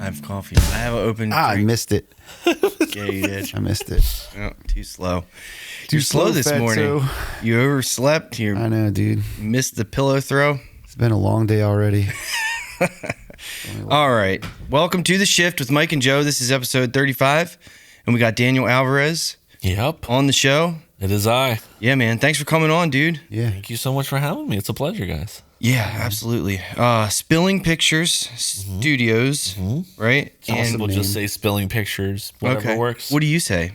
I have coffee. I have an open drink. I missed it. Yeah, you did. I missed it. Oh, too slow. Too You're slow this morning. Fatso. You overslept. You I know, dude. missed the pillow throw. It's been a long day already. All right. Welcome to The Shift with Mike and Joe. This is episode 35. And we got Daniel Alvarez Yep, on the show. it is I. Yeah, man. Thanks for coming on, dude. Yeah. Thank you so much for having me. It's a pleasure, guys. Yeah, absolutely. Spilling Pictures Studios, right? awesome. We'll just say Spilling Pictures, whatever works. What do you say?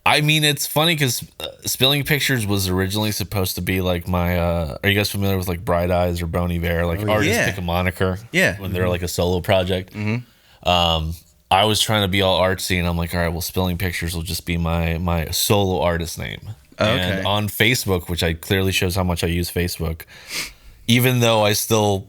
I mean, it's funny because Spilling Pictures was originally supposed to be like my. Are you guys familiar with like Bright Eyes or Bon Iver? Like artists yeah. pick a moniker. Yeah. When they're like a solo project. I was trying to be all artsy, and I'm like, all right, well, Spilling Pictures will just be my solo artist name. Okay. And on Facebook, which I clearly shows how much I use Facebook, even though I still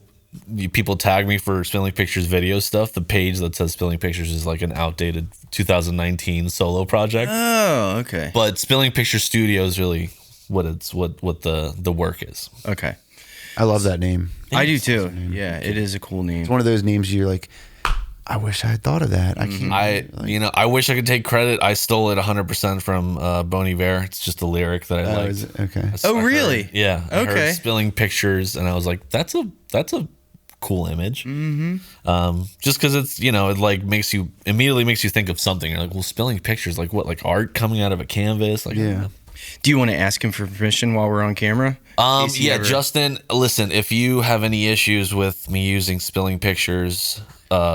people tag me for Spilling Pictures video stuff, the page that says Spilling Pictures is like an outdated 2019 solo project. Oh, okay. But Spilling Pictures Studio is really what the work is. Okay. I love that name. I do too. Yeah, it is a cool name. It's one of those names you're like, I wish I had thought of that. I can't. I wish I could take credit. I stole it 100% from Bon Iver. It's just a lyric that I liked. Is it? Okay. Oh, really? Yeah. I Okay. heard Spilling Pictures, and I was like, that's a cool image. Just because it's it like immediately makes you think of something. You're like, well, Spilling Pictures, like what, like art coming out of a canvas? Like, Yeah. Do you want to ask him for permission while we're on camera? Yeah, Justin, listen, if you have any issues with me using Spilling Pictures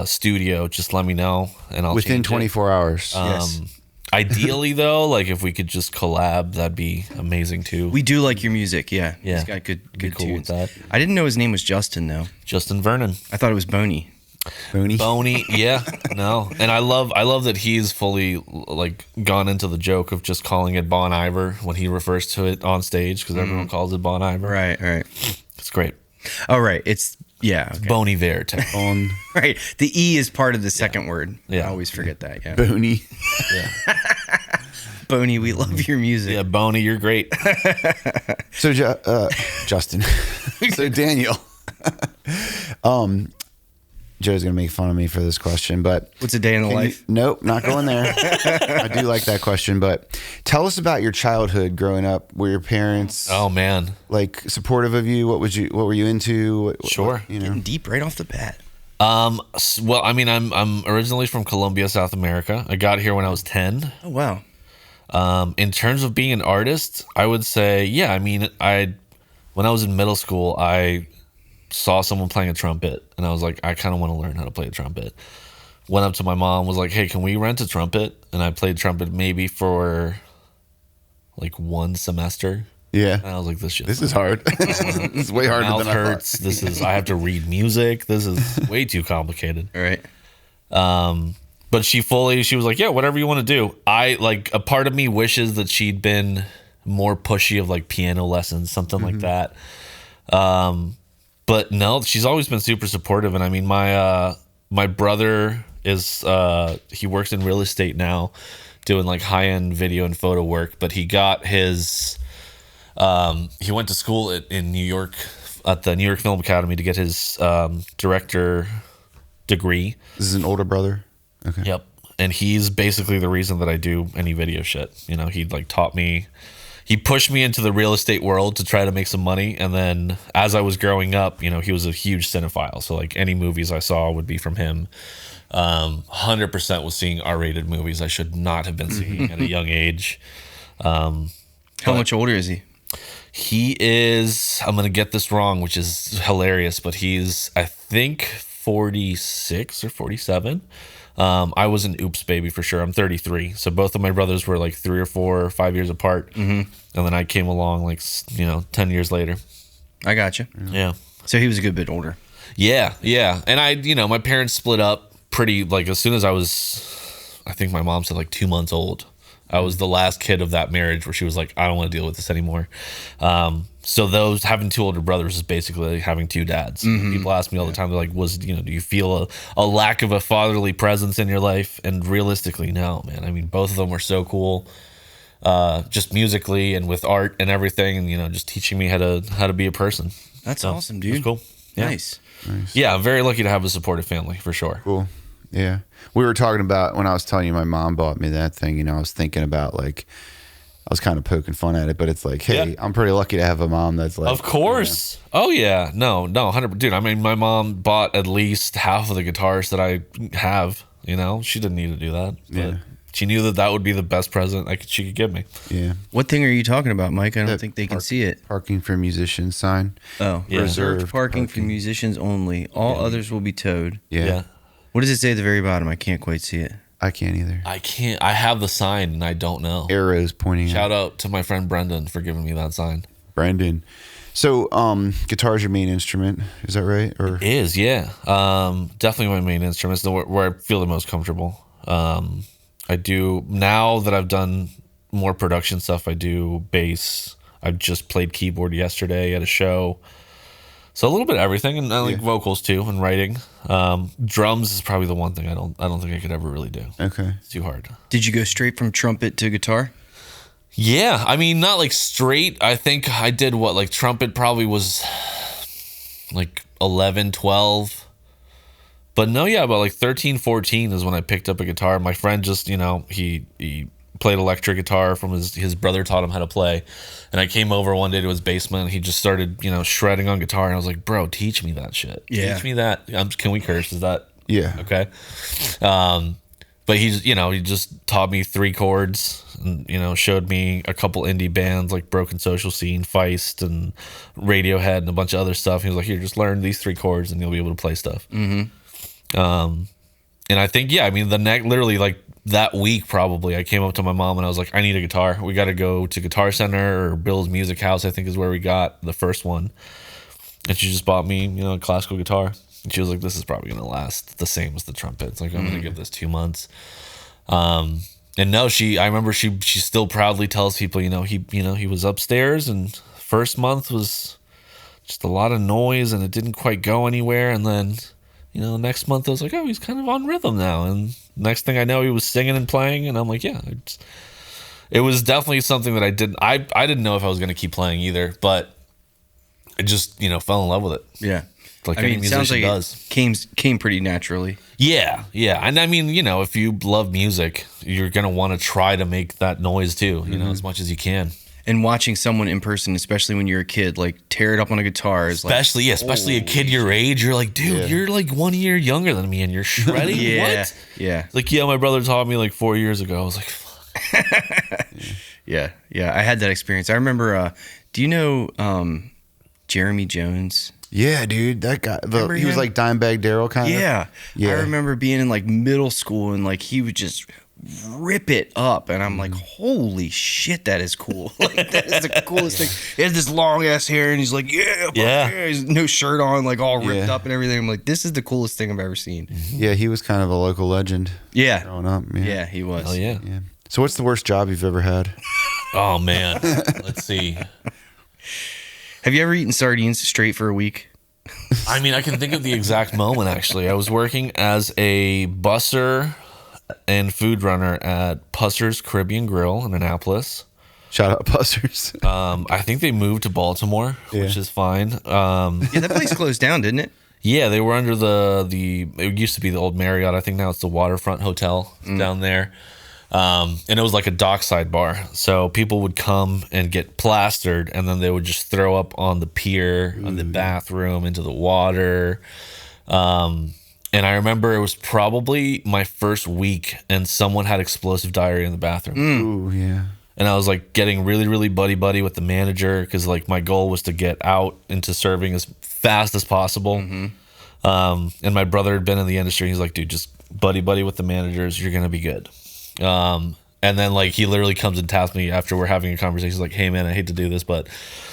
Studio, just let me know, and I'll Within change it. 24 hours. Yes. Ideally, though, like if we could just collab, that'd be amazing too. We do like your music, yeah. Yeah. He's got good cool tunes. with that. I didn't know his name was Justin, though. Justin Vernon. I thought it was Boney. Boney. Boney, yeah, no, and I love that he's fully like gone into the joke of just calling it Bon Iver when he refers to it on stage because everyone calls it Bon Iver. Right. It's great. Oh, right. It's, yeah. Okay. Bon Iver. On Right. The E is part of the second word. Yeah. I always forget that, yeah. Boney. Yeah, Boney, we love your music. yeah, Boney, you're great. So, Justin. So, Daniel. Joe's going to make fun of me for this question, but... What's a day in the life? Nope, not going there. I do like that question, but tell us about your childhood growing up. Were your parents Oh man, like supportive of you? What were you into? Sure. Getting deep right off the bat. well, I mean, I'm originally from Colombia, South America. I got here when I was 10. Oh, wow. In terms of being an artist, I would say, yeah. I mean, when I was in middle school, I saw someone playing a trumpet, and I was like, I kind of want to learn how to play a trumpet. Went up to my mom, was like, hey, can we rent a trumpet? And I played trumpet maybe for like one semester. Yeah. And I was like, This is hard. This is way harder mouth than hurts. I have to read music. This is way too complicated. All right. But she was like, yeah, whatever you want to do. A part of me wishes that she'd been more pushy of like piano lessons, something like that. But no, she's always been super supportive. And I mean, my brother is, he works in real estate now doing like high-end video and photo work, but he got his, he went to school in New York at the New York Film Academy to get his director degree. This is an older brother. Okay. Yep. And he's basically the reason that I do any video shit. He like taught me, he pushed me into the real estate world to try to make some money. And then as I was growing up, he was a huge cinephile. So like any movies I saw would be from him. 100% was seeing R-rated movies I should not have been seeing at a young age. How much older is he? He is, I'm going to get this wrong, which is hilarious, but he's, I think, 46 or 47. I was an oops baby for sure. I'm 33. So both of my brothers were like 3 or 4 or 5 years apart. And then I came along like, 10 years later. I got you. Yeah. So he was a good bit older. Yeah. Yeah. And my parents split up pretty, like as soon as I think my mom said like 2 months old. I was the last kid of that marriage where she was like, I don't want to deal with this anymore. So having 2 older brothers is basically like having 2 dads. People ask me all the time, they're like, do you feel a lack of a fatherly presence in your life? And realistically, no, man. I mean, both of them were so cool, just musically and with art and everything, and just teaching me how to be a person. That's awesome, dude. That's cool. Yeah. Nice. Yeah, I'm very lucky to have a supportive family for sure. Cool. Yeah. We were talking about when I was telling you my mom bought me that thing, I was thinking about like, I was kind of poking fun at it, but it's like, hey, I'm pretty lucky to have a mom that's like, of course. Oh yeah. No, 100%. Dude, I mean, my mom bought at least half of the guitars that I have, she didn't need to do that, but she knew that would be the best present she could give me. Yeah. What thing are you talking about, Mike? I don't think they can see it. Parking for musicians sign. Oh, Yeah. reserved parking for musicians only. All others will be towed. Yeah. What does it say at the very bottom? I can't quite see it. I can't either. I have the sign and I don't know. Arrows pointing Shout out to my friend Brendan for giving me that sign. Brendan. So, guitar's your main instrument, is that right? Or It is, yeah. Definitely my main instrument. It's where I feel the most comfortable. I do, now that I've done more production stuff, I do bass. I just played keyboard yesterday at a show. So a little bit of everything, and I like vocals too, and writing. Drums is probably the one thing I don't think I could ever really do. Okay. It's too hard. Did you go straight from trumpet to guitar? Yeah, I mean, not like straight. I think I did trumpet probably was like 11, 12. But no, yeah, about 13, 14 is when I picked up a guitar. My friend just, he played electric guitar from his brother taught him how to play. And I came over one day to his basement and he just started, shredding on guitar. And I was like, bro, teach me that shit. Yeah. Teach me that. Can we curse? Is that okay? But he's, he just taught me 3 chords and, showed me a couple indie bands like Broken Social Scene, Feist, and Radiohead, and a bunch of other stuff. He was like, here, just learn these 3 chords and you'll be able to play stuff. Mm-hmm. And I think, literally that week probably, I came up to my mom and I was like, I need a guitar. We got to go to Guitar Center or Bill's Music House, I think is where we got the first one. And she just bought me, a classical guitar. And she was like, this is probably going to last the same as the trumpet. It's like, I'm going to give this 2 months. And no, I remember she still proudly tells people, he was upstairs and first month was just a lot of noise and it didn't quite go anywhere. And then, the next month I was like, oh, he's kind of on rhythm now. And next thing I know, he was singing and playing. And I'm like, yeah, it was definitely something that I didn't know if I was going to keep playing either, but I just, fell in love with it. Yeah. Like any musician does. It came pretty naturally. Yeah, yeah. And I mean, if you love music, you're going to want to try to make that noise too, as much as you can. And watching someone in person, especially when you're a kid, tear it up on a guitar is especially a kid your age, you're like, dude, you're 1 year younger than me and you're shredding. What? Yeah. Like, yeah, my brother taught me 4 years ago. I was like, fuck. Yeah. I had that experience. I remember, do you know Jeremy Jones? Yeah, dude, that guy. He was like Dimebag Darrell kind of. Yeah. I remember being in middle school and he would just rip it up, and I'm like, holy shit, that is cool. That is the coolest thing. He has this long ass hair and he's like, yeah. He's no shirt on, all ripped up and everything. I'm like, this is the coolest thing I've ever seen. Yeah, he was kind of a local legend. Yeah. Growing up. Yeah, he was. Oh yeah. So what's the worst job you've ever had? Oh man. Let's see. Have you ever eaten sardines straight for a week? I mean, I can think of the exact moment actually. I was working as a busser and food runner at Pusser's Caribbean Grill in Annapolis. Shout out Pussers. I think they moved to Baltimore, which is fine. Yeah, that place closed down, didn't it? Yeah, they were under it used to be the old Marriott. I think now it's the Waterfront Hotel down there. And it was like a dockside bar. So people would come and get plastered, and then they would just throw up on the pier, on the bathroom, into the water. And I remember it was probably my first week, and someone had explosive diarrhea in the bathroom. Ooh, yeah. And I was getting really, really buddy with the manager because my goal was to get out into serving as fast as possible. And my brother had been in the industry. He's like, dude, just buddy with the managers. You're gonna be good. And then he literally comes and taps me after we're having a conversation. He's like, hey man, I hate to do this, but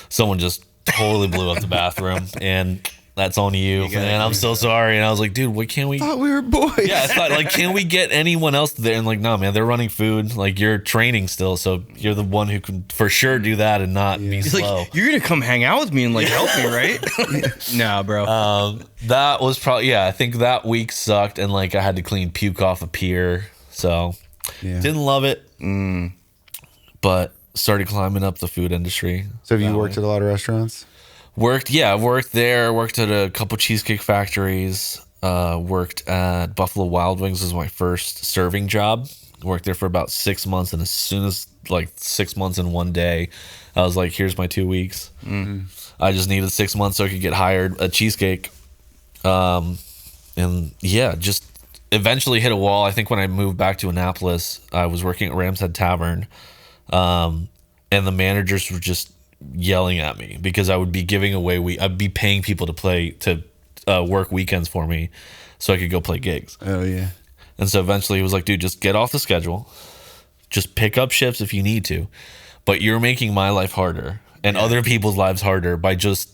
someone just totally blew up the bathroom, and that's on you, man. I'm so sorry. And I was like, dude, what can we? I thought we were boys. Yeah, I thought can we get anyone else there? And no, man, they're running food. You're training still, so you're the one who can for sure do that and not be slow. You're gonna come hang out with me and help me, right? Nah, bro. That was probably I think that week sucked, and I had to clean puke off a pier, so didn't love it. But started climbing up the food industry. So have you worked at a lot of restaurants? Worked there. Worked at a couple cheesecake factories. worked at Buffalo Wild Wings as my first serving job. Worked there for about 6 months, and as soon as like 6 months in one day, I was like, "Here's my 2 weeks." I just needed 6 months so I could get hired at Cheesecake, and yeah, just eventually hit a wall. I think when I moved back to Annapolis, I was working at Ram's Head Tavern, and the managers were just yelling at me because I would be giving away. I'd be paying people to play to work weekends for me, so I could go play gigs. Oh yeah. And so eventually he was like, dude, just get off the schedule. Just pick up shifts if you need to. But you're making my life harder and other people's lives harder by just,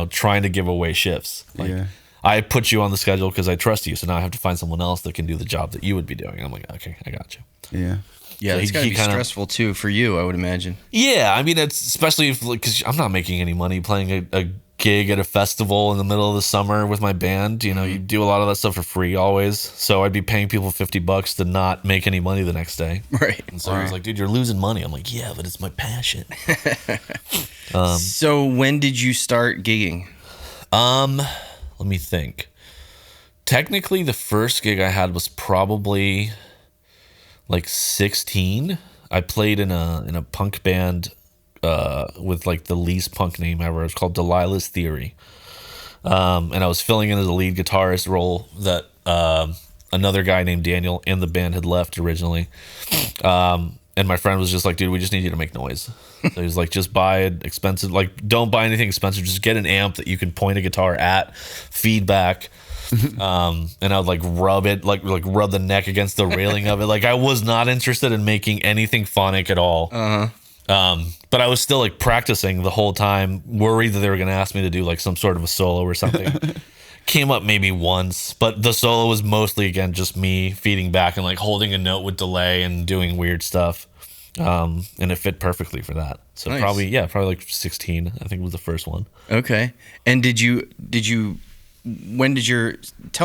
trying to give away shifts. Like, I put you on the schedule because I trust you. So now I have to find someone else that can do the job that you would be doing. And I'm like, okay, I got you. Yeah. Yeah, So it's got to he be kinda- stressful too for you, I would imagine. Yeah, I mean, it's especially because I'm not making any money playing a gig at a festival in the middle of the summer with my band. You do a lot of that stuff for free always. So I'd be paying people $50 to not make any money the next day. Right. And so he was like, dude, you're losing money. I'm like, yeah, but it's my passion. So when did you start gigging? Let me think. Technically, the first gig I had was probably like 16. I played in a punk band with like the least punk name ever. It was called Delilah's Theory. And I was filling in as a lead guitarist role that another guy named Daniel in the band had left originally. And my friend was just like, dude, we just need you to make noise. So he was like, just buy an expensive, like, don't buy anything expensive. Just get an amp that you can point a guitar at, feedback. And I would like rub it, like rub the neck against the railing of it. Like I was not interested in making anything phonic at all. But I was still like practicing the whole time, worried that they were going to ask me to do like some sort of a solo or something. Came up maybe once, but the solo was mostly, again, just me feeding back and like holding a note with delay and doing weird stuff. And it fit perfectly for that. So Nice. probably like 16, I think was the first one. Okay. And tell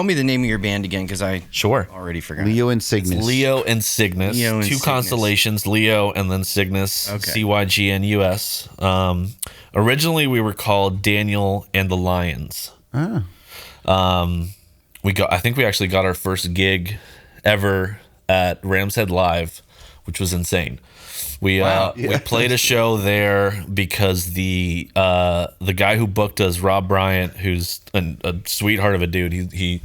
me the name of your band again, because I Sure. already forgot. Leo and Cygnus. Leo and Cygnus. Leo and Two Cygnus. constellations, Leo and then Cygnus, Okay. Cygnus. Originally, we were called Daniel and the Lions. Oh. I think we actually got our first gig ever at Ram's Head Live, which was insane. We played a show there because the guy who booked us, Rob Bryant, who's a sweetheart of a dude. He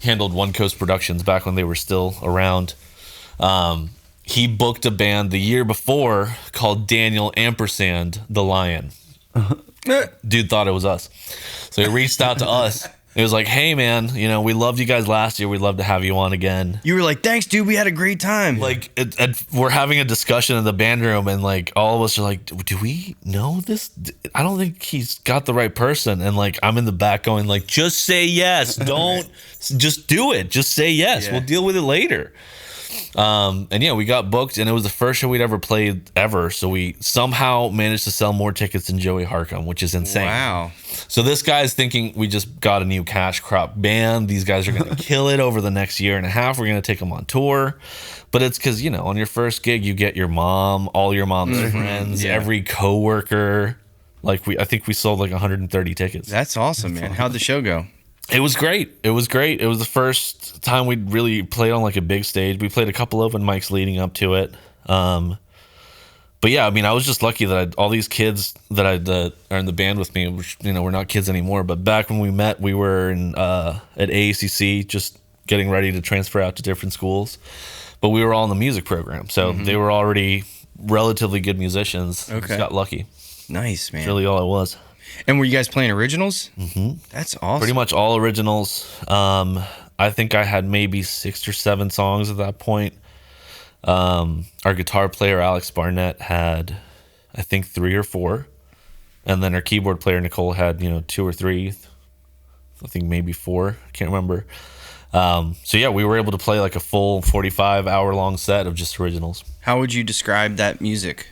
handled One Coast Productions back when they were still around. He booked a band the year before called Daniel Ampersand the Lion. Dude thought it was us, so he reached out to us. It was like, hey man, we loved you guys last year. We'd love to have you on again. You were like, thanks, dude. We had a great time. Like we're having a discussion in the band room, and like all of us are like, do we know this? I don't think he's got the right person. And like I'm in the back going like, just say yes. Don't just do it. Just say yes. Yeah. We'll deal with it later. And yeah, we got booked, and it was the first show we'd ever played ever. So we somehow managed to sell more tickets than Joey Harcum, which is insane. Wow. So this guy's thinking we just got a new cash crop band. These guys are going to kill it over the next year and a half. We're going to take them on tour. But it's because, on your first gig, you get your mom, all your mom's friends, every coworker. I think we sold like 130 tickets. That's awesome, man. How'd the show go? It was great. It was the first time we'd really played on like a big stage. We played a couple open mics leading up to it. But yeah, I mean, I was just lucky that all these kids that are in the band with me, which, we're not kids anymore. But back when we met, we were at AACC, just getting ready to transfer out to different schools. But we were all in the music program, so they were already relatively good musicians. Okay. Just got lucky. Nice, man. That's really all it was. And were you guys playing originals? Mm-hmm. That's awesome. Pretty much all originals. I think I had maybe 6 or 7 songs at that point. Our guitar player, Alex Barnett, had, I think, 3 or 4. And then our keyboard player, Nicole, had, 2 or 3. I think maybe 4. I can't remember. So yeah, we were able to play like a full 45-hour-long set of just originals. How would you describe that music?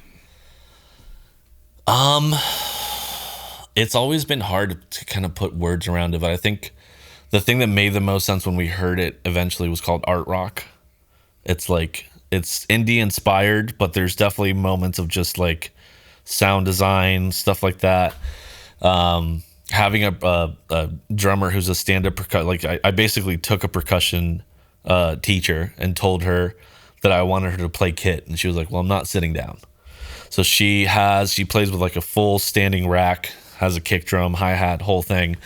It's always been hard to kind of put words around it, but I think the thing that made the most sense when we heard it eventually was called art rock. It's indie inspired, but there's definitely moments of just like sound design, stuff like that. having a drummer who's a stand-up percussion. Like I basically took a percussion teacher and told her that I wanted her to play kit, and she was like, well, I'm not sitting down. So she plays with like a full standing rack, has a kick drum, hi-hat, whole thing,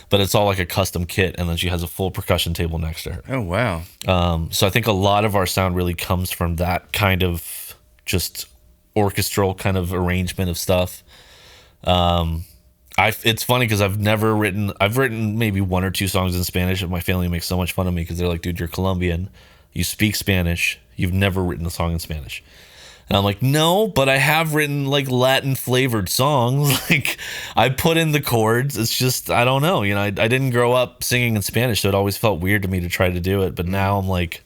but it's all like a custom kit, and then she has a full percussion table next to her. Oh, wow. So I think a lot of our sound really comes from that kind of just orchestral kind of arrangement of stuff. It's funny because I've written maybe 1 or 2 songs in Spanish, and my family makes so much fun of me because they're like, dude, you're Colombian, you speak Spanish, you've never written a song in Spanish. And I'm like, no, but I have written like Latin flavored songs. Like I put in the chords. It's just, I don't know. I didn't grow up singing in Spanish, so it always felt weird to me to try to do it. But now I'm like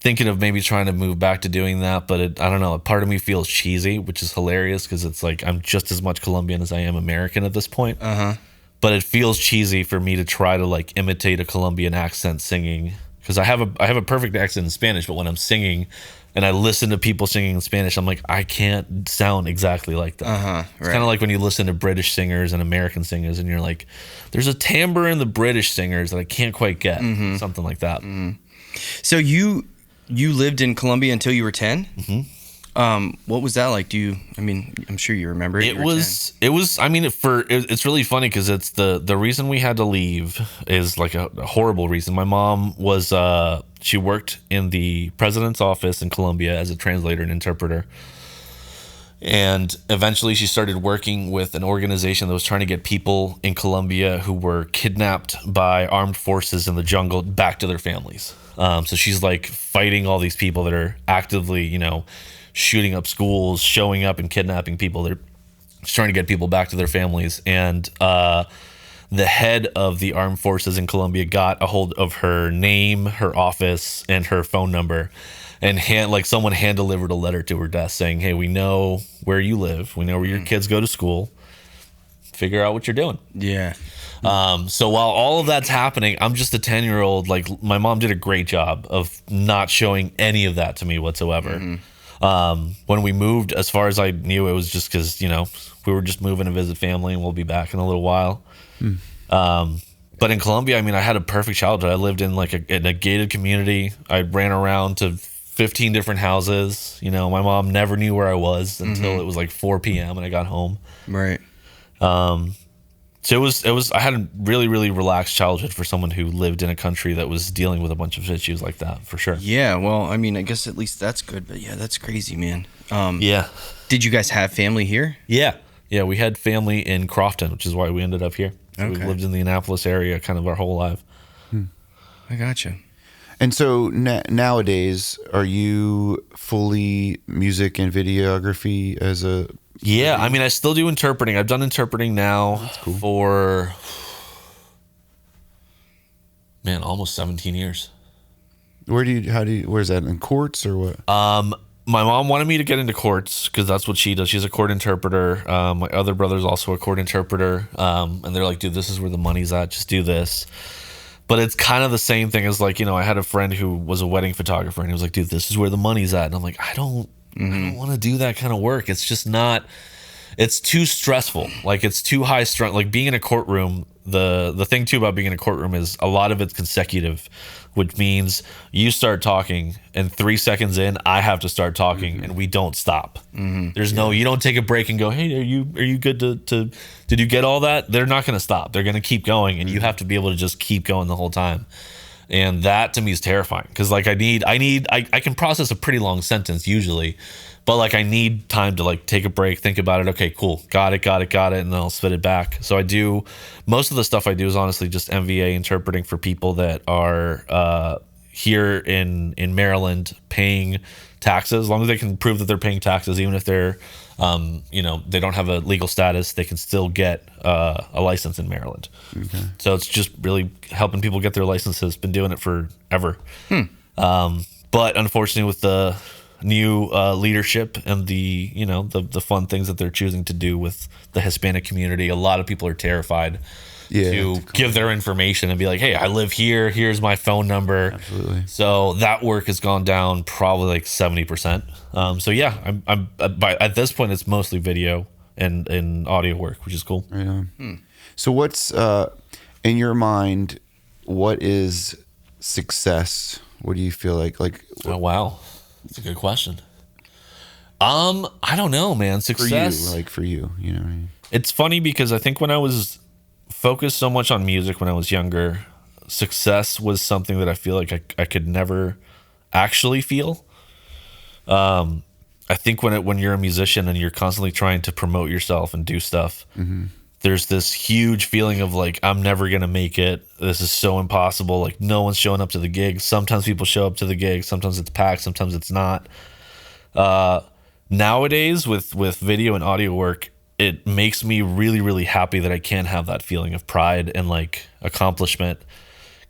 thinking of maybe trying to move back to doing that. But I don't know. Part of me feels cheesy, which is hilarious because it's like I'm just as much Colombian as I am American at this point. But it feels cheesy for me to try to like imitate a Colombian accent singing, because I have a perfect accent in Spanish, but when I'm singing and I listen to people singing in Spanish, I'm like, I can't sound exactly like that. It's kind of like when you listen to British singers and American singers, and you're like, there's a timbre in the British singers that I can't quite get. Something like that. So you lived in Colombia until you were 10? What was that like? I'm sure you remember it. It's really funny because it's the reason we had to leave is like a horrible reason. My mom was, she worked in the president's office in Colombia as a translator and interpreter. And eventually she started working with an organization that was trying to get people in Colombia who were kidnapped by armed forces in the jungle back to their families. So she's like fighting all these people that are actively, shooting up schools, showing up and kidnapping people. They're just trying to get people back to their families. And the head of the armed forces in Colombia got a hold of her name, her office, and her phone number. And someone hand delivered a letter to her desk saying, hey, we know where you live. We know where your kids go to school. Figure out what you're doing. Yeah. So while all of that's happening, I'm just a 10-year-old. Like my mom did a great job of not showing any of that to me whatsoever. When we moved, as far as I knew, it was just because, we were just moving to visit family and we'll be back in a little while. But in Colombia, I had a perfect childhood. I lived in in a gated community. I ran around to 15 different houses. My mom never knew where I was until it was like 4 p.m. and I got home. Right. So it was I had a really, really relaxed childhood for someone who lived in a country that was dealing with a bunch of issues like that, for sure. Yeah, well, I guess at least that's good, but yeah, that's crazy, man. Yeah. Did you guys have family here? Yeah. Yeah, we had family in Crofton, which is why we ended up here. So we lived in the Annapolis area kind of our whole life. I gotcha. And so nowadays, are you fully music and videography as a... Yeah, I still do interpreting. I've done interpreting now for, almost 17 years. Where's that, in courts or what? My mom wanted me to get into courts because that's what she does. She's a court interpreter. My other brother's also a court interpreter. And they're like, dude, this is where the money's at. Just do this. But it's kind of the same thing as I had a friend who was a wedding photographer, and he was like, dude, this is where the money's at. And I'm like, I don't want to do that kind of work. It's just not, it's too stressful. It's too high stress. Being in a courtroom, the thing too about being in a courtroom is a lot of it's consecutive, which means you start talking and 3 seconds in, I have to start talking and we don't stop. There's you don't take a break and go, hey, are you good to did you get all that? They're not going to stop. They're going to keep going, and you have to be able to just keep going the whole time. And that to me is terrifying because I can process a pretty long sentence usually, but I need time to take a break, think about it. Okay, cool. Got it. And then I'll spit it back. So most of the stuff I do is honestly just MVA interpreting for people that are here in Maryland paying taxes. As long as they can prove that they're paying taxes, even if they're, they don't have a legal status, they can still get a license in Maryland. Okay. So it's just really helping people get their licenses. Been doing it forever. But unfortunately, with the new leadership and the fun things that they're choosing to do with the Hispanic community, a lot of people are terrified to give their information and be like, hey, I live here, here's my phone number. Absolutely. So that work has gone down probably 70%. So yeah, I'm at this point it's mostly video and audio work, which is cool. Right on. So what's in your mind? What is success? What do you feel like? Oh wow, that's a good question. I don't know, man. Success for you, you know what I mean? It's funny because I think when I was focused so much on music when I was younger, success was something that I feel like I could never actually feel. I think when you're a musician and you're constantly trying to promote yourself and do stuff, there's this huge feeling of like, I'm never going to make it. This is so impossible. Like no one's showing up to the gigs. Sometimes people show up to the gigs. Sometimes it's packed. Sometimes it's not. Nowadays with video and audio work, it makes me really, really happy that I can have that feeling of pride and like accomplishment,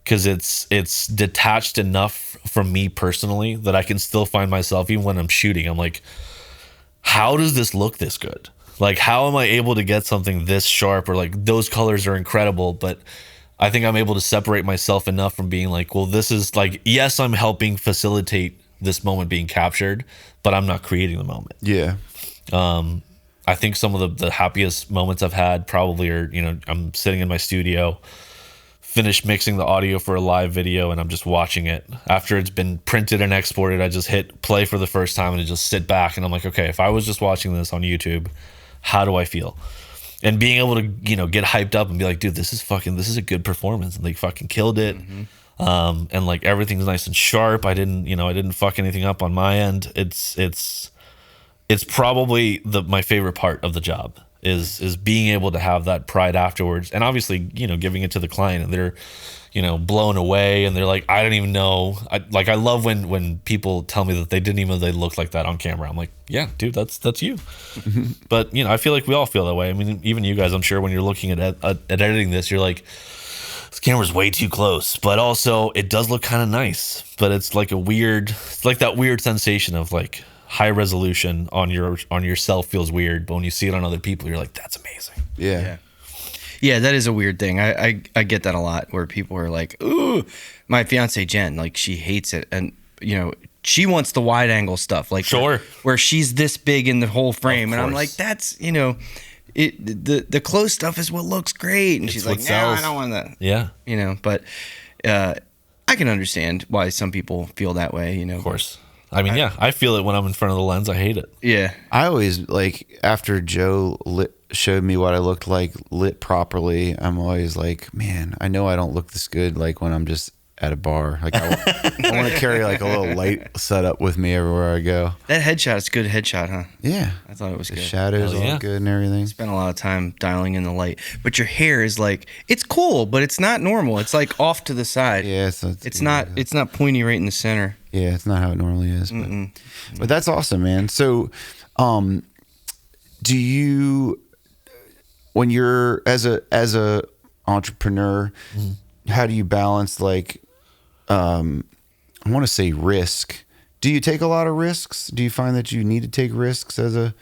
because it's detached enough from me personally that I can still find myself, even when I'm shooting, I'm like, how does this look this good? Like, how am I able to get something this sharp, or like those colors are incredible, but I think I'm able to separate myself enough from being like, well, this is like, yes, I'm helping facilitate this moment being captured, but I'm not creating the moment. Yeah. I think some of the happiest moments I've had probably are, I'm sitting in my studio, finished mixing the audio for a live video, and I'm just watching it. After it's been printed and exported, I just hit play for the first time and I just sit back and I'm like, okay, if I was just watching this on YouTube, how do I feel? And being able to, get hyped up and be like, dude, this is a good performance, and they fucking killed it. And like everything's nice and sharp. I didn't fuck anything up on my end. It's probably my favorite part of the job is being able to have that pride afterwards, and obviously giving it to the client, and they're blown away, and they're like, I don't even know. I love when people tell me that they didn't even know they looked like that on camera. I'm like, yeah, dude, that's you. But I feel like we all feel that way. I mean, even you guys, I'm sure, when you're looking at editing this, you're like, this camera's way too close, but also it does look kind of nice. But it's like that weird sensation of like high resolution on yourself feels weird, but when you see it on other people, you're like, that's amazing. Yeah, that is a weird thing. I get that a lot, where people are like, ooh, my fiance Jen, like, she hates it, and she wants the wide angle stuff, like sure, where she's this big in the whole frame, and I'm like, that's the close stuff is what looks great, and she's like, no, I don't want that. Yeah, but I can understand why some people feel that way. Of course. I mean, I feel it when I'm in front of the lens. I hate it. Yeah. I always, like, after Joe showed me what I looked like lit properly, I'm always like, man, I know I don't look this good, like, when I'm just at a bar. Like, I want to carry, like, a little light setup with me everywhere I go. That headshot is a good headshot, huh? Yeah. I thought it was the good. Shadows all good and everything. Spent a lot of time dialing in the light. But your hair is like, it's cool, but it's not normal. It's like off to the side. Yeah. It's not pointy right in the center. Yeah, it's not how it normally is. But that's awesome, man. So, do you, when you're as a entrepreneur, how do you balance, like, I want to say risk? Do you take a lot of risks? Do you find that you need to take risks as a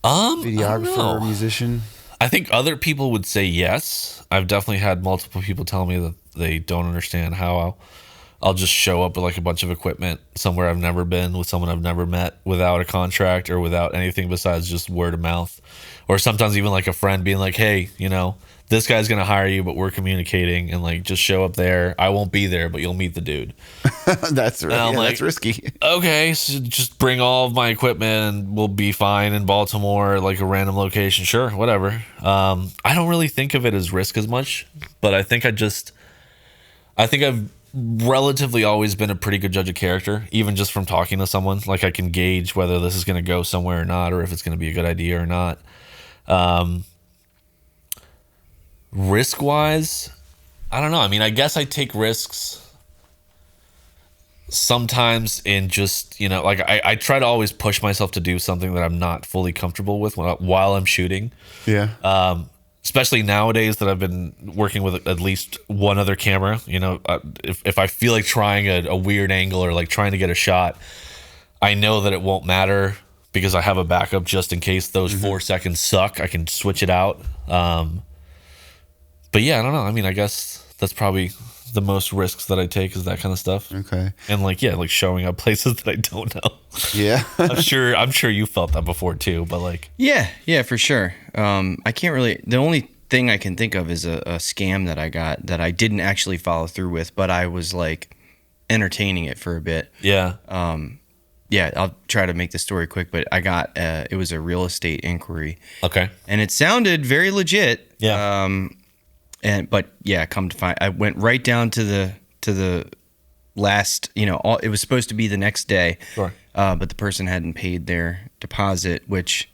videographer or musician? I think other people would say yes. I've definitely had multiple people tell me that they don't understand how I'll just show up with like a bunch of equipment somewhere I've never been, with someone I've never met, without a contract or without anything besides just word of mouth. Or sometimes even like a friend being like, hey, this guy's going to hire you, but we're communicating, and like, just show up there. I won't be there, but you'll meet the dude. That's risky. Okay, so just bring all of my equipment and we'll be fine in Baltimore, like a random location. Sure, whatever. I don't really think of it as risk as much, but I think I've relatively always been a pretty good judge of character, even just from talking to someone. Like, I can gauge whether this is going to go somewhere or not, or if it's going to be a good idea or not. Risk wise, I don't know. I mean, I guess I take risks sometimes in just, like I try to always push myself to do something that I'm not fully comfortable with while I'm shooting. Yeah. Especially nowadays that I've been working with at least one other camera. If I feel like trying a weird angle or like trying to get a shot, I know that it won't matter because I have a backup just in case those 4 seconds suck. I can switch it out. But yeah, I don't know. I mean, I guess that's probably the most risks that I take, is that kind of stuff. Okay. And like showing up places that I don't know. Yeah. I'm sure you felt that before too, but like. Yeah, for sure. I can't really, the only thing I can think of is a scam that I got that I didn't actually follow through with, but I was like entertaining it for a bit. Yeah. Yeah, I'll try to make the story quick, but I got it was a real estate inquiry. Okay. And it sounded very legit. Yeah. But yeah, come to find, I went right down to the last, it was supposed to be the next day. Sure. But the person hadn't paid their deposit, which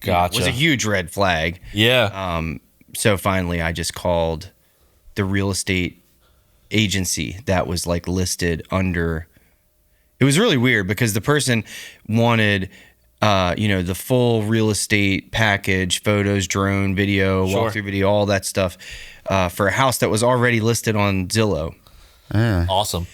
Gotcha. was a huge red flag. Yeah. So finally I just called the real estate agency that was like listed under. It was really weird because the person wanted the full real estate package, photos, drone, video, Sure. walkthrough video, all that stuff for a house that was already listed on Zillow. Yeah. Awesome.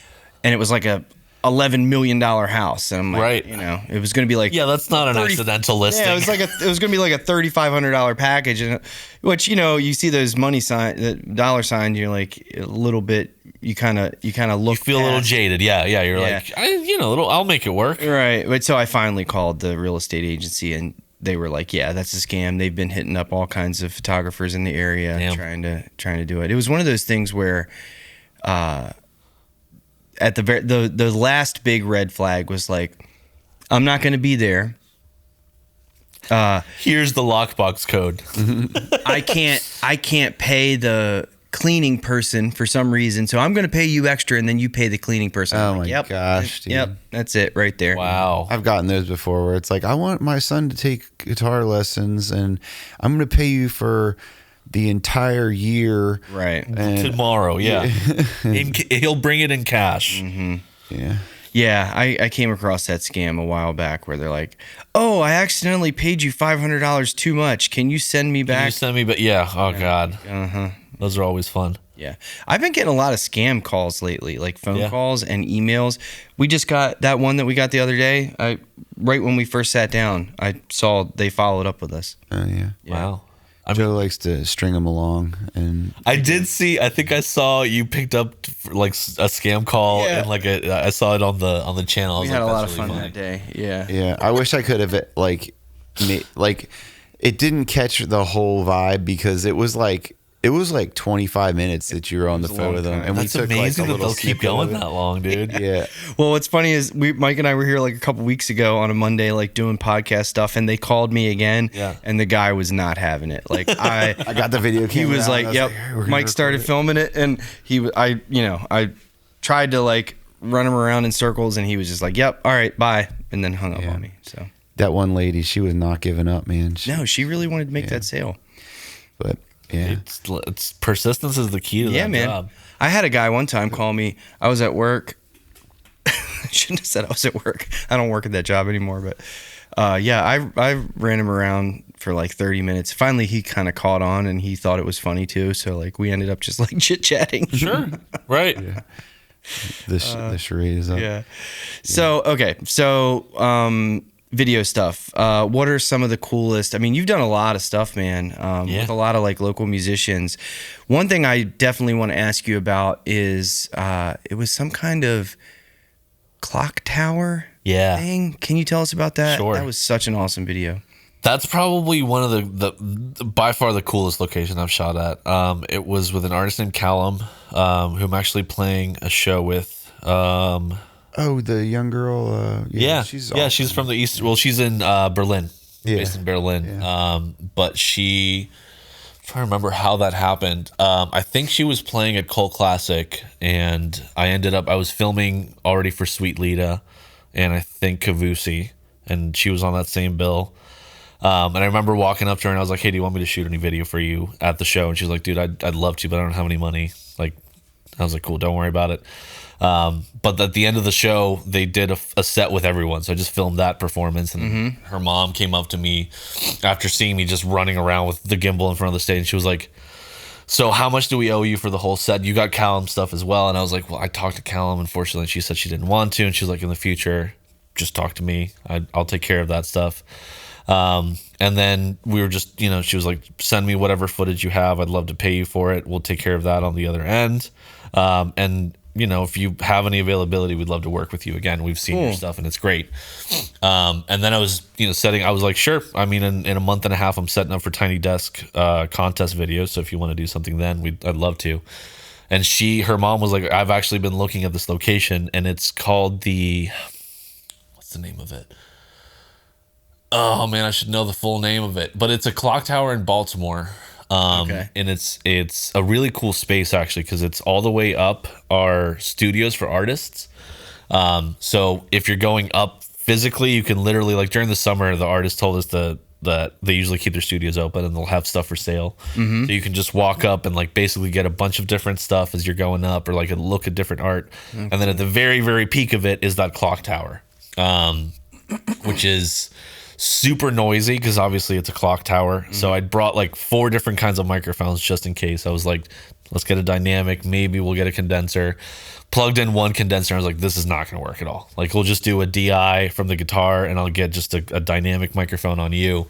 And it was like a $11 million house. And I'm like, Right. it was going to be like, Yeah, that's not an 30 accidental listing. yeah, it was going to be like a $3,500 package, and which you see those money sign, the dollar signs, you're like a little bit, you kind of look, you feel a little past. jaded. Yeah. You're Yeah. like, I'll make it work. Right. But so I finally called the real estate agency, and they were like, yeah, that's a scam. They've been hitting up all kinds of photographers in the area Damn. trying to do it. It was one of those things where at the last big red flag was like, I'm not going to be there. Here's the lockbox code. I can't pay the cleaning person for some reason, so I'm going to pay you extra, and then you pay the cleaning person. Oh I'm like, my gosh, dude. Yep, that's it right there. Wow. I've gotten those before where it's like, I want my son to take guitar lessons and I'm going to pay you for the entire year. Right. And Tomorrow, yeah. He'll bring it in cash. yeah. Yeah, I came across that scam a while back where they're like, "Oh, I accidentally paid you $500 too much. Can you send me Can back?" you send me, but yeah. Oh God. Those are always fun. Yeah. I've been getting a lot of scam calls lately, like phone Yeah. calls and emails. We just got that one that we got the other day. Right when we first sat down, I saw they followed up with us. Yeah. Wow. Joe likes to string them along, and I did see. I think I saw you picked up like a scam call, Yeah. and like I saw it on the channel. I We was had like, a lot that's of really fun funny. that day. Yeah. yeah, I wish I could have it didn't catch the whole vibe because it was like 25 minutes that you were on the a phone long with them, time. and That's we took like amazing a that little they'll keep snippet going of it. that long, dude. Yeah, Well, what's funny is Mike and I were here like a couple weeks ago on a Monday, like doing podcast stuff, and they called me again, Yeah. and the guy was not having it. Like I got the video he camera. was out, like, and I "Yep." "Hey, we're gonna Mike started record filming it, and I tried to like run him around in circles, and he was just like, "Yep, all right, bye," and then hung up Yeah. on me. So it." That one lady, she was not giving up, man. no, she really wanted to make that sale. But yeah, It's persistence is the key to Yeah, that man. job. I had a guy one time call me. I was at work. I shouldn't have said I was at work. I don't work at that job anymore. But I ran him around for like 30 minutes. Finally, he kind of caught on, and he thought it was funny too. So like we ended up just like chit chatting. Sure. Right. the charade is up. Yeah. So okay. So video stuff. What are some of the coolest? I mean, you've done a lot of stuff, man. With a lot of like local musicians. One thing I definitely want to ask you about is it was some kind of clock tower thing. Can you tell us about that? Sure. That was such an awesome video. That's probably one of the by far the coolest location I've shot at. It was with an artist named Callum, who I'm actually playing a show with. Oh, the young girl. She's awesome. she's from the east. Well, she's in Berlin, Yeah. based in Berlin. But I'm trying to remember how that happened. I think she was playing at Cult Classic, and I was filming already for Sweet Lita, and I think Kavusi, and she was on that same bill. And I remember walking up to her and I was like, "Hey, do you want me to shoot any video for you at the show?" And she's like, "Dude, I'd love to, but I don't have any money." Like, I was like, "Cool, don't worry about it." But at the end of the show, they did a set with everyone. So I just filmed that performance. And her mom came up to me after seeing me just running around with the gimbal in front of the stage. And she was like, "So how much do we owe you for the whole set? You got Callum stuff as well." And I was like, "Well, I talked to Callum. Unfortunately, she said she didn't want to." And she's like, "In the future, just talk to me. I'll take care of that stuff." And then we were just, she was like, "Send me whatever footage you have. I'd love to pay you for it. We'll take care of that on the other end." And if you have any availability, we'd love to work with you again. We've seen your stuff and it's great. And then I was, I was like, sure. I mean, in a month and a half, I'm setting up for Tiny Desk contest videos. So if you want to do something then, I'd love to. And her mom was like, I've actually been looking at this location, and it's called what's the name of it? Oh man, I should know the full name of it, but it's a clock tower in Baltimore. And it's a really cool space actually, because it's all the way up our studios for artists. So if you're going up physically, you can literally, like during the summer, the artists told us that they usually keep their studios open and they'll have stuff for sale. So you can just walk up and like basically get a bunch of different stuff as you're going up, or like a look at different art. And then at the very, very peak of it is that clock tower, which is super noisy because obviously it's a clock tower. So I brought like 4 different kinds of microphones just in case. I was like, let's get a dynamic, maybe we'll get a condenser. Plugged in one condenser, I was like, this is not going to work at all. Like, we'll just do a DI from the guitar and I'll get just a dynamic microphone on you.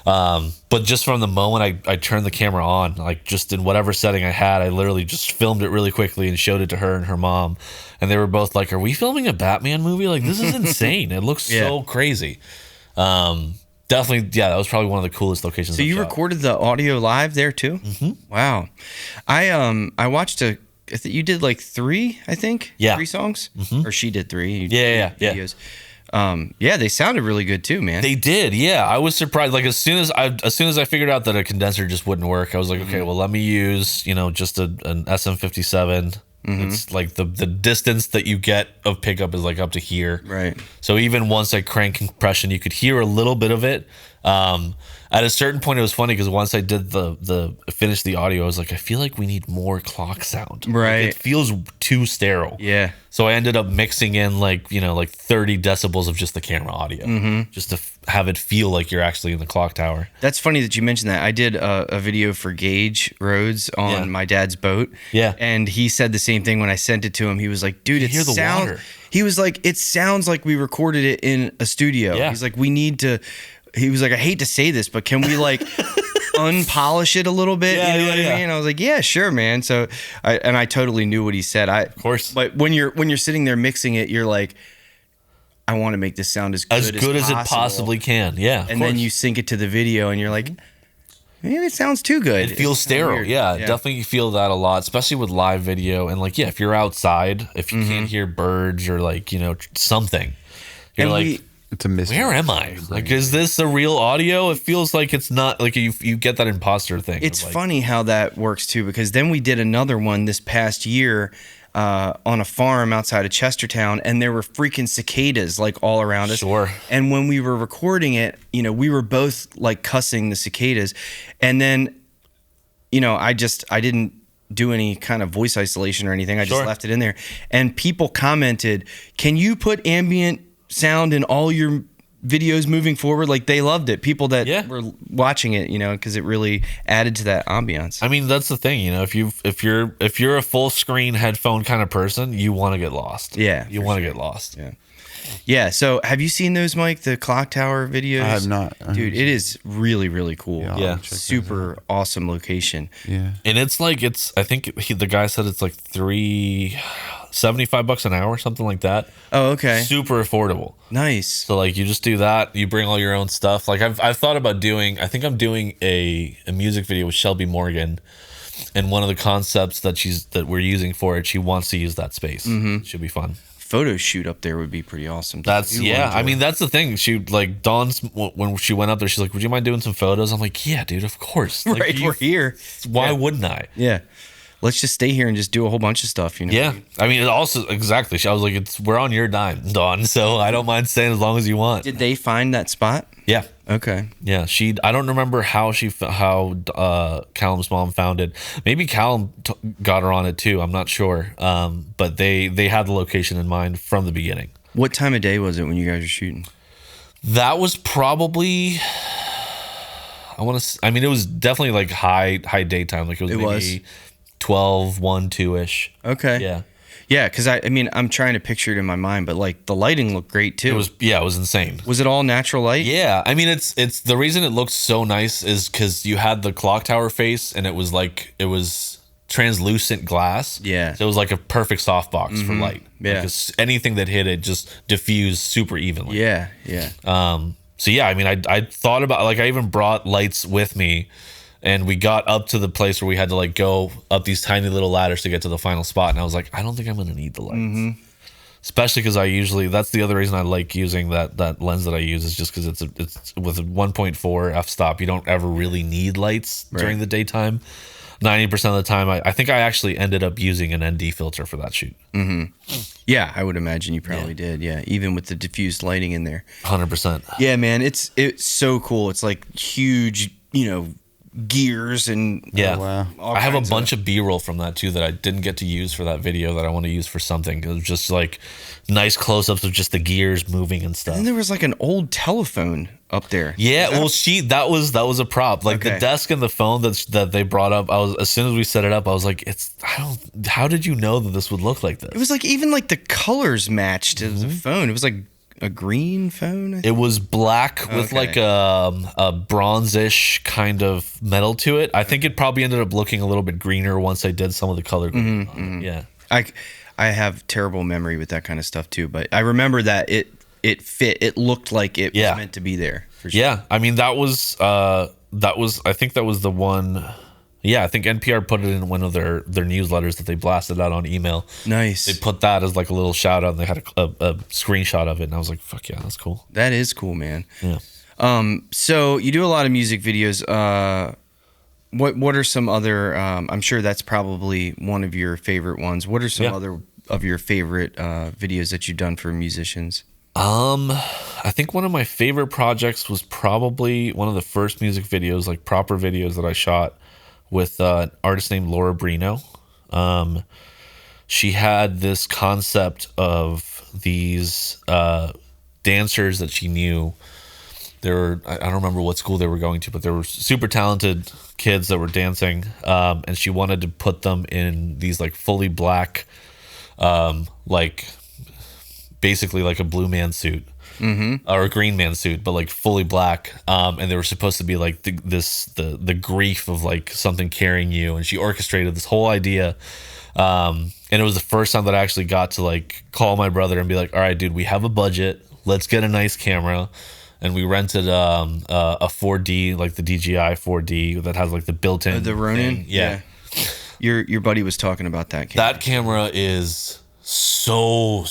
But just from the moment I turned the camera on, like just in whatever setting I had, I literally just filmed it really quickly and showed it to her and her mom. And they were both like, are we filming a Batman movie? Like, this is insane. It looks so crazy. Definitely, that was probably one of the coolest locations. So you recorded the audio live there too? Wow. I watched you did like 3, I think? Yeah. 3 songs? Or she did 3. You Yeah. videos. They sounded really good too, man. They did, yeah. I was surprised. Like as soon as I figured out that a condenser just wouldn't work, I was like, okay, well, let me use just an SM57. It's like the distance that you get of pickup is like up to here, right? So even once I crank compression, you could hear a little bit of it. At a certain point, it was funny because once I did finished the audio, I was like, I feel like we need more clock sound. Right. Like, it feels too sterile. Yeah. So I ended up mixing in like 30 decibels of just the camera audio, just to have it feel like you're actually in the clock tower. That's funny that you mentioned that. I did a video for Gage Rhodes on my dad's boat. Yeah. And he said the same thing when I sent it to him. He was like, dude, hear the water. He was like, it sounds like we recorded it in a studio. Yeah. He's like, he was like, I hate to say this, but can we like unpolish it a little bit? Yeah, you know what I mean? I was like, yeah, sure, man. So I totally knew what he said. Of course. But when you're sitting there mixing it, you're like, I want to make this sound as good as it possibly can. Yeah. And then you sync it to the video and you're like, maybe it sounds too good. It feels sterile. Yeah, definitely feel that a lot, especially with live video. And like, if you're outside, if you can't hear birds or like, something, you're like, it's a mystery. Where am I? Like, is this a real audio? It feels like it's not. Like you get that imposter thing. It's funny how that works too, because then we did another one this past year on a farm outside of Chestertown, and there were freaking cicadas like all around us. Sure. And when we were recording it, we were both like cussing the cicadas, and then, I didn't do any kind of voice isolation or anything. I just left it in there, and people commented, "Can you put ambient sound in all your videos moving forward?" Like, they loved it. People that were watching it, because it really added to that ambiance. I mean, that's the thing, if you're a full screen headphone kind of person, you want to get lost. Yeah, you want to get lost. Yeah. So have you seen those, Mike, the clock tower videos? I have not. Dude, it is really, really cool. Yeah. Super awesome location. Yeah. And I think the guy said it's like $75 an hour or something like that. Oh, okay. Super affordable. Nice. So like, you just do that, you bring all your own stuff. Like I've thought about I think I'm doing a music video with Shelby Morgan, and one of the concepts that we're using for it, she wants to use that space. It should be fun. Photo shoot up there would be pretty awesome. I mean, that's the thing. She like Dawn's when she went up there, she's like, would you mind doing some photos? I'm like, yeah, dude, of course. Like, right, we're here. Why wouldn't I? Yeah. Let's just stay here and just do a whole bunch of stuff, Yeah. I mean, it also, exactly. I was like, we're on your dime, Dawn, so I don't mind staying as long as you want. Did they find that spot? Yeah. Okay. Yeah. I don't remember how Callum's mom found it. Maybe Callum got her on it too. I'm not sure. But they had the location in mind from the beginning. What time of day was it when you guys were shooting? That was probably, it was definitely like high daytime. Like it was maybe 12, 1, 2-ish. Okay. Yeah. Yeah, because I'm trying to picture it in my mind, but like the lighting looked great too. It was insane. Was it all natural light? Yeah, I mean it's the reason it looks so nice is because you had the clock tower face, and it was translucent glass. Yeah. So it was like a perfect softbox for light. Yeah. Because anything that hit it just diffused super evenly. Yeah. So yeah, I mean, I thought about, like, I even brought lights with me, and we got up to the place where we had to like go up these tiny little ladders to get to the final spot. And I was like, I don't think I'm going to need the lights. Especially because that's the other reason I like using that lens that I use, is just because it's with a 1.4 f-stop. You don't ever really need lights during the daytime. 90% of the time, I think I actually ended up using an ND filter for that shoot. Yeah, I would imagine you probably did. Yeah, even with the diffused lighting in there. 100%. Yeah, man, it's so cool. It's like huge, gears and Yeah. Wow. I have a bunch of B-roll from that too that I didn't get to use for that video that I want to use for something. It was just like nice close-ups of just the gears moving and stuff. And there was like an old telephone up there. Yeah, well, that was a prop. Like the desk and the phone that they brought up. As soon as we set it up, I was like, how did you know that this would look like this? It was like even like the colors matched to the phone. It was like a green phone. I think. It was black with like a bronzish kind of metal to it. I think it probably ended up looking a little bit greener once I did some of the color grading on it. Yeah. I have terrible memory with that kind of stuff too, but I remember that it fit. It looked like it was meant to be there. For sure. Yeah, I mean that was I think that was the one. Yeah, I think NPR put it in one of their newsletters that they blasted out on email. Nice. They put that as like a little shout out, and they had a screenshot of it, and I was like, fuck yeah, that's cool. That is cool, man. Yeah. So you do a lot of music videos. What are some other? I'm sure that's probably one of your favorite ones. What are some other of your favorite videos that you've done for musicians? I think one of my favorite projects was probably one of the first music videos, like proper videos that I shot with an artist named Laura Brino. She had this concept of these dancers that she knew. I don't remember what school they were going to, but they were super talented kids that were dancing, and she wanted to put them in these like fully black, like basically like a blue man suit. Or a green man suit, but like fully black, and they were supposed to be like the grief of like something carrying you, and she orchestrated this whole idea, and it was the first time that I actually got to like call my brother and be like, all right, dude, we have a budget, let's get a nice camera. And we rented a 4D, like the DJI 4D that has like the built-in the Ronin thing. Yeah. Your buddy was talking about that camera. That camera is so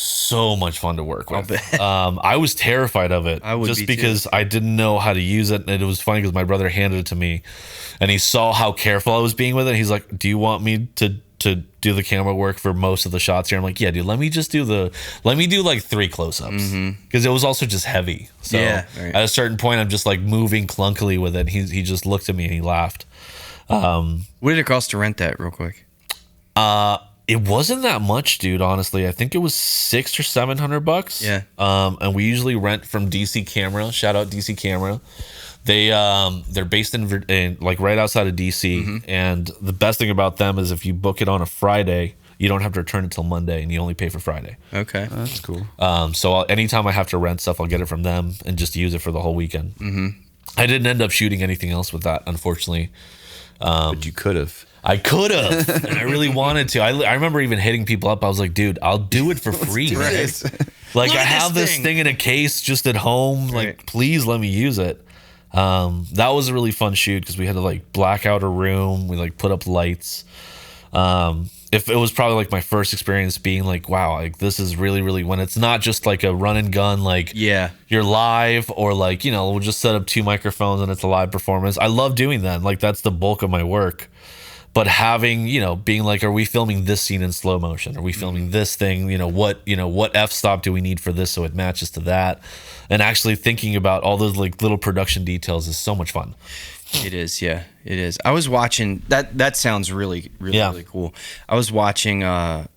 much fun to work with. I was terrified of it, just because I didn't know how to use it. And it was funny because my brother handed it to me, and he saw how careful I was being with it. He's like, "Do you want me to do the camera work for most of the shots here?" I'm like, "Yeah, dude. Let me do like 3 close-ups," because it was also just heavy. So at a certain point, I'm just like moving clunkily with it. He just looked at me and he laughed. What did it cost to rent that, real quick? It wasn't that much, dude. Honestly, I think it was $600 or $700. Yeah. And we usually rent from DC Camera. Shout out DC Camera. They're based in like right outside of DC, and the best thing about them is if you book it on a Friday, you don't have to return it till Monday, and you only pay for Friday. Okay, that's cool. So anytime I have to rent stuff, I'll get it from them and just use it for the whole weekend. I didn't end up shooting anything else with that, unfortunately. But you could have. I could have, and I really wanted to. I remember even hitting people up. I was like, dude, I'll do it for free. Right? Like, I have this thing in a case just at home. Like, please let me use it. That was a really fun shoot because we had to like black out a room. We like put up lights. If it was probably like my first experience being like, wow, like this is really when it's not just like a run and gun, like you're live, or like, we'll just set up 2 microphones and it's a live performance. I love doing that. Like, that's the bulk of my work. But having, being like, are we filming this scene in slow motion? Are we filming this thing? What f-stop do we need for this so it matches to that? And actually thinking about all those like little production details is so much fun. It is, yeah, it is. I was watching that sounds really cool. I was watching a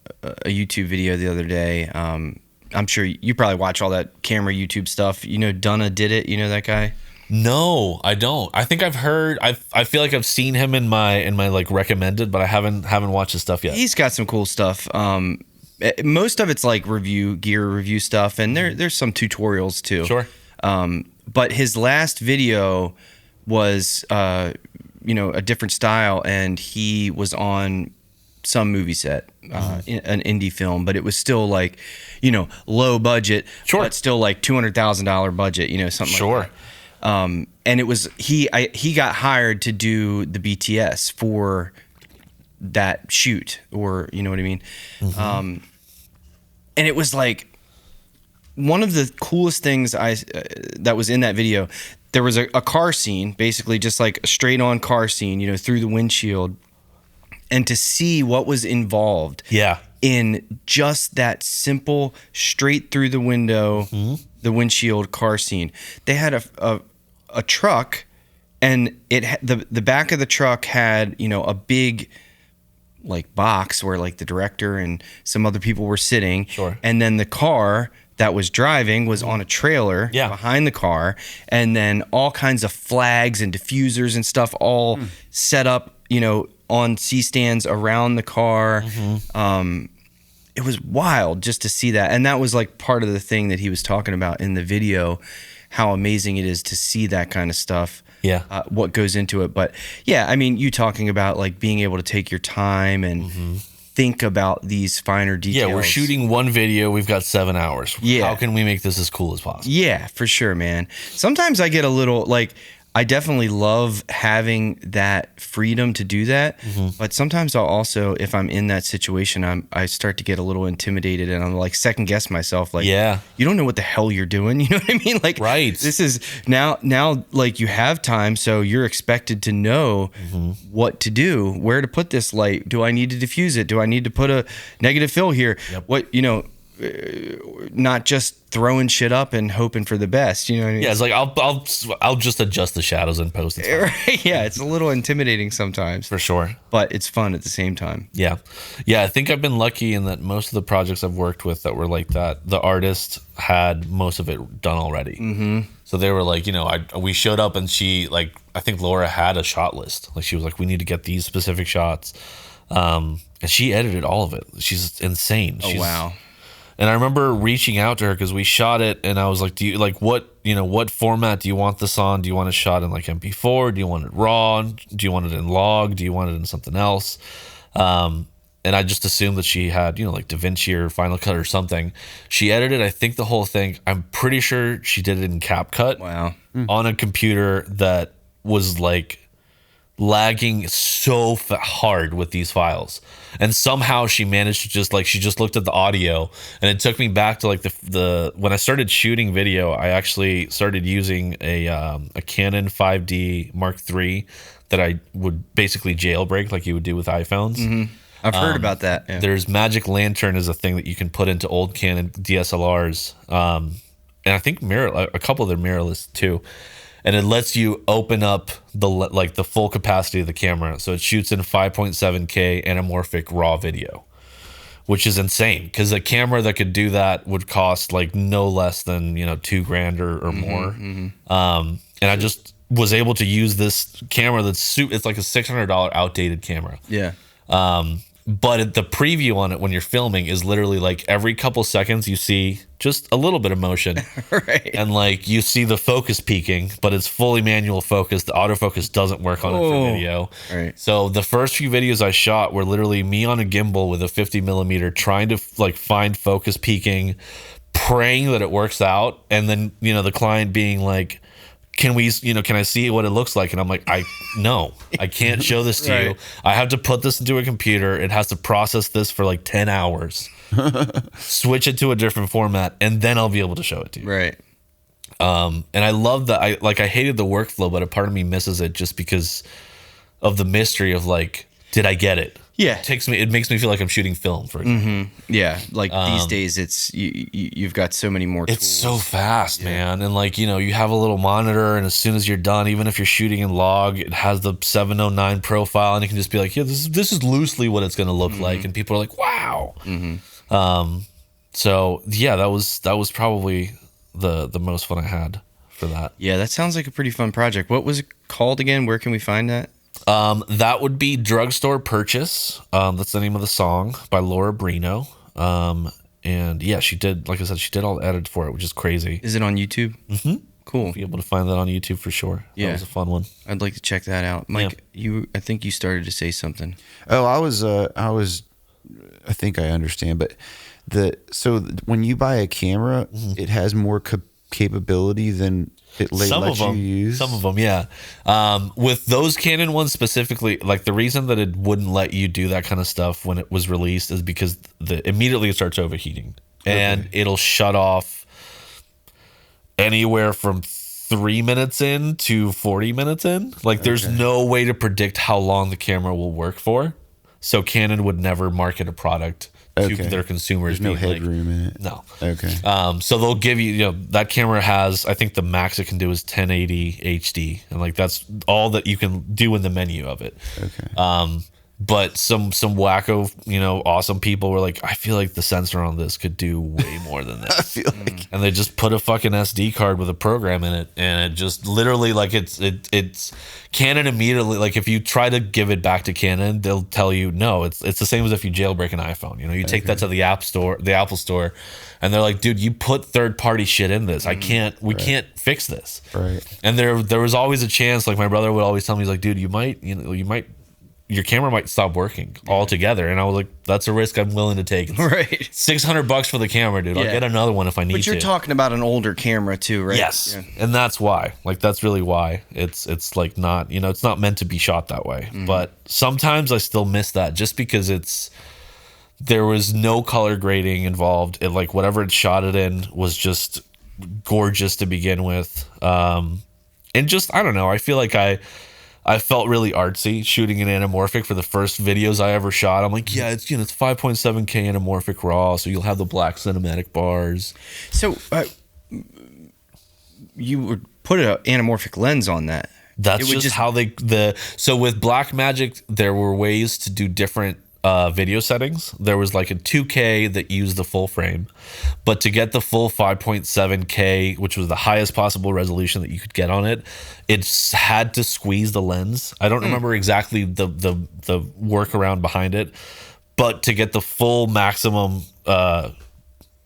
YouTube video the other day. I'm sure you probably watch all that camera YouTube stuff. Dunna Did It. You know that guy? No, I don't. I think I've heard. I feel like I've seen him in my like recommended, but I haven't watched his stuff yet. He's got some cool stuff. Most of it's like gear review stuff, and there's some tutorials too. Sure. But his last video was a different style, and he was on some movie set, an indie film, but it was still like, you know, low budget, but still like $200,000 budget, you know, something like that. And it was he got hired to do the BTS for that shoot, or you know what I mean. And it was like one of the coolest things that was in that video. There was a car scene, basically just like a straight on car scene, you know, through the windshield, and to see what was involved in just that simple straight through the window, the windshield car scene. They had a truck, and the back of the truck had, you know, a big like box where like the director and some other people were sitting, and then the car that was driving was on a trailer behind the car, and then all kinds of flags and diffusers and stuff all set up, you know, on C-stands around the car. It was wild just to see that. And that was like part of the thing that he was talking about in the video, how amazing it is to see that kind of stuff. What goes into it. But yeah, I mean, you talking about like being able to take your time and think about these finer details. Yeah, we're shooting one video. We've got 7 hours. How can we make this as cool as possible? Yeah, for sure, man. Sometimes I get a little like, I definitely love having that freedom to do that. But sometimes I'll also, if I'm in that situation, I start to get a little intimidated, and I'm like second guess myself. Like, you don't know what the hell you're doing. You know what I mean? Like, this is now like you have time, so you're expected to know what to do, where to put this light. Do I need to diffuse it? Do I need to put a negative fill here? What, you know, not just throwing shit up and hoping for the best, you know what I mean? Yeah, it's like I'll just adjust the shadows and post it. Right? Yeah, it's a little intimidating sometimes, for sure, but it's fun at the same time. Yeah, I think I've been lucky in that most of the projects I've worked with that were like that, the artist had most of it done already. So they were like, you know, we showed up, and she, like, I think Laura had a shot list. Like, she was like, we need to get these specific shots, and she edited all of it. She's insane. Wow. And I remember reaching out to her because we shot it, and I was like, do you like what format do you want this on? Do you want it shot in like MP4? Do you want it raw? Do you want it in log? Do you want it in something else? And I just assumed that she had, you know, like DaVinci or Final Cut or something. She edited, I think, the whole thing. I'm pretty sure she did it in CapCut. Wow. On a computer that was like lagging so hard with these files, and somehow she managed to just like, she just looked at the audio, and it took me back to like the when I started shooting video. I actually started using a Canon 5D Mark III that I would basically jailbreak like you would do with iPhones. I've heard about that. Yeah. There's Magic Lantern is a thing that you can put into old Canon DSLRs, and I think a couple of their mirrorless too. And it lets you open up the full capacity of the camera, so it shoots in 5.7K anamorphic raw video, which is insane because a camera that could do that would cost like no less than, you know, $2,000 or more. And I just was able to use this camera it's like a $600 outdated camera. Yeah. But the preview on it when you're filming is literally like every couple seconds you see just a little bit of motion. Right. And like you see the focus peaking, but it's fully manual focus. The autofocus doesn't work on it for video. Right. So the first few videos I shot were literally me on a gimbal with a 50 millimeter trying to like find focus peaking, praying that it works out. And then, you know, the client being like, can I see what it looks like? And I'm like, no, I can't show this to you. I have to put this into a computer. It has to process this for like 10 hours, switch it to a different format, and then I'll be able to show it to you. Right. And I love that. I hated the workflow, but a part of me misses it just because of the mystery of like, did I get it? Yeah. It makes me feel like I'm shooting film, for example. Yeah. Like these days it's you've got so many more tools. It's so fast, man. And like, you know, you have a little monitor, and as soon as you're done, even if you're shooting in log, it has the 709 profile, and you can just be like, yeah, this is loosely what it's going to look like. And people are like, wow. So yeah, that was probably the most fun I had for that. Yeah, that sounds like a pretty fun project. What was it called again? Where can we find that? That would be Drugstore Purchase. That's the name of the song by Laura Brino. And yeah, she did, like I said, she did all the edits for it, which is crazy. Is it on YouTube? Cool. Be able to find that on YouTube for sure. Yeah. That was a fun one. I'd like to check that out. Mike, I think you started to say something. Oh, I think I understand, but when you buy a camera, it has more capability than it lets you use. Some of them, yeah. With those Canon ones specifically, like the reason that it wouldn't let you do that kind of stuff when it was released is because immediately it starts overheating, and it'll shut off anywhere from 3 minutes in to 40 minutes in. Like there's no way to predict how long the camera will work for. So Canon would never market a product to their consumers. There's no headroom in it. No. Okay. So they'll give you, that camera has, I think the max it can do is 1080 HD. And like, that's all that you can do in the menu of it. Okay. But some wacko, awesome people were like, I feel like the sensor on this could do way more than this. I feel like. And they just put a fucking SD card with a program in it, and it just literally like it's Canon immediately. Like if you try to give it back to Canon, they'll tell you no. It's the same as if you jailbreak an iPhone. You take that to the Apple Store, and they're like, dude, you put third party shit in this. We can't fix this. Right. And there was always a chance. Like my brother would always tell me, he's like, dude, your camera might stop working altogether. And I was like, that's a risk I'm willing to take. It's Right. $600 for the camera, dude. I'll get another one if I need to. But you're talking about an older camera too, right? Yes. Yeah. And that's why. Like that's really why. It's like not, it's not meant to be shot that way. But sometimes I still miss that just because there was no color grading involved. It like whatever it shot it in was just gorgeous to begin with. And just I don't know, I feel like I felt really artsy shooting an anamorphic for the first videos I ever shot. I'm like, yeah, it's 5.7K anamorphic raw, so you'll have the black cinematic bars. So you would put an anamorphic lens on that. That's just how so with Blackmagic, there were ways to do different video settings. There was like a 2K that used the full frame, but to get the full 5.7K, which was the highest possible resolution that you could get on it, had to squeeze the lens. I don't remember exactly the workaround behind it, but to get the full maximum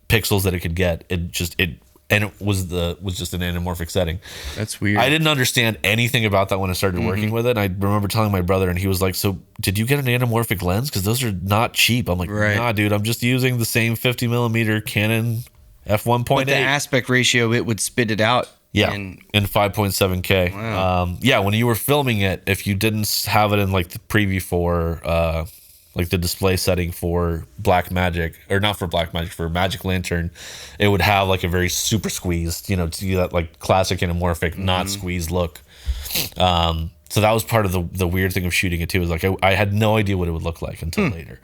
pixels that it could get, and it was just an anamorphic setting. That's weird. I didn't understand anything about that when I started working with it. I remember telling my brother, and he was like, so did you get an anamorphic lens? Because those are not cheap. I'm like, nah, dude, I'm just using the same 50 millimeter Canon f1.8. But the aspect ratio, it would spit it out. Yeah, in 5.7K. Wow. When you were filming it, if you didn't have it in like the preview for like the display setting for Blackmagic, or not for Blackmagic, for Magic Lantern, it would have like a very super squeezed, to do that like classic anamorphic, not squeezed look. So that was part of the weird thing of shooting it too, is like I had no idea what it would look like until later.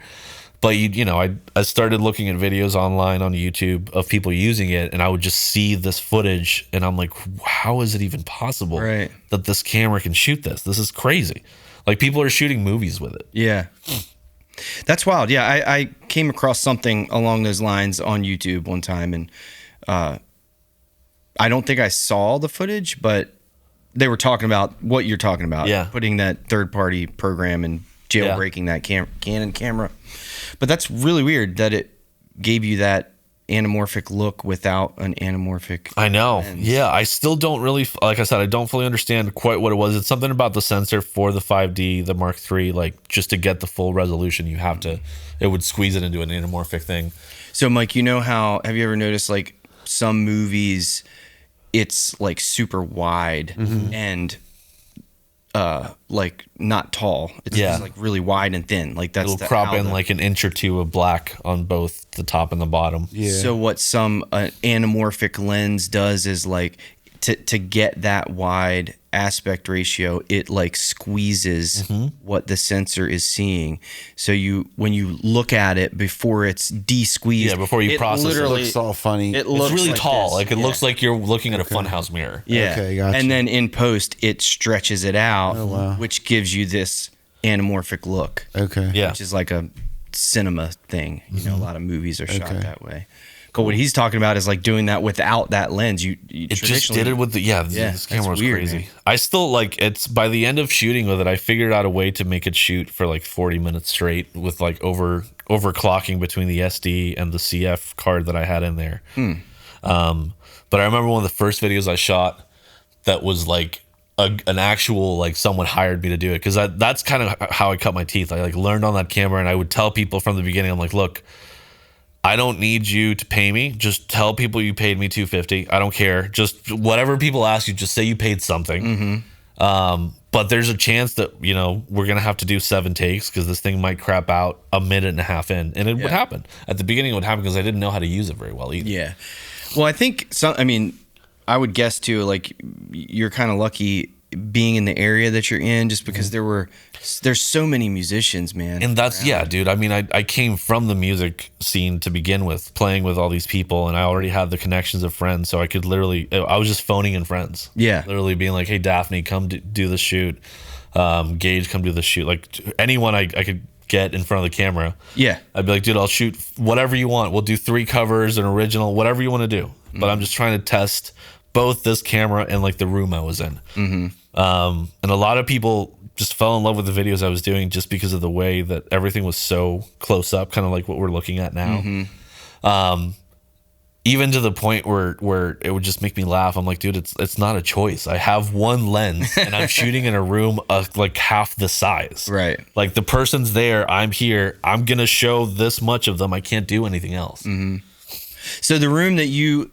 But I started looking at videos online on YouTube of people using it, and I would just see this footage, and I'm like, how is it even possible that this camera can shoot this? This is crazy. Like people are shooting movies with it. Yeah. That's wild. Yeah, I came across something along those lines on YouTube one time, and I don't think I saw the footage, but they were talking about what you're talking about. Yeah. Putting that third-party program and jailbreaking that Canon camera. But that's really weird that it gave you that anamorphic look without an anamorphic I know. lens. Yeah, I still don't really, like I said, I don't fully understand quite what it was. It's something about the sensor for the 5D, the Mark III, like just to get the full resolution, it would squeeze it into an anamorphic thing. So Mike, have you ever noticed like some movies, it's like super wide and like not tall. It's just like really wide and thin. Like that's it'll crop in like an inch or two of black on both the top and the bottom. Yeah. So what some anamorphic lens does is like to get that wide aspect ratio, it like squeezes what the sensor is seeing. So when you look at it before it's de-squeezed, before you process it, It looks all funny. It looks it's really like tall. this. Like it looks like you're looking at a funhouse mirror. Yeah. Okay, gotcha. And then in post, it stretches it out, which gives you this anamorphic look. Okay. Yeah. Which is like a cinema thing. A lot of movies are shot that way. But what he's talking about is like doing that without that lens. It just did it with this camera was weird, crazy. man. I still it's by the end of shooting with it, I figured out a way to make it shoot for like 40 minutes straight with like overclocking between the SD and the CF card that I had in there. But I remember one of the first videos I shot, that was like an actual, like someone hired me to do it. Cause that's kind of how I cut my teeth. I like learned on that camera, and I would tell people from the beginning, I'm like, look, I don't need you to pay me. Just tell people you paid me $250. I don't care. Just whatever people ask you, just say you paid something. But there's a chance that, you know, we're going to have to do 7 takes because this thing might crap out a minute and a half in. And it would happen. At the beginning, it would happen because I didn't know how to use it very well either. Yeah. Well, I think I mean, I would guess too, like you're kind of lucky being in the area that you're in, just because there's so many musicians, man. And that's, dude. I mean, I came from the music scene to begin with, playing with all these people, and I already had the connections of friends, so I could literally, I was just phoning in friends. Yeah. Literally being like, hey, Daphne, come do the shoot. Gage, come do the shoot. Like anyone I could get in front of the camera. Yeah. I'd be like, dude, I'll shoot whatever you want. We'll do 3 covers, an original, whatever you want to do. But I'm just trying to test both this camera and like the room I was in. And a lot of people just fell in love with the videos I was doing just because of the way that everything was so close up, kind of like what we're looking at now. Even to the point where it would just make me laugh. I'm like, dude, it's not a choice. I have one lens and I'm shooting in a room of like half the size. Right. Like the person's there, I'm here. I'm going to show this much of them. I can't do anything else. So the room that you,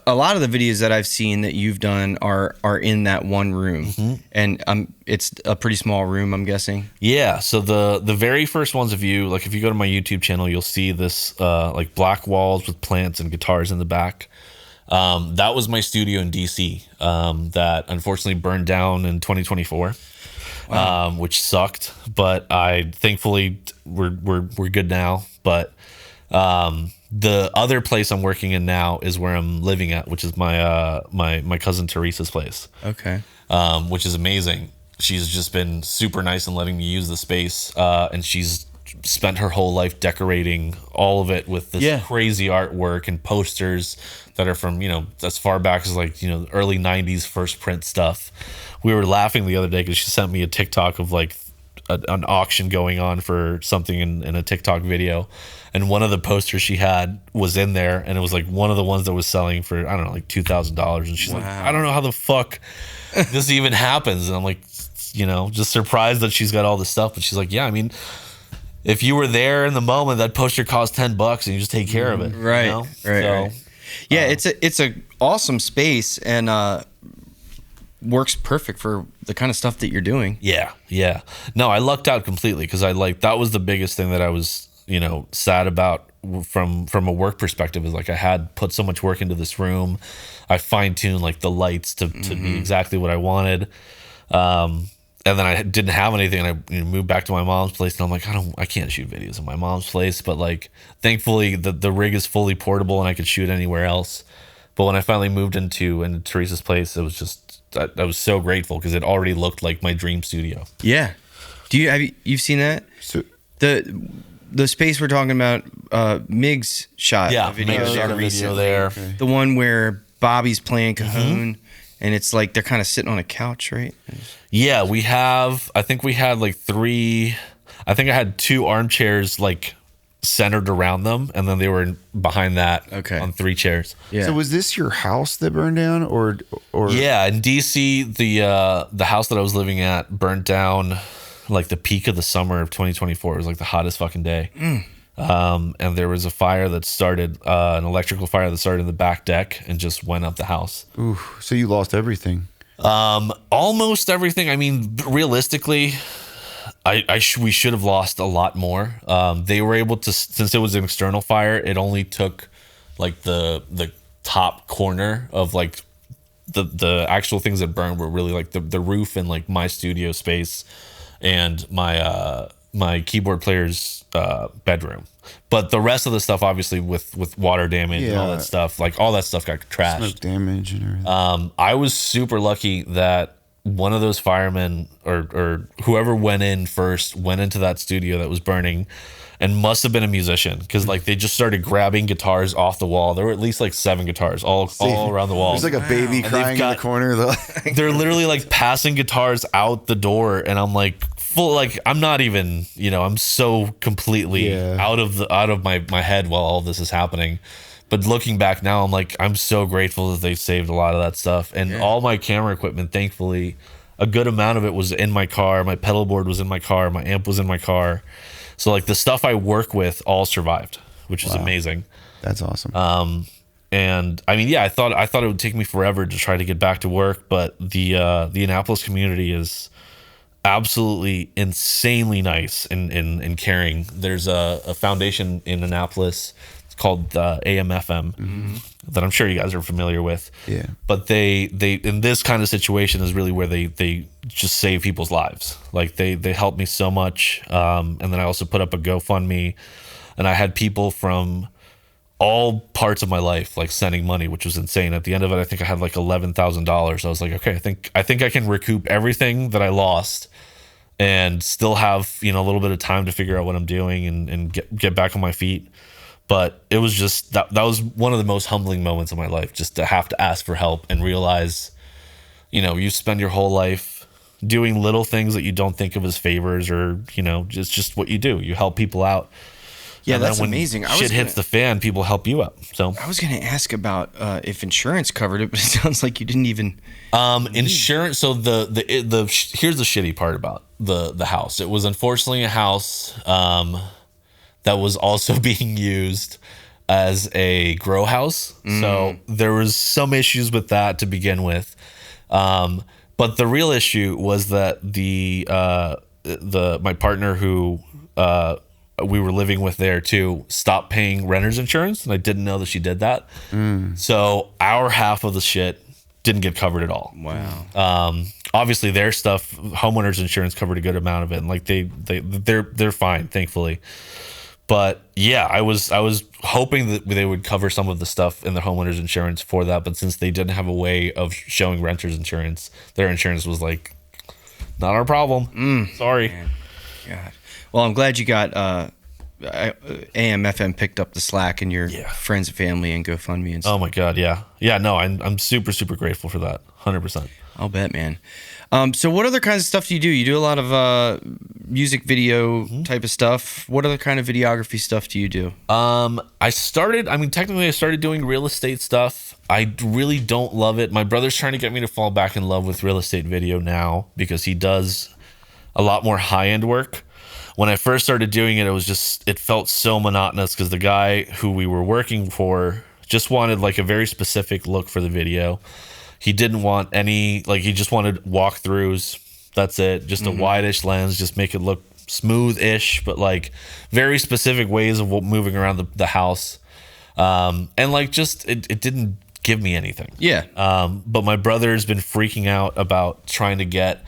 a lot of the videos that I've seen that you've done are in that one room, and it's a pretty small room, I'm guessing. Yeah. So the very first ones of you, like if you go to my YouTube channel, you'll see this like black walls with plants and guitars in the back. That was my studio in DC that unfortunately burned down in 2024. Wow. Which sucked, but thankfully we're good now. But the other place I'm working in now is where I'm living at, which is my cousin Teresa's place. Okay. Which is amazing. She's just been super nice in letting me use the space, and she's spent her whole life decorating all of it with this crazy artwork and posters that are from, as far back as like, early 90s first print stuff. We were laughing the other day because she sent me a TikTok of like an auction going on for something in a TikTok video, and one of the posters she had was in there, and it was like one of the ones that was selling for, I don't know, like $2,000, and she's like, I don't know how the fuck this even happens. And I'm like, just surprised that she's got all this stuff. But she's like, yeah, I mean, if you were there in the moment, that poster cost $10 and you just take care of it. Right. Right. Yeah. It's a awesome space, and works perfect for the kind of stuff that you're doing. Yeah. No, I lucked out completely because that was the biggest thing that I was, sad about from a work perspective, is like I had put so much work into this room. I fine-tuned like the lights to be exactly what I wanted. And then I didn't have anything, and I moved back to my mom's place, and I'm like, I can't shoot videos in my mom's place. But like, thankfully the rig is fully portable and I could shoot anywhere else. But when I finally moved into Teresa's place, it was just, I was so grateful because it already looked like my dream studio. Yeah. You've seen that? So, the space we're talking about, Miggs shot a video there recently. Okay. The one where Bobby's playing cajon, and it's like they're kind of sitting on a couch, right? Yeah, I think we had like 3, I think I had 2 armchairs like centered around them, and then they were behind that on 3 chairs. Yeah. So was this your house that burned down, or? Yeah, in DC, the house that I was living at burned down like the peak of the summer of 2024. It was like the hottest fucking day. And there was a fire that started, an electrical fire that started in the back deck and just went up the house. Ooh, so you lost everything. Almost everything. I mean, realistically, we should have lost a lot more. They were able to, since it was an external fire, it only took like the top corner of like the actual things that burned were really like the roof and like my studio space and my keyboard player's bedroom. But the rest of the stuff, obviously, with water damage and all that stuff, like all that stuff got trashed. Smoke damage and everything. I was super lucky that one of those firemen or whoever went in first went into that studio that was burning and must have been a musician, because like they just started grabbing guitars off the wall. There were at least like 7 guitars all around the wall. There's like a baby crying in the corner. They're literally like passing guitars out the door, and I'm like I'm not even, I'm so completely out of my head while all this is happening. But looking back now, I'm like, I'm so grateful that they saved a lot of that stuff. And all my camera equipment, thankfully, a good amount of it was in my car. My pedal board was in my car. My amp was in my car. So like the stuff I work with all survived, which is amazing. That's awesome. And I mean, yeah, I thought it would take me forever to try to get back to work, but the Annapolis community is absolutely insanely nice and caring. There's a foundation in Annapolis. It's called AMFM that I'm sure you guys are familiar with. Yeah. But they in this kind of situation is really where they just save people's lives. Like they helped me so much. And then I also put up a GoFundMe, and I had people from all parts of my life like sending money, which was insane. At the end of it, I think I had like $11,000. I was like, okay, I think I can recoup everything that I lost and still have, you know, a little bit of time to figure out what I'm doing and get back on my feet. But it was just that was one of the most humbling moments of my life, just to have to ask for help and realize, you know, you spend your whole life doing little things that you don't think of as favors, or, you know, just what you do. You help people out. Yeah, And that's then when amazing. Shit hits the fan, people help you out. So I was going to ask about if insurance covered it, but it sounds like you didn't even. insurance. So here's the shitty part about the house. It was unfortunately a house that was also being used as a grow house. So there was some issues with that to begin with. But the real issue was that my partner who we were living with there too stopped paying renter's insurance, and I didn't know that she did that. So our half of the shit didn't get covered at all. Wow. Obviously their stuff, homeowners insurance covered a good amount of it, and like they're fine, thankfully. But yeah, I was hoping that they would cover some of the stuff in the homeowners insurance for that, but since they didn't have a way of showing renter's insurance, their insurance was like, not our problem. Sorry. Man. God. Well, I'm glad you got AMFM picked up the slack and your friends and family and GoFundMe and stuff. Oh my God, yeah. Yeah, no, I'm super, super grateful for that. 100%. I'll bet, man. So what other kinds of stuff do you do? You do a lot of music video type of stuff. What other kind of videography stuff do you do? I started doing real estate stuff. I really don't love it. My brother's trying to get me to fall back in love with real estate video now because he does a lot more high-end work. When I first started doing it, it felt so monotonous because the guy who we were working for just wanted like a very specific look for the video. He didn't want any, like, he just wanted walkthroughs. That's it. Just a wide-ish lens, just make it look smooth-ish, but like very specific ways of moving around the house. And like just, it didn't give me anything. Yeah. But my brother's been freaking out about trying to get,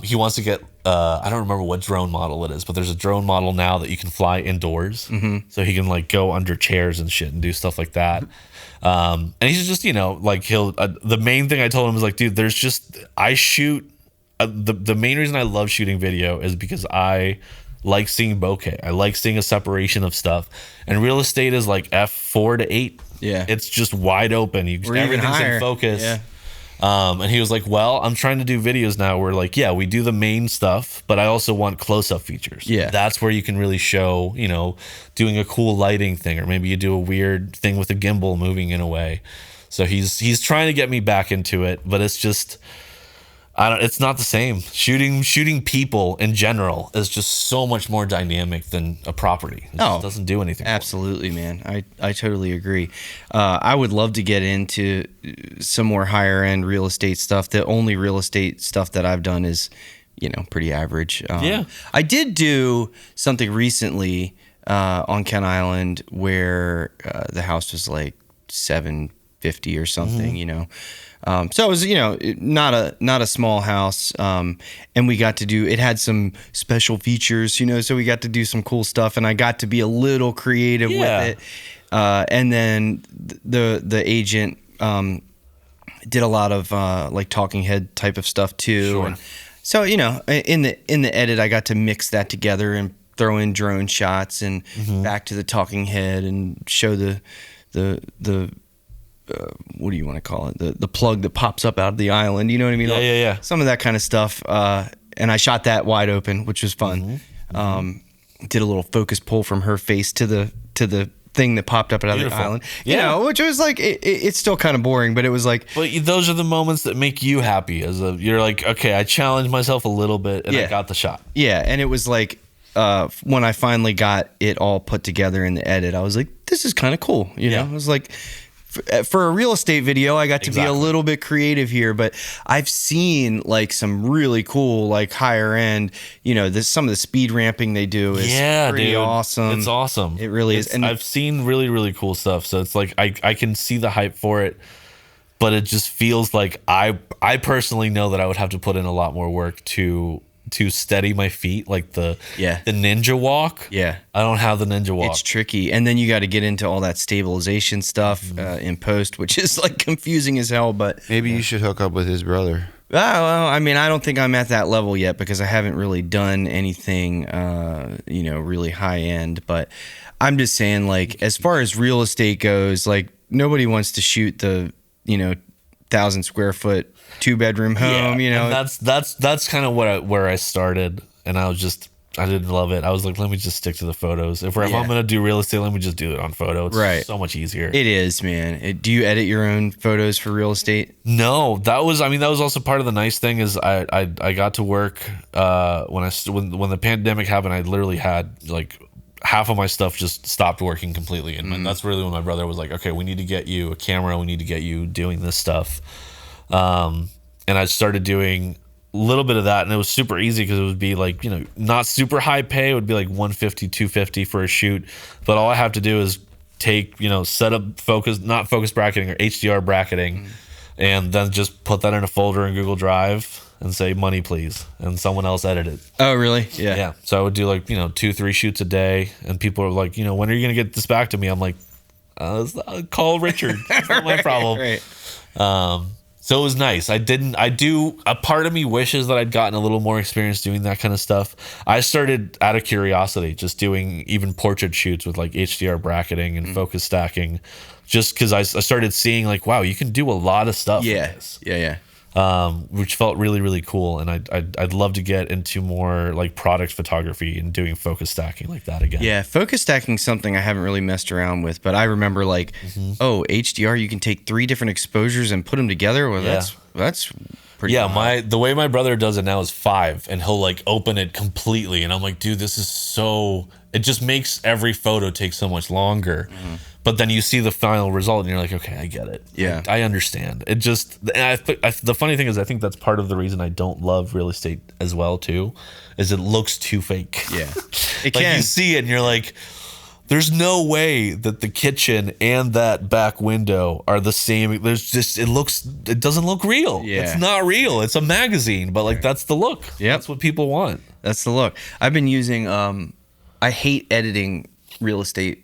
he wants to get, I don't remember what drone model it is, but there's a drone model now that you can fly indoors. So he can like go under chairs and shit and do stuff like that. And he's just, you know, like the main thing I told him was like, dude, I shoot, the main reason I love shooting video is because I like seeing bokeh. I like seeing a separation of stuff, and real estate is like F4 to 8. Yeah. It's just wide open. Everything's in focus. Yeah. And he was like, well, I'm trying to do videos now where like, yeah, we do the main stuff, but I also want close-up features. Yeah. That's where you can really show, you know, doing a cool lighting thing, or maybe you do a weird thing with a gimbal moving in a way. So he's trying to get me back into it, but it's just, it's not the same. Shooting people in general is just so much more dynamic than a property. It just doesn't do anything. Absolutely, man. I totally agree. I would love to get into some more higher end real estate stuff. The only real estate stuff that I've done is, you know, pretty average. I did do something recently on Kent Island where the house was like $750 or something, you know. So it was, you know, not a small house, and we got to do, it had some special features, you know, so we got to do some cool stuff, and I got to be a little creative with it. And then the agent did a lot of like talking head type of stuff too. Sure. And so, you know, in the edit, I got to mix that together and throw in drone shots and back to the talking head and show the what do you want to call it? The plug that pops up out of the island. You know what I mean? Yeah. Some of that kind of stuff. And I shot that wide open, which was fun. Did a little focus pull from her face to the thing that popped up out of the Beautiful. island. Yeah. You know, which was like it's still kind of boring, but it was like, But those are the moments that make you happy. You're like, okay, I challenged myself a little bit and I Yeah. got the shot. yeah, and it was like when I finally got it all put together in the edit, I was like, this is kind of cool. You know, Yeah. I was like, for a real estate video, I got to be a Exactly. little bit creative here, but I've seen like some really cool, like higher end, you know, some of the speed ramping they do is pretty dude. awesome. It's awesome. It really is. And I've seen really, really cool stuff. So it's like I can see the hype for it, but it just feels like I personally know that I would have to put in a lot more work to steady my feet, like the ninja walk. Yeah. I don't have the ninja walk. it's tricky. And then you got to get into all that stabilization stuff in post, which is like confusing as hell. But Maybe you should hook up with his brother. well, I mean, I don't think I'm at that level yet because I haven't really done anything, you know, really high end. But I'm just saying, like, as far as real estate goes, like, nobody wants to shoot the, you know, 1,000 square foot 2-bedroom home. You know, and that's kind of where I started, and I didn't love it. I was like, let me just stick to the photos. If I'm gonna do real estate, let me just do it on photo. It's so much easier. It is, man. Do you edit your own photos for real estate? No, that was also part of the nice thing is I got to work when the pandemic happened. I literally had like half of my stuff just stopped working completely, and that's really when my brother was like, okay, we need to get you a camera, we need to get you doing this stuff, and I started doing a little bit of that, and it was super easy because it would be like, you know, not super high pay. It would be like 150, 250 for a shoot, but all I have to do is take, you know, set up not focus bracketing or HDR bracketing, and then just put that in a folder in Google Drive and say money please, and someone else edit it. Oh, really? Yeah. So I would do like, you know, 2-3 shoots a day, and people are like, you know, when are you going to get this back to me? I'm like, call Richard. It's not my problem. Right. So it was nice. A part of me wishes that I'd gotten a little more experience doing that kind of stuff. I started out of curiosity, just doing even portrait shoots with like HDR bracketing and focus stacking, just because I started seeing like, wow, you can do a lot of stuff. Yeah. With this. Yeah. Which felt really, really cool. And I'd love to get into more like product photography and doing focus stacking like that again. Yeah, focus stacking is something I haven't really messed around with, but I remember like, oh, HDR, you can take 3 different exposures and put them together. Well, that's pretty. Yeah, the way my brother does it now is 5, and he'll like open it completely, and I'm like, dude, this is so. It just makes every photo take so much longer. But then you see the final result, and you're like, okay, I get it. Yeah. I understand. It just, and the funny thing is, I think that's part of the reason I don't love real estate as well too, is it looks too fake. Yeah, Like you see it, and you're like, there's no way that the kitchen and that back window are the same. It doesn't look real. Yeah. It's not real. It's a magazine, but like that's the look. Yep. That's what people want. That's the look. I've been using. I hate editing real estate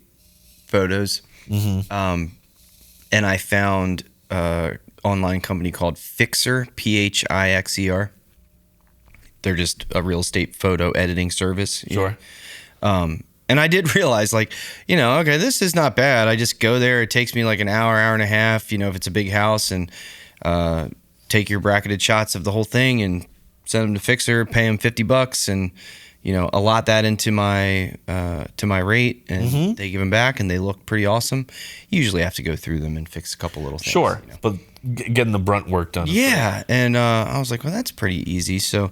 photos. And I found online company called Fixer, Pixer. They're just a real estate photo editing service. Sure. And I did realize, like, you know, okay, this is not bad. I just go there. It takes me like an hour and a half, you know, if it's a big house, and take your bracketed shots of the whole thing and send them to Fixer, pay them $50, and, you know, allot that into my rate, and they give them back, and they look pretty awesome. You usually have to go through them and fix a couple little things. Sure. You know? But getting the brunt work done. Yeah, and I was like, well, that's pretty easy. So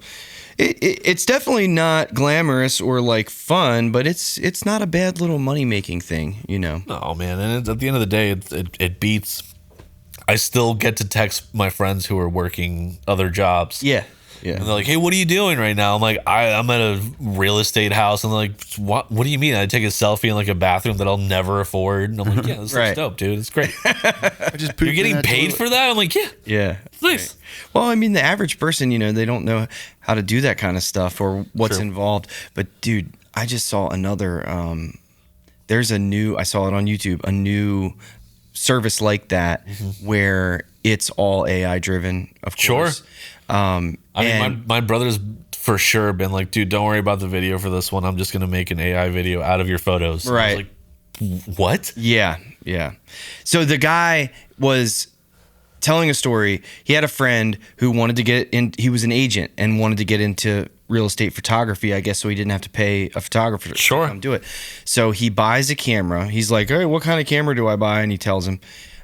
it's definitely not glamorous or like fun, but it's not a bad little money making thing, you know. No, man. And at the end of the day, it beats. I still get to text my friends who are working other jobs. Yeah. And they're like, hey, what are you doing right now? I'm like, I'm at a real estate house. And they're like, what do you mean? I take a selfie in like a bathroom that I'll never afford. And I'm like, yeah, this looks dope, dude. It's great. You're getting paid for that? I'm like, yeah. Yeah. Nice. Well, I mean, the average person, you know, they don't know how to do that kind of stuff or what's involved. But dude, I just saw another, I saw it on YouTube, a new service like that where it's all AI driven, of course. Sure. I mean, my brother's for sure been like, dude, don't worry about the video for this one. I'm just going to make an AI video out of your photos. And right. I was like, what? Yeah. So the guy was telling a story. He had a friend who wanted to get in. He was an agent and wanted to get into real estate photography, I guess, so he didn't have to pay a photographer to come do it. So he buys a camera. He's like, "Hey, what kind of camera do I buy?" And he tells him.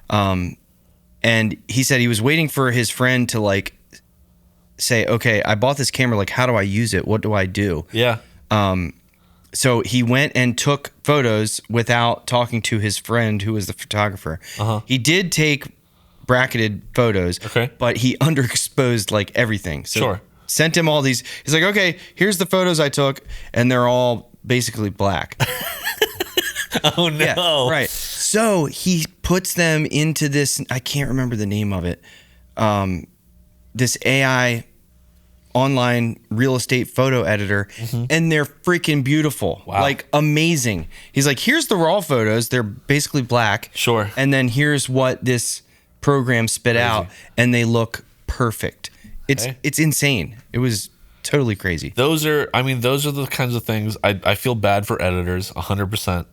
And he said he was waiting for his friend to like say, "Okay, I bought this camera. Like, how do I use it? What do I do?" Yeah. So he went and took photos without talking to his friend who was the photographer. He did take bracketed photos, but he underexposed like everything. So sent him all these. He's like, "Okay, here's the photos I took," and they're all basically black. Oh no! Yeah, right. So he puts them into this. I can't remember the name of it. This AI online real estate photo editor, and they're freaking beautiful. Wow. Like amazing. He's like, "Here's the raw photos. They're basically black. Sure. And then here's what this program spit out, and they look perfect. It's insane. It was totally crazy. Those are the kinds of things I feel bad for editors 100%.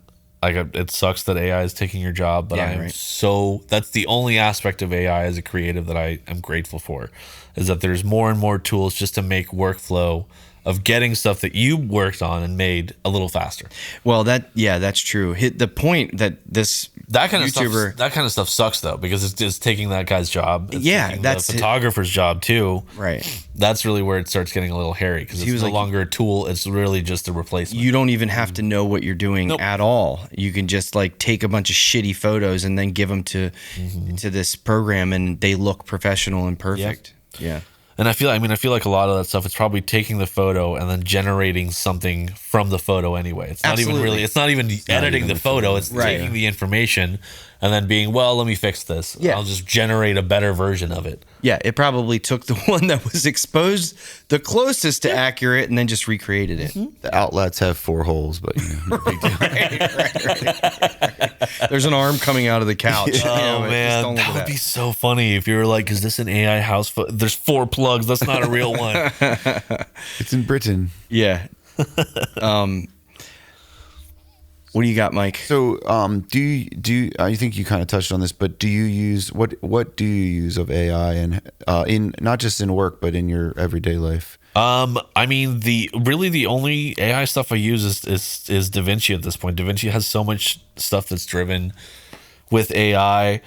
Like it sucks that AI is taking your job, but that's the only aspect of AI as a creative that I am grateful for, is that there's more and more tools just to make workflow of getting stuff that you worked on and made a little faster. Well, that's true. Hit the point that that kind of stuff sucks though, because it's just taking that guy's job. It's that's the photographer's job too. Right. That's really where it starts getting a little hairy, because it's no longer a tool. It's really just a replacement. You don't even have to know what you're doing at all. You can just like take a bunch of shitty photos and then give them to this program, and they look professional and perfect. Yeah. And I feel like a lot of that stuff, it's probably taking the photo and then generating something from the photo anyway. It's not even editing the photo. It's taking the information and then being, well, let me fix this. Yeah. I'll just generate a better version of it. Yeah, it probably took the one that was exposed the closest to accurate and then just recreated it. The outlets have 4 holes, but no big deal. Right. There's an arm coming out of the couch. Oh man, that would be so funny if you were like, "Is this an AI house? There's 4 plugs. That's not a real one." It's in Britain. Yeah. What do you got, Mike? So, do you? I think you kind of touched on this, but do you use what do you use of AI and in not just in work but in your everyday life? I mean, the only AI stuff I use is DaVinci at this point. DaVinci has so much stuff that's driven with AI.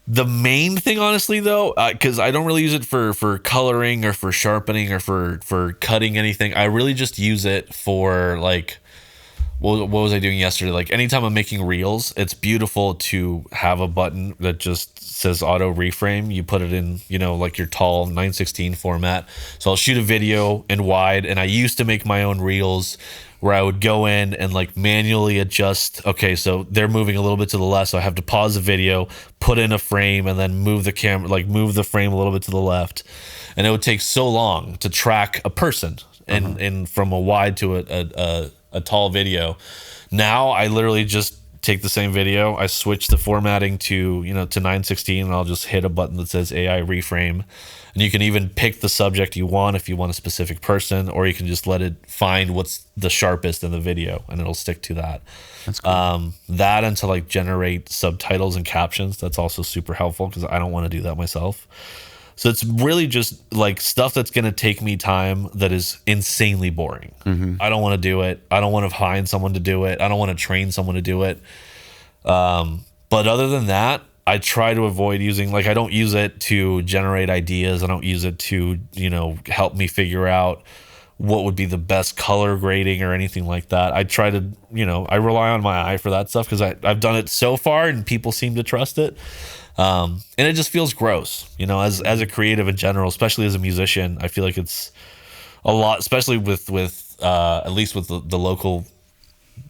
The main thing, honestly, though, because I don't really use it for coloring or for sharpening or for cutting anything. I really just use it for like. What was I doing yesterday? Like anytime I'm making reels, it's beautiful to have a button that just says auto reframe. You put it in, like your tall 9:16 format. So I'll shoot a video in wide, and I used to make my own reels where I would go in and like manually adjust. Okay, so they're moving a little bit to the left, so I have to pause the video, put in a frame, and then move the camera, like move the frame a little bit to the left. And it would take so long to track a person and from a wide to a tall video. Now I literally just take the same video, I switch the formatting to 9:16, and I'll just hit a button that says AI reframe. And you can even pick the subject you want if you want a specific person, or you can just let it find what's the sharpest in the video and it'll stick to that. That's cool. That, and to like generate subtitles and captions, that's also super helpful because I don't want to do that myself. So it's really just like stuff that's going to take me time that is insanely boring. I don't want to do it. I don't want to find someone to do it. I don't want to train someone to do it. But other than that, I try to avoid using, like, I don't use it to generate ideas. I don't use it to, help me figure out what would be the best color grading or anything like that. I try to, I rely on my eye for that stuff because I've done it so far and people seem to trust it. And it just feels gross, as a creative in general, especially as a musician. I feel like it's a lot, especially with at least with the local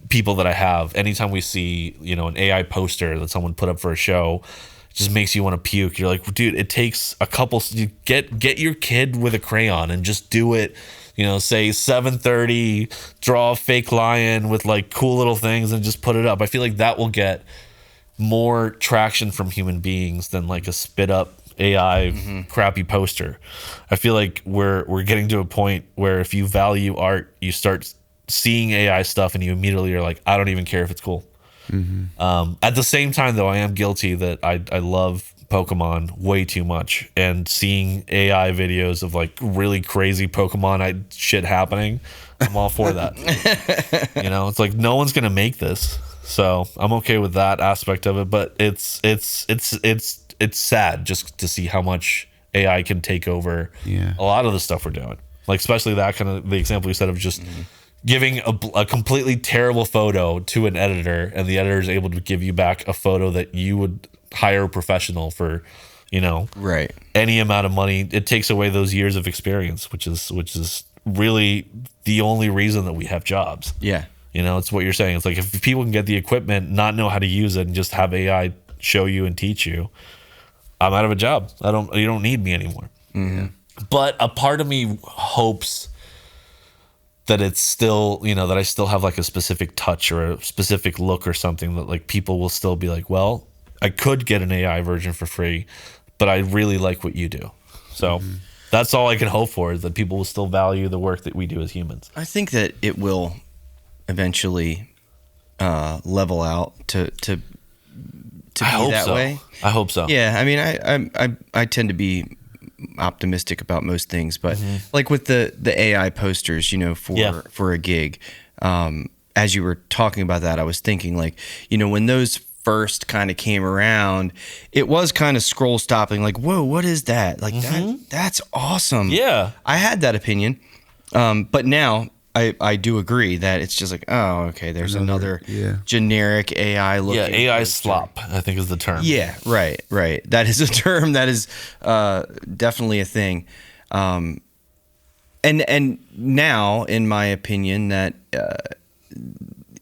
people that I have. Anytime we see, an AI poster that someone put up for a show, it just makes you want to puke. You're like, dude, it takes a couple, you get your kid with a crayon and just do it. Say 7:30, draw a fake lion with like cool little things and just put it up. I feel like that will get more traction from human beings than like a spit up AI crappy poster. I feel like we're getting to a point where if you value art, you start seeing AI stuff and you immediately are like, I don't even care if it's cool. At the same time, though, I am guilty that I love Pokemon way too much, and seeing AI videos of like really crazy Pokemon shit happening, I'm all for that. It's like no one's gonna make this, so I'm okay with that aspect of it. But it's sad just to see how much AI can take over a lot of the stuff we're doing. Like especially that kind of the example you said of just giving a completely terrible photo to an editor, and the editor is able to give you back a photo that you would hire a professional for, right, any amount of money. It takes away those years of experience, which is really the only reason that we have jobs. Yeah. It's what you're saying. It's like if people can get the equipment, not know how to use it, and just have AI show you and teach you, I'm out of a job. You don't need me anymore. Mm-hmm. But a part of me hopes that it's still, that I still have like a specific touch or a specific look or something that like people will still be like, well, I could get an AI version for free, but I really like what you do. So that's all I can hope for, is that people will still value the work that we do as humans. I think that it will eventually level out to be that way. I hope so. Yeah, I mean, I tend to be optimistic about most things, but like with the AI posters, for a gig, as you were talking about that, I was thinking like, when those first kind of came around, it was kind of scroll stopping, like, whoa, what is that? Like that's awesome. Yeah, I had that opinion, but now I do agree that it's just like, oh, okay, there's another generic AI looking. Yeah, AI slop, I think is the term. Yeah, right. That is a term that is definitely a thing. And now, in my opinion, that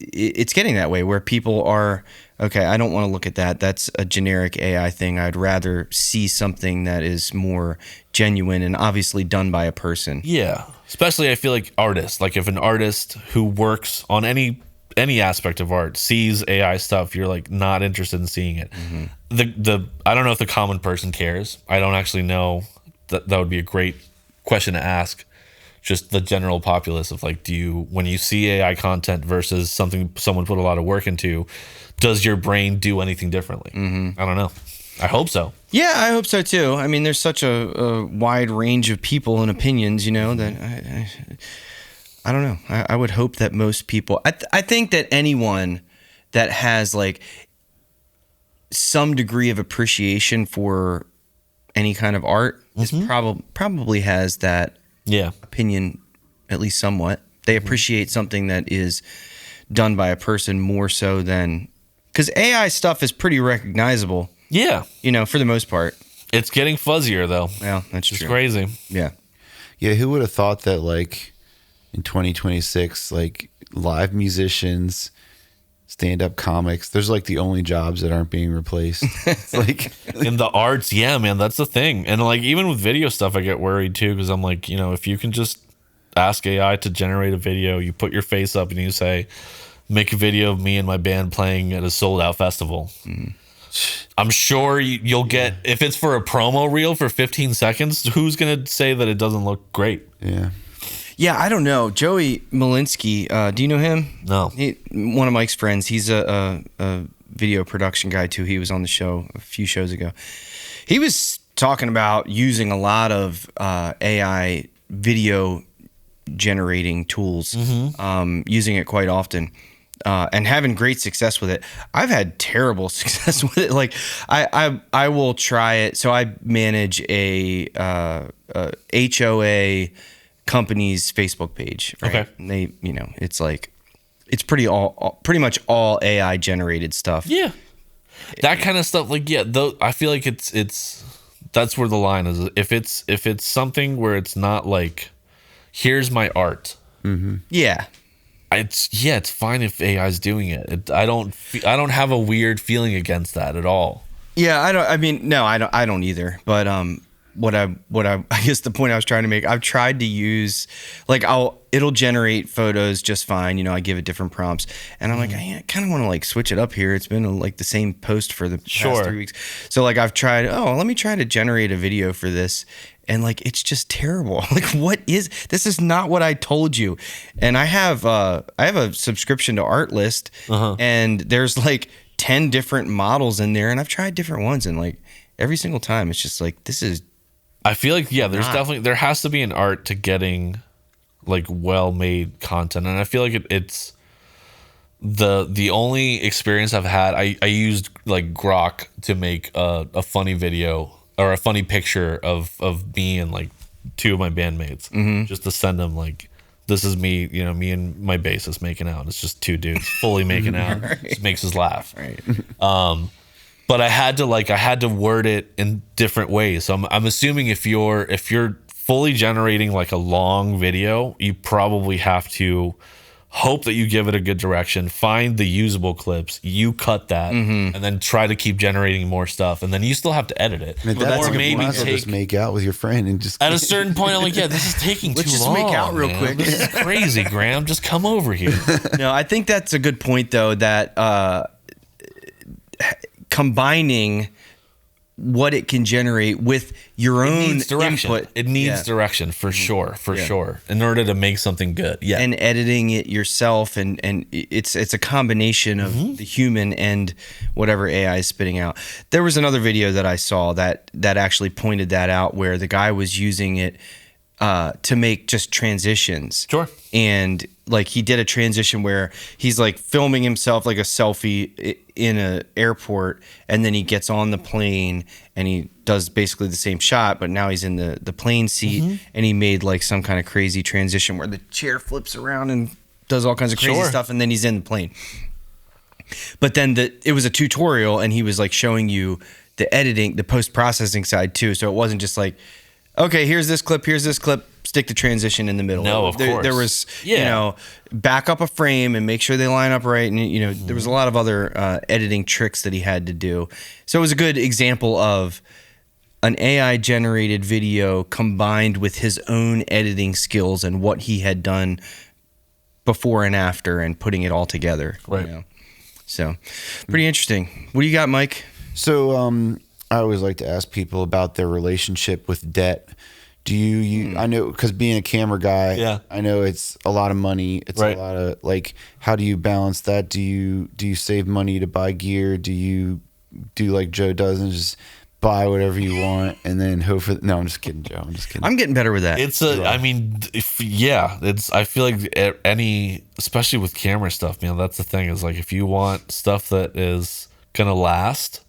it's getting that way where people are, okay, I don't want to look at that. That's a generic AI thing. I'd rather see something that is more genuine and obviously done by a person. Yeah. Especially I feel like artists, like if an artist who works on any aspect of art sees AI stuff, you're like not interested in seeing it. I don't know if the common person cares. I don't actually know. That would be a great question to ask. Just the general populace of like, when you see AI content versus something someone put a lot of work into, does your brain do anything differently? I don't know. I hope so. Yeah, I hope so too. I mean, there's such a wide range of people and opinions, that I don't know. I would hope that most people, I think that anyone that has like some degree of appreciation for any kind of art is probably has that opinion, at least somewhat. They appreciate something that is done by a person more so than, because AI stuff is pretty recognizable. Yeah. For the most part. It's getting fuzzier, though. Yeah, that's true. It's crazy. Yeah. Yeah, who would have thought that, like, in 2026, like, live musicians, stand-up comics, there's, like, the only jobs that aren't being replaced. It's like... In the arts, yeah, man, that's the thing. And, like, even with video stuff, I get worried, too, because I'm like, if you can just ask AI to generate a video, you put your face up and you say, make a video of me and my band playing at a sold-out festival. I'm sure you'll get, if it's for a promo reel for 15 seconds, who's going to say that it doesn't look great? Yeah. Yeah, I don't know. Joey Malinsky, do you know him? No. One of Mike's friends. He's a video production guy, too. He was on the show a few shows ago. He was talking about using a lot of AI video generating tools, using it quite often. And having great success with it. I've had terrible success with it. Like I will try it. So I manage a HOA company's Facebook page. Right? Okay. And they, it's like, it's pretty much all AI generated stuff. Yeah. That kind of stuff. Like, yeah, though I feel like it's that's where the line is. If it's something where it's not like, here's my art. Yeah. It's fine if AI is doing it. I don't have a weird feeling against that at all. Yeah, I don't either. But what I guess the point I was trying to make, I've tried to use, like, it'll generate photos just fine. I give it different prompts, and I'm like, I kind of want to like switch it up here. It's been like the same post for the past 3 weeks. So like I've tried, let me try to generate a video for this. And like, it's just terrible. Like, this is not what I told you. And I have a subscription to Artlist, and there's like 10 different models in there, and I've tried different ones, and like, every single time it's just like, this is I feel like not. there has to be an art to getting like well made content, and I feel like it's the only experience I've had. I used like Grok to make a funny video or a funny picture of me and like two of my bandmates, just to send them like, this is me, me and my bassist making out. It's just two dudes fully making out. Just makes us laugh. Right. But I had to word it in different ways. So I'm assuming if you're fully generating like a long video, you probably have to hope that you give it a good direction, find the usable clips, you cut that, and then try to keep generating more stuff, and then you still have to edit it. And that's or maybe just make out with your friend and just at a certain point, I'm like, this is taking too long. Let's just make out real man. quick. This is crazy, Graham. Just come over here. No, I think that's a good point though, that combining what it can generate with your own input. It needs direction for sure, sure. In order to make something good. Yeah. And editing it yourself, and it's a combination of the human and whatever AI is spitting out. There was another video that I saw that actually pointed that out, where the guy was using it to make just transitions. Sure. And like he did a transition where he's like filming himself like a selfie in a airport, and then he gets on the plane and he does basically the same shot, but now he's in the plane seat, and he made like some kind of crazy transition where the chair flips around and does all kinds of crazy stuff, and then he's in the plane. But then it was a tutorial, and he was like showing you the editing, the post-processing side too. So it wasn't just like, okay, here's this clip, stick the transition in the middle. No, of course. There was, back up a frame and make sure they line up right. And, there was a lot of other editing tricks that he had to do. So it was a good example of an AI-generated video combined with his own editing skills and what he had done before and after, and putting it all together. Right. So pretty interesting. What do you got, Mike? So I always like to ask people about their relationship with debt. Do you I know, because being a camera guy, I know it's a lot of money. It's a lot of like, how do you balance that? Do you save money to buy gear? Do you do like Joe does and just buy whatever you want and then hope for? No, I'm just kidding, Joe. I'm just kidding. I'm getting better with that. I feel like especially with camera stuff, man, that's the thing, is like, if you want stuff that is gonna last,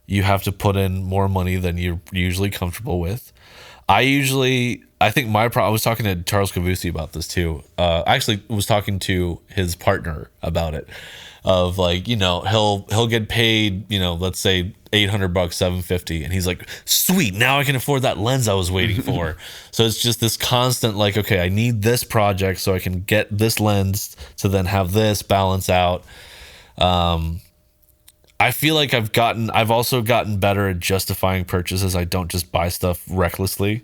you have to put in more money than you're usually comfortable with. I think I was talking to Charles Cavusi about this too. I actually was talking to his partner about it, of like, he'll get paid, let's say $800, $750. And he's like, sweet, now I can afford that lens I was waiting for. So it's just this constant, like, okay, I need this project so I can get this lens to then have this balance out. I feel like I've also gotten better at justifying purchases. I don't just buy stuff recklessly.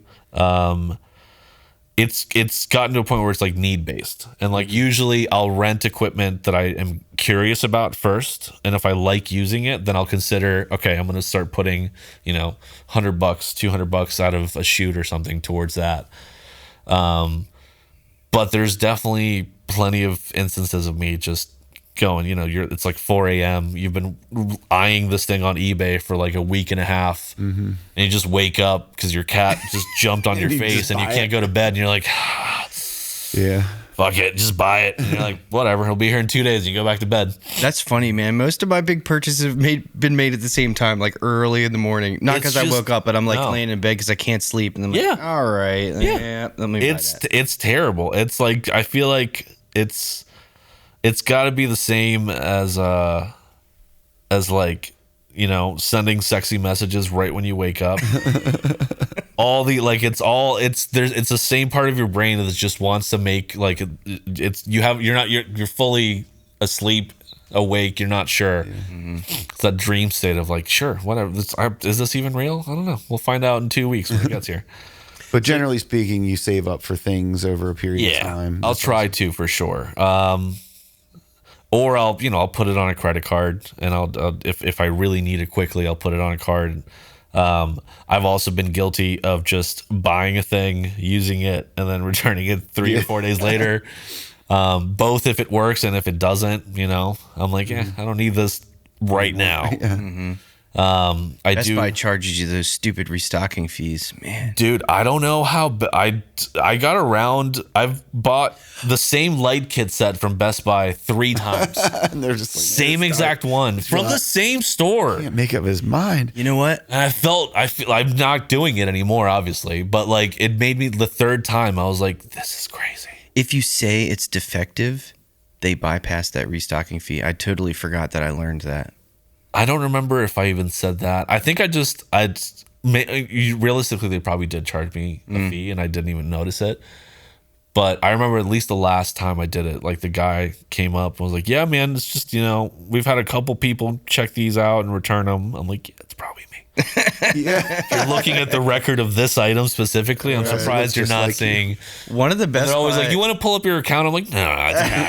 It's gotten to a point where it's like need based, and like usually I'll rent equipment that I am curious about first, and if I like using it, then I'll consider, okay, I'm going to start putting $100, $200 out of a shoot or something towards that. But there's definitely plenty of instances of me just going, it's like 4 a.m. You've been eyeing this thing on eBay for like a week and a half, and you just wake up because your cat just jumped on your face, and you can't go to bed, and you're like, fuck it, just buy it. And you're like, whatever, he'll be here in 2 days. And you go back to bed. That's funny, man. Most of my big purchases have been made at the same time, like early in the morning. Not because I woke up, but I'm like laying in bed because I can't sleep, and I'm like, all right, let me buy that. It's terrible. It's like, I feel like it's got to be the same as like, sending sexy messages right when you wake up. It's the same part of your brain that just wants to make, like, you're fully asleep, awake, you're not sure. It's that dream state of like, sure, whatever. Is this even real? I don't know. We'll find out in 2 weeks when it gets here. But generally speaking, you save up for things over a period of time. I'll try to, for sure. Or I'll put it on a credit card, and if I really need it quickly, I'll put it on a card. I've also been guilty of just buying a thing, using it, and then returning it 3 or 4 days later. Both if it works and if it doesn't, I'm like, I don't need this right now. Best Buy charges you those stupid restocking fees, man. Dude, I don't know how I got around. I've bought the same light kit set from Best Buy 3 times. And they're just like, Same exact one from the same store. can't make up his mind. You know what? And I feel I'm not doing it anymore, obviously, but like it made me the 3rd time. I was like, this is crazy. If you say it's defective, they bypass that restocking fee. I totally forgot that I learned that. I don't remember if I even said that. I think realistically, they probably did charge me a fee and I didn't even notice it. But I remember at least the last time I did it, like the guy came up and was like, yeah, man, it's just, we've had a couple people check these out and return them. I'm like, yeah, it's probably me. If you're looking at the record of this item specifically, I'm surprised you're not seeing. One of the best. They're always like, you want to pull up your account? I'm like, no,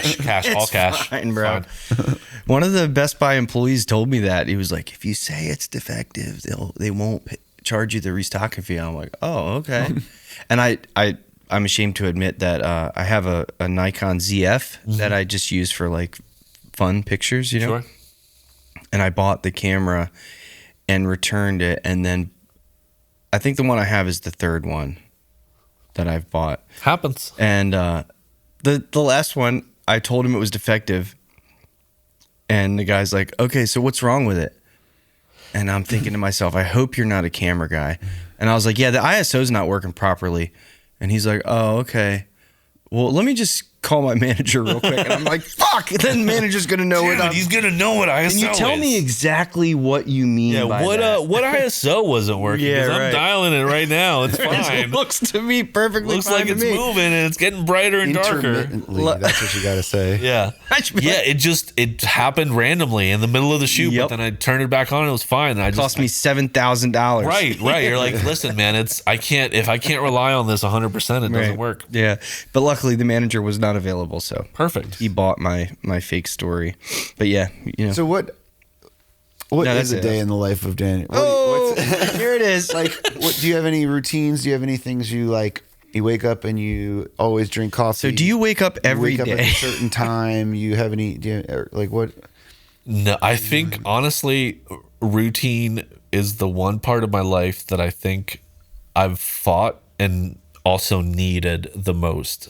it's cash, all cash. Fine, bro. Fine. One of the Best Buy employees told me that. He was like, if you say it's defective, they won't charge you the restocking fee. I'm like, oh, okay. And I'm ashamed to admit that I have a Nikon ZF that I just use for like fun pictures, Sure. And I bought the camera and returned it, and then I think the one I have is the 3rd one that I've bought. Happens. And the last one, I told him it was defective, and the guy's like, okay, so what's wrong with it? And I'm thinking to myself, I hope you're not a camera guy. And I was like, yeah, the ISO's not working properly. And he's like, oh, okay. Well, let me just call my manager real quick. And I'm like, fuck. And then the manager's going to know Dude, he's going to know what ISO is. Can you tell me exactly what you mean by that? What ISO wasn't working? Yeah, I'm dialing it right now. It's fine. It looks to me perfectly looks fine like to it's me. moving and it's getting brighter and darker. Intermittently, that's what you got to say. Yeah. Yeah, it happened randomly in the middle of the shoot, but then I turned it back on and it was fine. And It cost me $7,000. Right. You're like, listen, man, if I can't rely on this 100%, it doesn't work. Yeah. But luckily the manager was not available, so perfect. He bought my fake story. But yeah, So what is a day in the life of Daniel? Here it is. Like, do you have any routines? Do you have any things you like? You wake up and you always drink coffee. So do you wake up every day? At a certain time? You have any? What? No, I think honestly, routine is the one part of my life that I think I've fought and also needed the most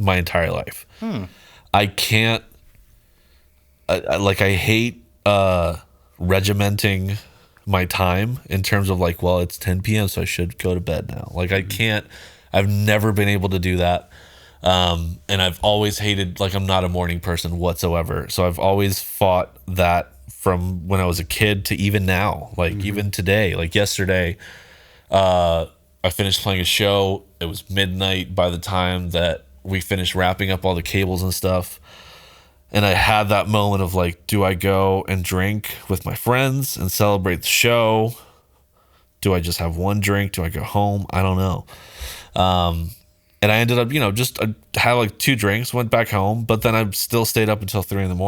my entire life. I can't. I hate regimenting my time in terms of like, well, it's 10 p.m. so I should go to bed now. Like I can't. I've never been able to do that. And I've always hated, like I'm not a morning person whatsoever. So I've always fought that from when I was a kid to even now, like even today, like yesterday, I finished playing a show. It was midnight by the time that we finished wrapping up all the cables and stuff. And I had that moment of like, do I go and drink with my friends and celebrate the show? Do I just have one drink? Do I go home? I don't know. And I ended up, I had like 2 drinks, went back home, but then I still stayed up until 3 a.m,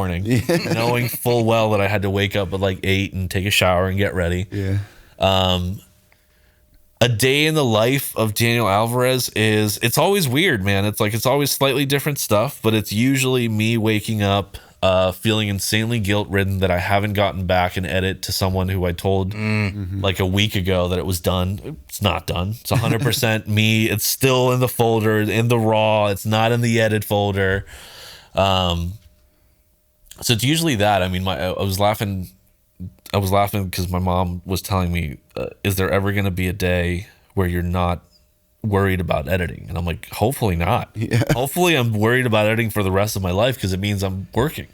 knowing full well that I had to wake up at like 8 and take a shower and get ready. Yeah. A day in the life of Daniel Alvarez it's always weird, man. It's always slightly different stuff, but it's usually me waking up, feeling insanely guilt-ridden that I haven't gotten back an edit to someone who I told like a week ago that it was done. It's not done. It's 100% me. It's still in the folder, in the raw. It's not in the edit folder. So it's usually that. I mean, I was laughing because my mom was telling me, is there ever going to be a day where you're not worried about editing? And I'm like, hopefully not. Yeah. Hopefully I'm worried about editing for the rest of my life because it means I'm working.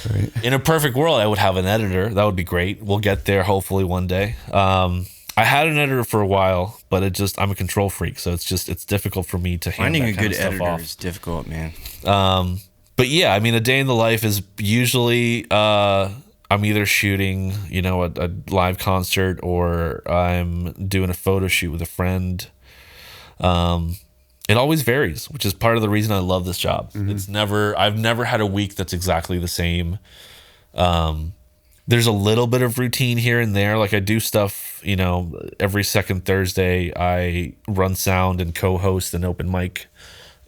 Right. In a perfect world, I would have an editor. That would be great. We'll get there hopefully one day. I had an editor for a while, but I'm a control freak. So it's difficult for me to hand finding that a kind good of stuff editor off. is difficult, man. But yeah, I mean, a day in the life is usually, I'm either shooting, a live concert or I'm doing a photo shoot with a friend. It always varies, which is part of the reason I love this job. I've never had a week that's exactly the same. There's a little bit of routine here and there. Like I do stuff, every second Thursday I run sound and co-host an open mic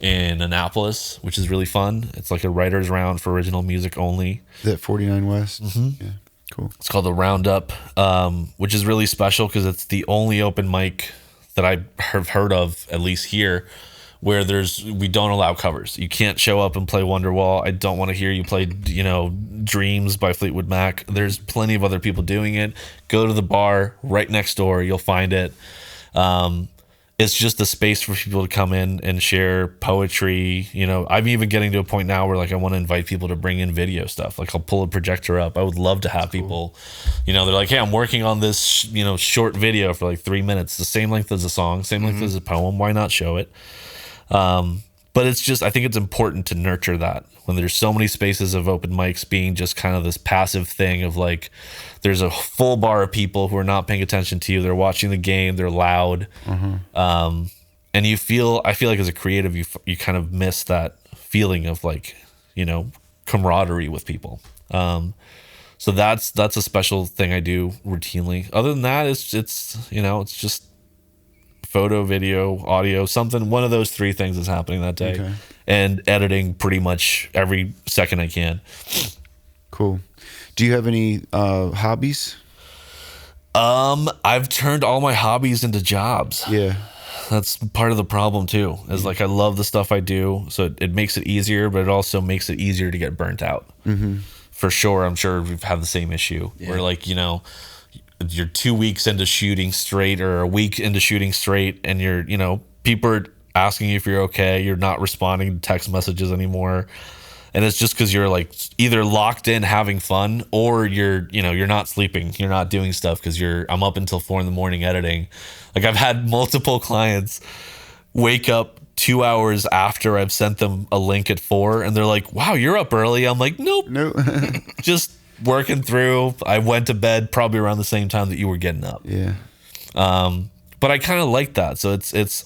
in Annapolis, which is really fun. It's like a writer's round for original music only. Is that 49 West? Mm-hmm. Yeah. Cool. It's called the Roundup, which is really special because it's the only open mic that I have heard of, at least here, where we don't allow covers. You can't show up and play Wonderwall. I don't want to hear you play, Dreams by Fleetwood Mac. There's plenty of other people doing it. Go to the bar right next door. You'll find it. It's just a space for people to come in and share poetry. I'm even getting to a point now where I want to invite people to bring in video stuff. I'll pull a projector up. I would love to have people, they're like, hey, I'm working on this, short video for 3 minutes, the same length as a song, same length as a poem. Why not show it? But it's just, I think it's important to nurture that when there's so many spaces of open mics being just kind of this passive thing of there's a full bar of people who are not paying attention to you. They're watching the game. They're loud. And I feel like as a creative, you kind of miss that feeling of camaraderie with people. So that's a special thing I do routinely. Other than that, it's just photo, video, audio, something. One of those three things is happening that day. Okay. And editing pretty much every second I can. Cool. Do you have any hobbies? I've turned all my hobbies into jobs. Yeah. That's part of the problem too. Is I love the stuff I do, so it makes it easier, but it also makes it easier to get burnt out. For sure. I'm sure we've had the same issue where you're 2 weeks into shooting straight or a week into shooting straight, and you're people are asking you if you're okay. You're not responding to text messages anymore. And it's just because you're either locked in having fun, or you're not sleeping. You're not doing stuff because I'm up until 4 a.m. editing. I've had multiple clients wake up 2 hours after I've sent them a link at 4, and they're like, wow, you're up early. I'm like, nope. Just working through. I went to bed probably around the same time that you were getting up. Yeah. But I kind of like that. So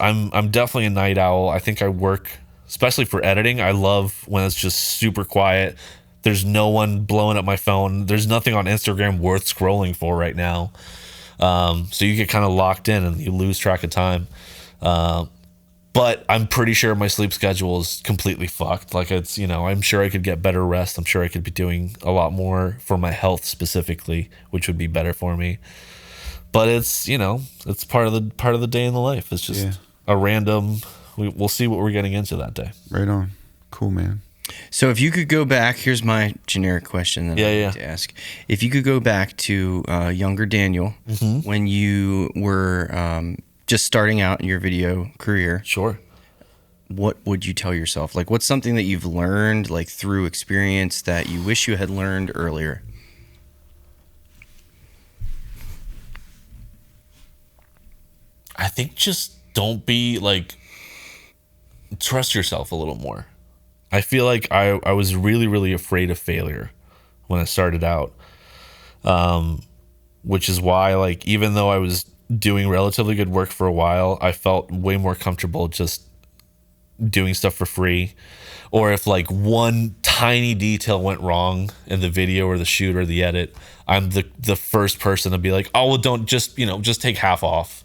I'm definitely a night owl. I think I work, especially for editing. I love when it's just super quiet. There's no one blowing up my phone. There's nothing on Instagram worth scrolling for right now. So you get kind of locked in and you lose track of time. But I'm pretty sure my sleep schedule is completely fucked. I'm sure I could get better rest. I'm sure I could be doing a lot more for my health specifically, which would be better for me. But it's part of the day in the life. It's just a random. We'll see what we're getting into that day. Right on. Cool, man. So if you could go back, here's my generic question that I like to ask. If you could go back to younger Daniel when you were just starting out in your video career, sure, what would you tell yourself? What's something that you've learned through experience that you wish you had learned earlier? I think just don't be trust yourself a little more. I feel like I was really, really afraid of failure when I started out, which is why even though I was doing relatively good work for a while, I felt way more comfortable just doing stuff for free. Or if one tiny detail went wrong in the video or the shoot or the edit, I'm the first person to be like, oh, well, don't just take half off.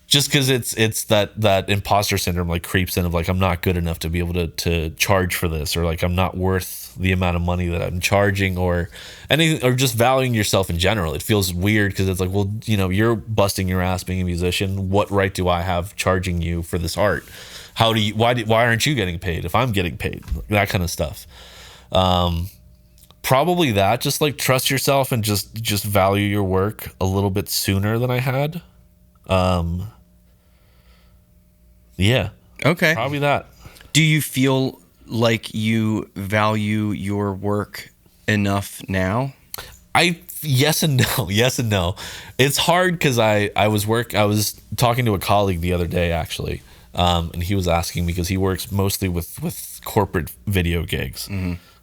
Just because it's that imposter syndrome creeps in of I'm not good enough to be able to charge for this, or I'm not worth the amount of money that I'm charging, or anything, or just valuing yourself in general. It feels weird because it's well, you're busting your ass being a musician. What right do I have charging you for this art? Why aren't you getting paid if I'm getting paid? That kind of stuff. Probably that. Just trust yourself and just value your work a little bit sooner than I had. Yeah. Okay. Probably that. Do you feel like you value your work enough now? Yes and no. Yes and no. It's hard because I was talking to a colleague the other day actually, and he was asking me because he works mostly with corporate video gigs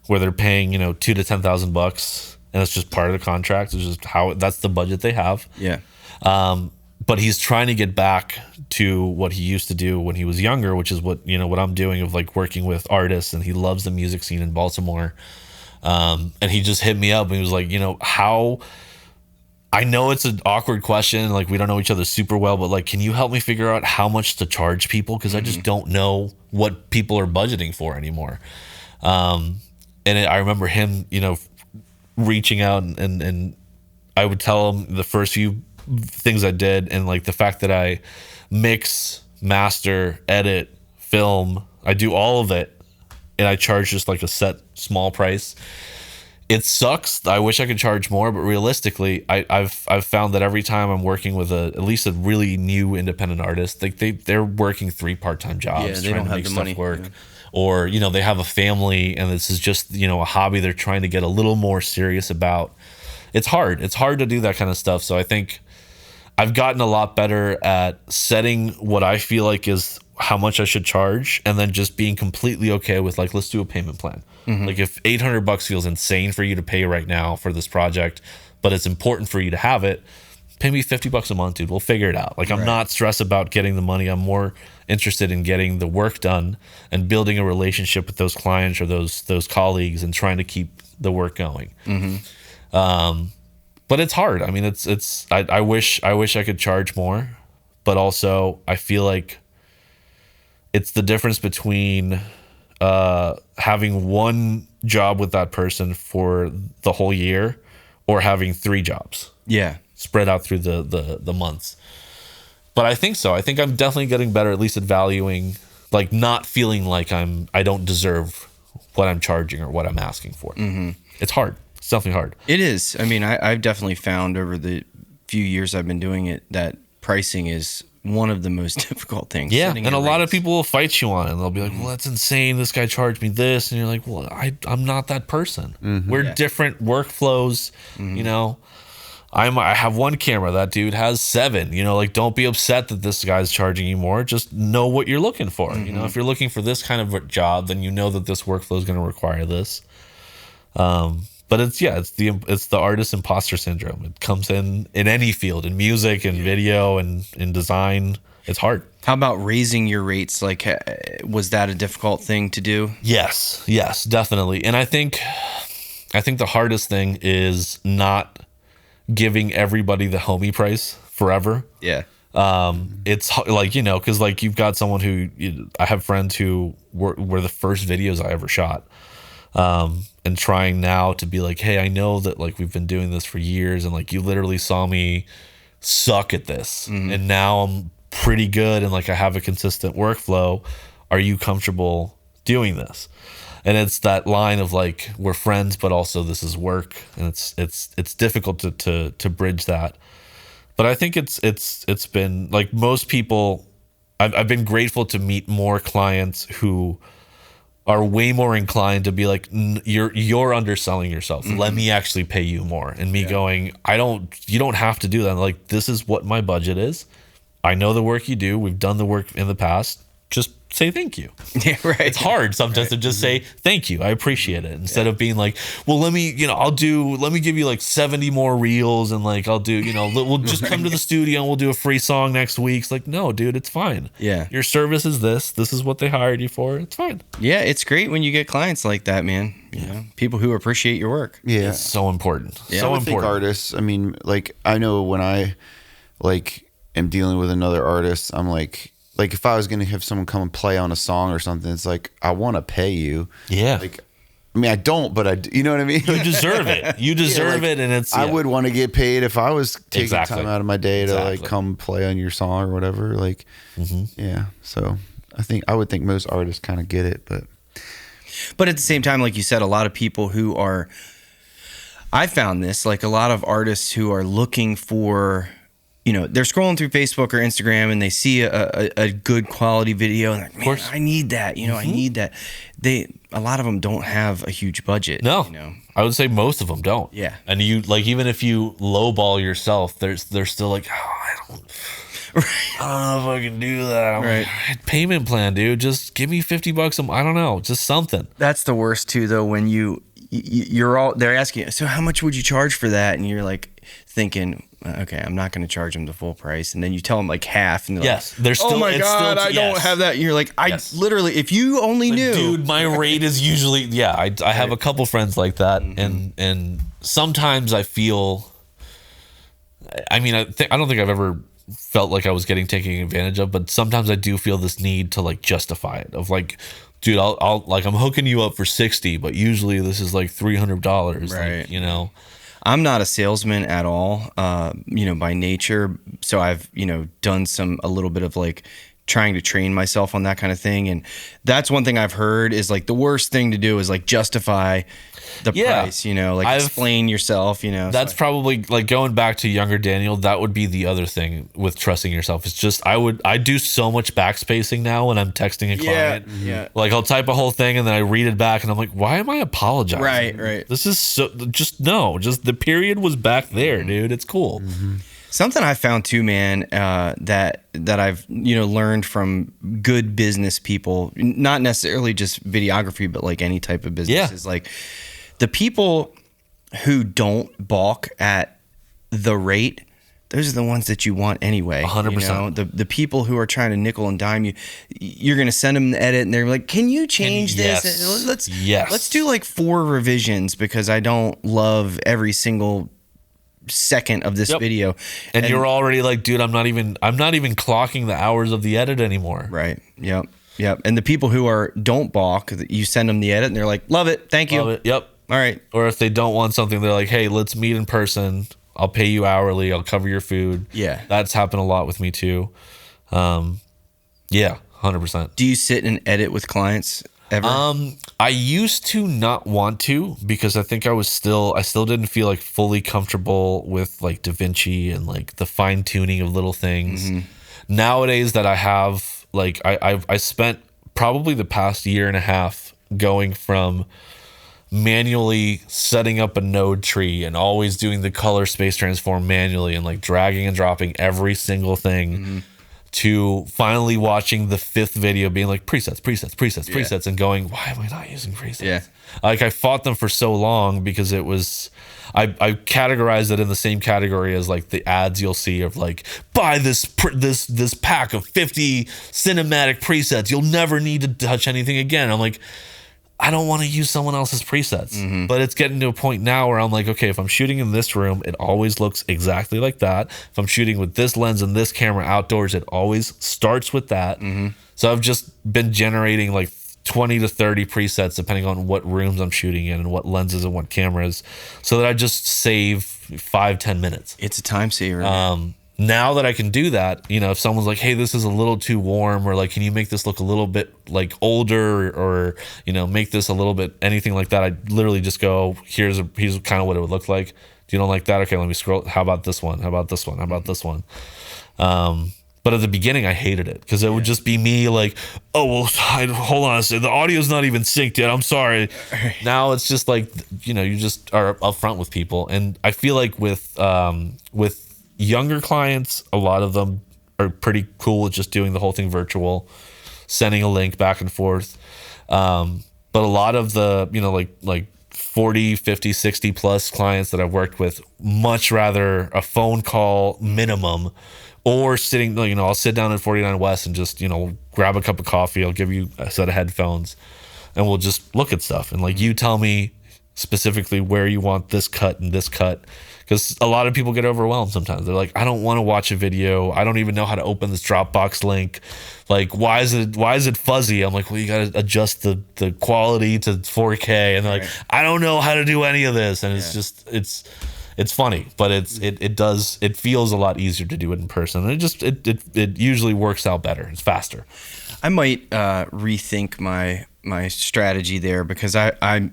where they're paying $2,000 to $10,000, and it's just part of the contract. It's just that's the budget they have. Yeah. But he's trying to get back to what he used to do when he was younger, which is what I'm doing of working with artists, and he loves the music scene in Baltimore. And he just hit me up and he was like, how, I know it's an awkward question. We don't know each other super well, but can you help me figure out how much to charge people? Cause I just don't know what people are budgeting for anymore. I remember him, reaching out and I would tell them the first few things I did, and like the fact that I mix, master, edit, film, I do all of it, and I charge just like a set small price. It sucks. I wish I could charge more, but realistically, I've found that every time I'm working with at least a really new independent artist, like they're working 3 part-time jobs they trying don't to have make the stuff money. work. Yeah. Or, you know, they have a family and this is just, you know, a hobby they're trying to get a little more serious about. It's hard. It's hard to do that kind of stuff. So I think I've gotten a lot better at setting what I feel like is how much I should charge, and then just being completely okay with like, let's do a payment plan. Like if $800 feels insane for you to pay right now for this project, but it's important for you to have it, pay me $50 a month, dude. We'll figure it out. Like I'm not stressed about getting the money. I'm more interested in getting the work done and building a relationship with those clients or those colleagues and trying to keep the work going. But it's hard. I mean, I wish I could charge more, but also I feel like it's the difference between having one job with that person for the whole year or having 3 jobs Yeah. spread out through the months. But I think so. I think I'm definitely getting better, at least at valuing, like not feeling like I don't deserve what I'm charging or what I'm asking for. It's hard. It's definitely hard. It is. I mean, I've definitely found over the few years I've been doing it that pricing is one of the most difficult things. Yeah, Setting and a your lot of rates. people will fight you on it. And they'll be like, well, that's insane. This guy charged me this. And you're like, well, I'm not that person. We're different workflows. You know, I have one camera. That dude has 7. You know, like, don't be upset that this guy's charging you more. Just know what you're looking for. You know, if you're looking for this kind of a job, then you know that this workflow is going to require this. But it's the artist imposter syndrome. It comes in any field, in music and video and in design. It's hard. How about raising your rates? Like, was that a difficult thing to do? Yes, definitely. And I think the hardest thing is not giving everybody the homie price forever. Yeah. It's like, you know, because like you've got someone who I have friends who were the first videos I ever shot. And trying now to be like, hey, I know that like we've been doing this for years and like you literally saw me suck at this and now I'm pretty good and like I have a consistent workflow. Are you comfortable doing this? And it's that line of like, we're friends, but also this is work, and it's difficult to bridge that. But I think it's been like most people, I've been grateful to meet more clients who are way more inclined to be like, you're underselling yourself. Let me actually pay you more. And me going, you don't have to do that. Like, this is what my budget is. I know the work you do. We've done the work in the past. Just say thank you. Yeah, right. It's hard sometimes to just say thank you. I appreciate it. Instead of being like, well, let me give you like 70 more reels and like I'll do, we'll just come to the studio and we'll do a free song next week. It's like, no, dude, it's fine. Yeah. Your service is this. This is what they hired you for. It's fine. Yeah, it's great when you get clients like that, man. You know, people who appreciate your work. Yeah. It's so important. Yeah. So I would think important. artists, I mean, like, I know when I like am dealing with another artist, I'm like if I was going to have someone come and play on a song or something, it's like, I want to pay you. Yeah. Like, I mean, I don't, but you know what I mean? You deserve it. You deserve like, it. And it's, I would want to get paid if I was taking Exactly. time out of my day to like Exactly. come play on your song or whatever. Like, yeah. So I would think most artists kind of get it, But at the same time, like you said, a lot of people who are, I found this, like a lot of artists who are looking for, they're scrolling through Facebook or Instagram and they see a good quality video and they're like, man, I need that. I need that. A lot of them don't have a huge budget. No, I would say most of them don't. Yeah. And you like, even if you lowball yourself, they're still like, I don't know if I can do that. I'm Right. like, payment plan, dude. Just give me $50 I don't know, just something. That's the worst too, though, when they're asking you, so how much would you charge for that? And you're like thinking, okay, I'm not going to charge them the full price. And then you tell them like half. And they're Yes, like, they're still. oh my it's God, still, I don't have that. And you're like, Yes. literally, if you only knew. Dude, my rate is usually I have a couple friends like that, and sometimes I feel. I mean, I don't think I've ever felt like I was getting taken advantage of, but sometimes I do feel this need to like justify it. Of like, dude, I'll like, I'm hooking you up for 60, but usually this is like $300, Right. like, you know. I'm not a salesman at all, by nature. So I've, done a little bit of like trying to train myself on that kind of thing. And that's one thing I've heard is like the worst thing to do is like justify the price, explain yourself, That's probably like going back to younger Daniel. That would be the other thing with trusting yourself. It's just, I do so much backspacing now when I'm texting a client. Yeah. Like I'll type a whole thing and then I read it back and I'm like, why am I apologizing? Right. This is just the period was back there, dude. It's cool. Mm-hmm. Something I found too, man, that I've learned from good business people, not necessarily just videography, but like any type of business, is like the people who don't balk at the rate. Those are the ones that you want anyway. 100%. The people who are trying to nickel and dime you, you're going to send them the edit and they're like, can you change this? Let's do like 4 revisions because I don't love every single second of this video. And you're already like, dude, I'm not even clocking the hours of the edit anymore. Right. Yep. And the people who don't balk, you send them the edit and they're like, love it. Thank you. Love it. Yep. All right. Or if they don't want something, they're like, hey, let's meet in person. I'll pay you hourly. I'll cover your food. Yeah. That's happened a lot with me too. 100%. Do you sit and edit with clients ever? I used to not want to because I think I still didn't feel like fully comfortable with like DaVinci and like the fine tuning of little things. Mm-hmm. Nowadays that I have, like I spent probably the past year and a half going from manually setting up a node tree and always doing the color space transform manually and like dragging and dropping every single thing to finally watching the 5th video being like presets and going, why am I not using presets? Yeah. Like I fought them for so long because it was, I categorized it in the same category as like the ads you'll see of like, buy this pack of 50 cinematic presets. You'll never need to touch anything again. I'm like, I don't want to use someone else's presets, but it's getting to a point now where I'm like, okay, if I'm shooting in this room, it always looks exactly like that. If I'm shooting with this lens and this camera outdoors, it always starts with that. So I've just been generating like 20 to 30 presets depending on what rooms I'm shooting in and what lenses and what cameras, so that I just save 5-10 minutes. It's a time saver. Now that I can do that, if someone's like, hey, this is a little too warm, or like, can you make this look a little bit like older, or make this a little bit anything like that, I literally just go, here's kind of what it would look like. You don't like that? Okay, let me scroll. How about this one? How about this one? How about this one? But at the beginning, I hated it because it would just be me like, oh, well, hold on a second. The audio's not even synced yet. I'm sorry. Now it's just like, you just are upfront with people. And I feel like with younger clients, a lot of them are pretty cool with just doing the whole thing virtual, sending a link back and forth. But a lot of the, like 40, 50, 60 plus clients that I've worked with much rather a phone call minimum, or sitting, I'll sit down at 49 West and just, grab a cup of coffee. I'll give you a set of headphones and we'll just look at stuff. And like, you tell me specifically where you want this cut and this cut. Because a lot of people get overwhelmed sometimes. They're like, I don't want to watch a video. I don't even know how to open this Dropbox link. Like, why is it fuzzy? I'm like, well, you got to adjust the quality to 4K. And they're like, I don't know how to do any of this. And it's just, it's funny, but it feels a lot easier to do it in person. And it usually works out better. It's faster. I might rethink my strategy there because I've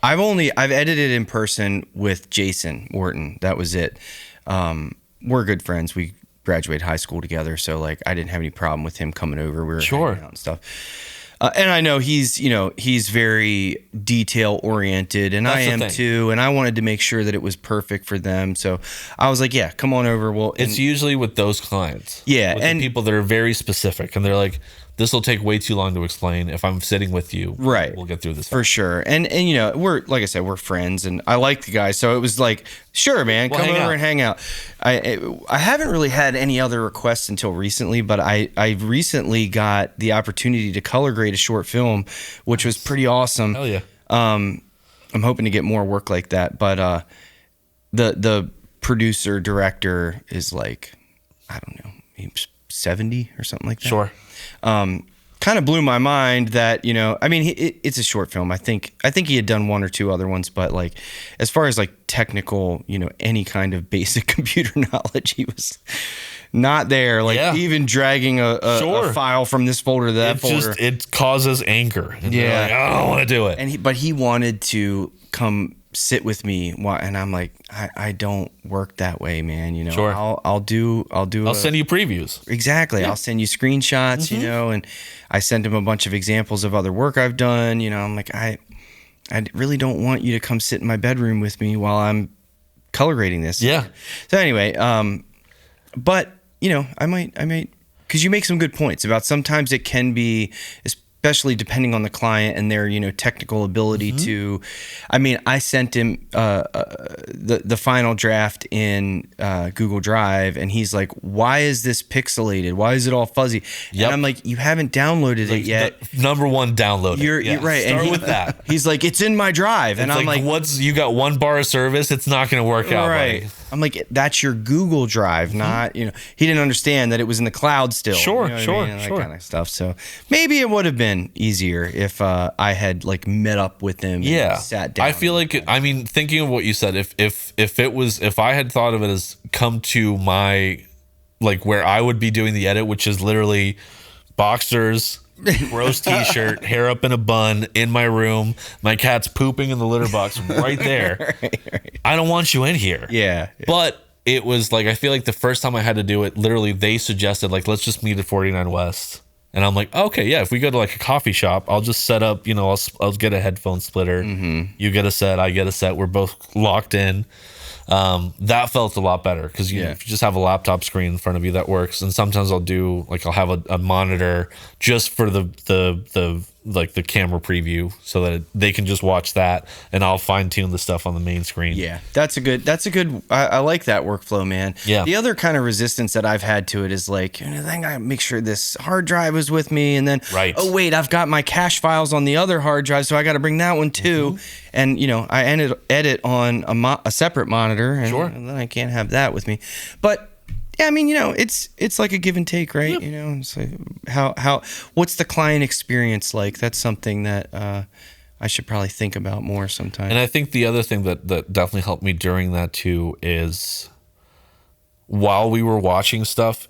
edited in person with Jason Wharton. That was it. We're good friends. We graduated high school together, so like I didn't have any problem with him coming over. We were hanging out and stuff. And I know he's very detail oriented, and I am too. And I wanted to make sure that it was perfect for them. So I was like, yeah, come on over. Well, it's usually with those clients. Yeah, with and the people that are very specific, and they're like, this will take way too long to explain. If I'm sitting with you, right, we'll get through this for sure. And we're, like I said, we're friends, and I like the guy, so it was like, sure, man, come over and hang out. I haven't really had any other requests until recently, but I recently got the opportunity to color grade a short film, which was pretty awesome. Hell yeah. I'm hoping to get more work like that, but the producer director is like, I don't know, 70 or something like that. Sure. Kind kind of blew my mind that, you know, I mean, it's a short film. I think he had done one or two other ones, but like, as far as like technical, you know, any kind of basic computer knowledge, he was not there. Like even dragging a file from this folder to that folder. It causes anger. And you're like, I don't want to do it. But he wanted to come sit with me, and I'm like, I don't work that way, man. You know, Sure. I'll send you previews. Exactly. Yeah. I'll send you screenshots, you know, and I sent him a bunch of examples of other work I've done. You know, I'm like, I really don't want you to come sit in my bedroom with me while I'm color grading this. Yeah. So anyway, but you know, I might, because you make some good points about sometimes it can be, especially depending on the client and their, you know, technical ability to, I mean, I sent him the final draft in Google Drive, and he's like, why is this pixelated? Why is it all fuzzy? Yep. And I'm like, you haven't downloaded it yet. Number one, download it. You're right. Start with that. He's like, it's in my drive. And I'm like, you got one bar of service. It's not going to work out. Right. Buddy. I'm like, that's your Google Drive, not, you know, he didn't understand that it was in the cloud still. Sure, you know sure, I mean? sure. That kind of stuff. So maybe it would have been easier if I had like met up with him and sat down. I feel like, I mean, thinking of what you said, if I had thought of it as come to my, like where I would be doing the edit, which is literally boxers, gross t-shirt, hair up in a bun in my room, my cat's pooping in the litter box right there. Right. I don't want you in here. Yeah. But it was like, I feel like the first time I had to do it, literally they suggested like, let's just meet at 49 West. And I'm like, okay, yeah, if we go to like a coffee shop, I'll just set up, you know, I'll get a headphone splitter. You get a set, I get a set. We're both locked in. That felt a lot better because if you just have a laptop screen in front of you, that works. And sometimes I'll have a monitor just for the like the camera preview so that they can just watch that, and I'll fine tune the stuff on the main screen. Yeah, that's a good. I like that workflow, man. Yeah. The other kind of resistance that I've had to it is like, I gotta make sure this hard drive is with me, and then oh wait, I've got my cache files on the other hard drive, so I got to bring that one too. And you know, I edit on a separate monitor, and then I can't have that with me. But yeah, I mean, you know, it's like a give and take, right? Yep. You know, it's like what's the client experience like? That's something that I should probably think about more sometime. And I think the other thing that definitely helped me during that too is while we were watching stuff,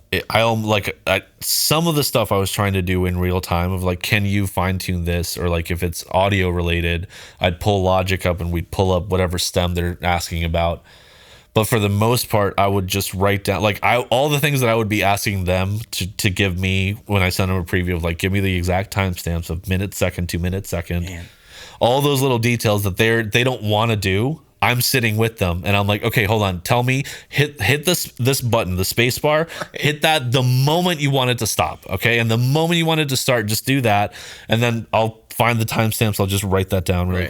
some of the stuff I was trying to do in real time of like, can you fine tune this? Or like if it's audio related, I'd pull Logic up and we'd pull up whatever stem they're asking about. But for the most part, I would just write down like all the things that I would be asking them to give me when I send them a preview of like, give me the exact timestamps of minute, second, 2 minute, second. Man. All those little details that they don't want to do. I'm sitting with them and I'm like, okay, hold on. Tell me, hit this button, the space bar, hit that the moment you want it to stop. Okay. And the moment you want it to start, just do that. And then I'll find the timestamps. I'll just write that down really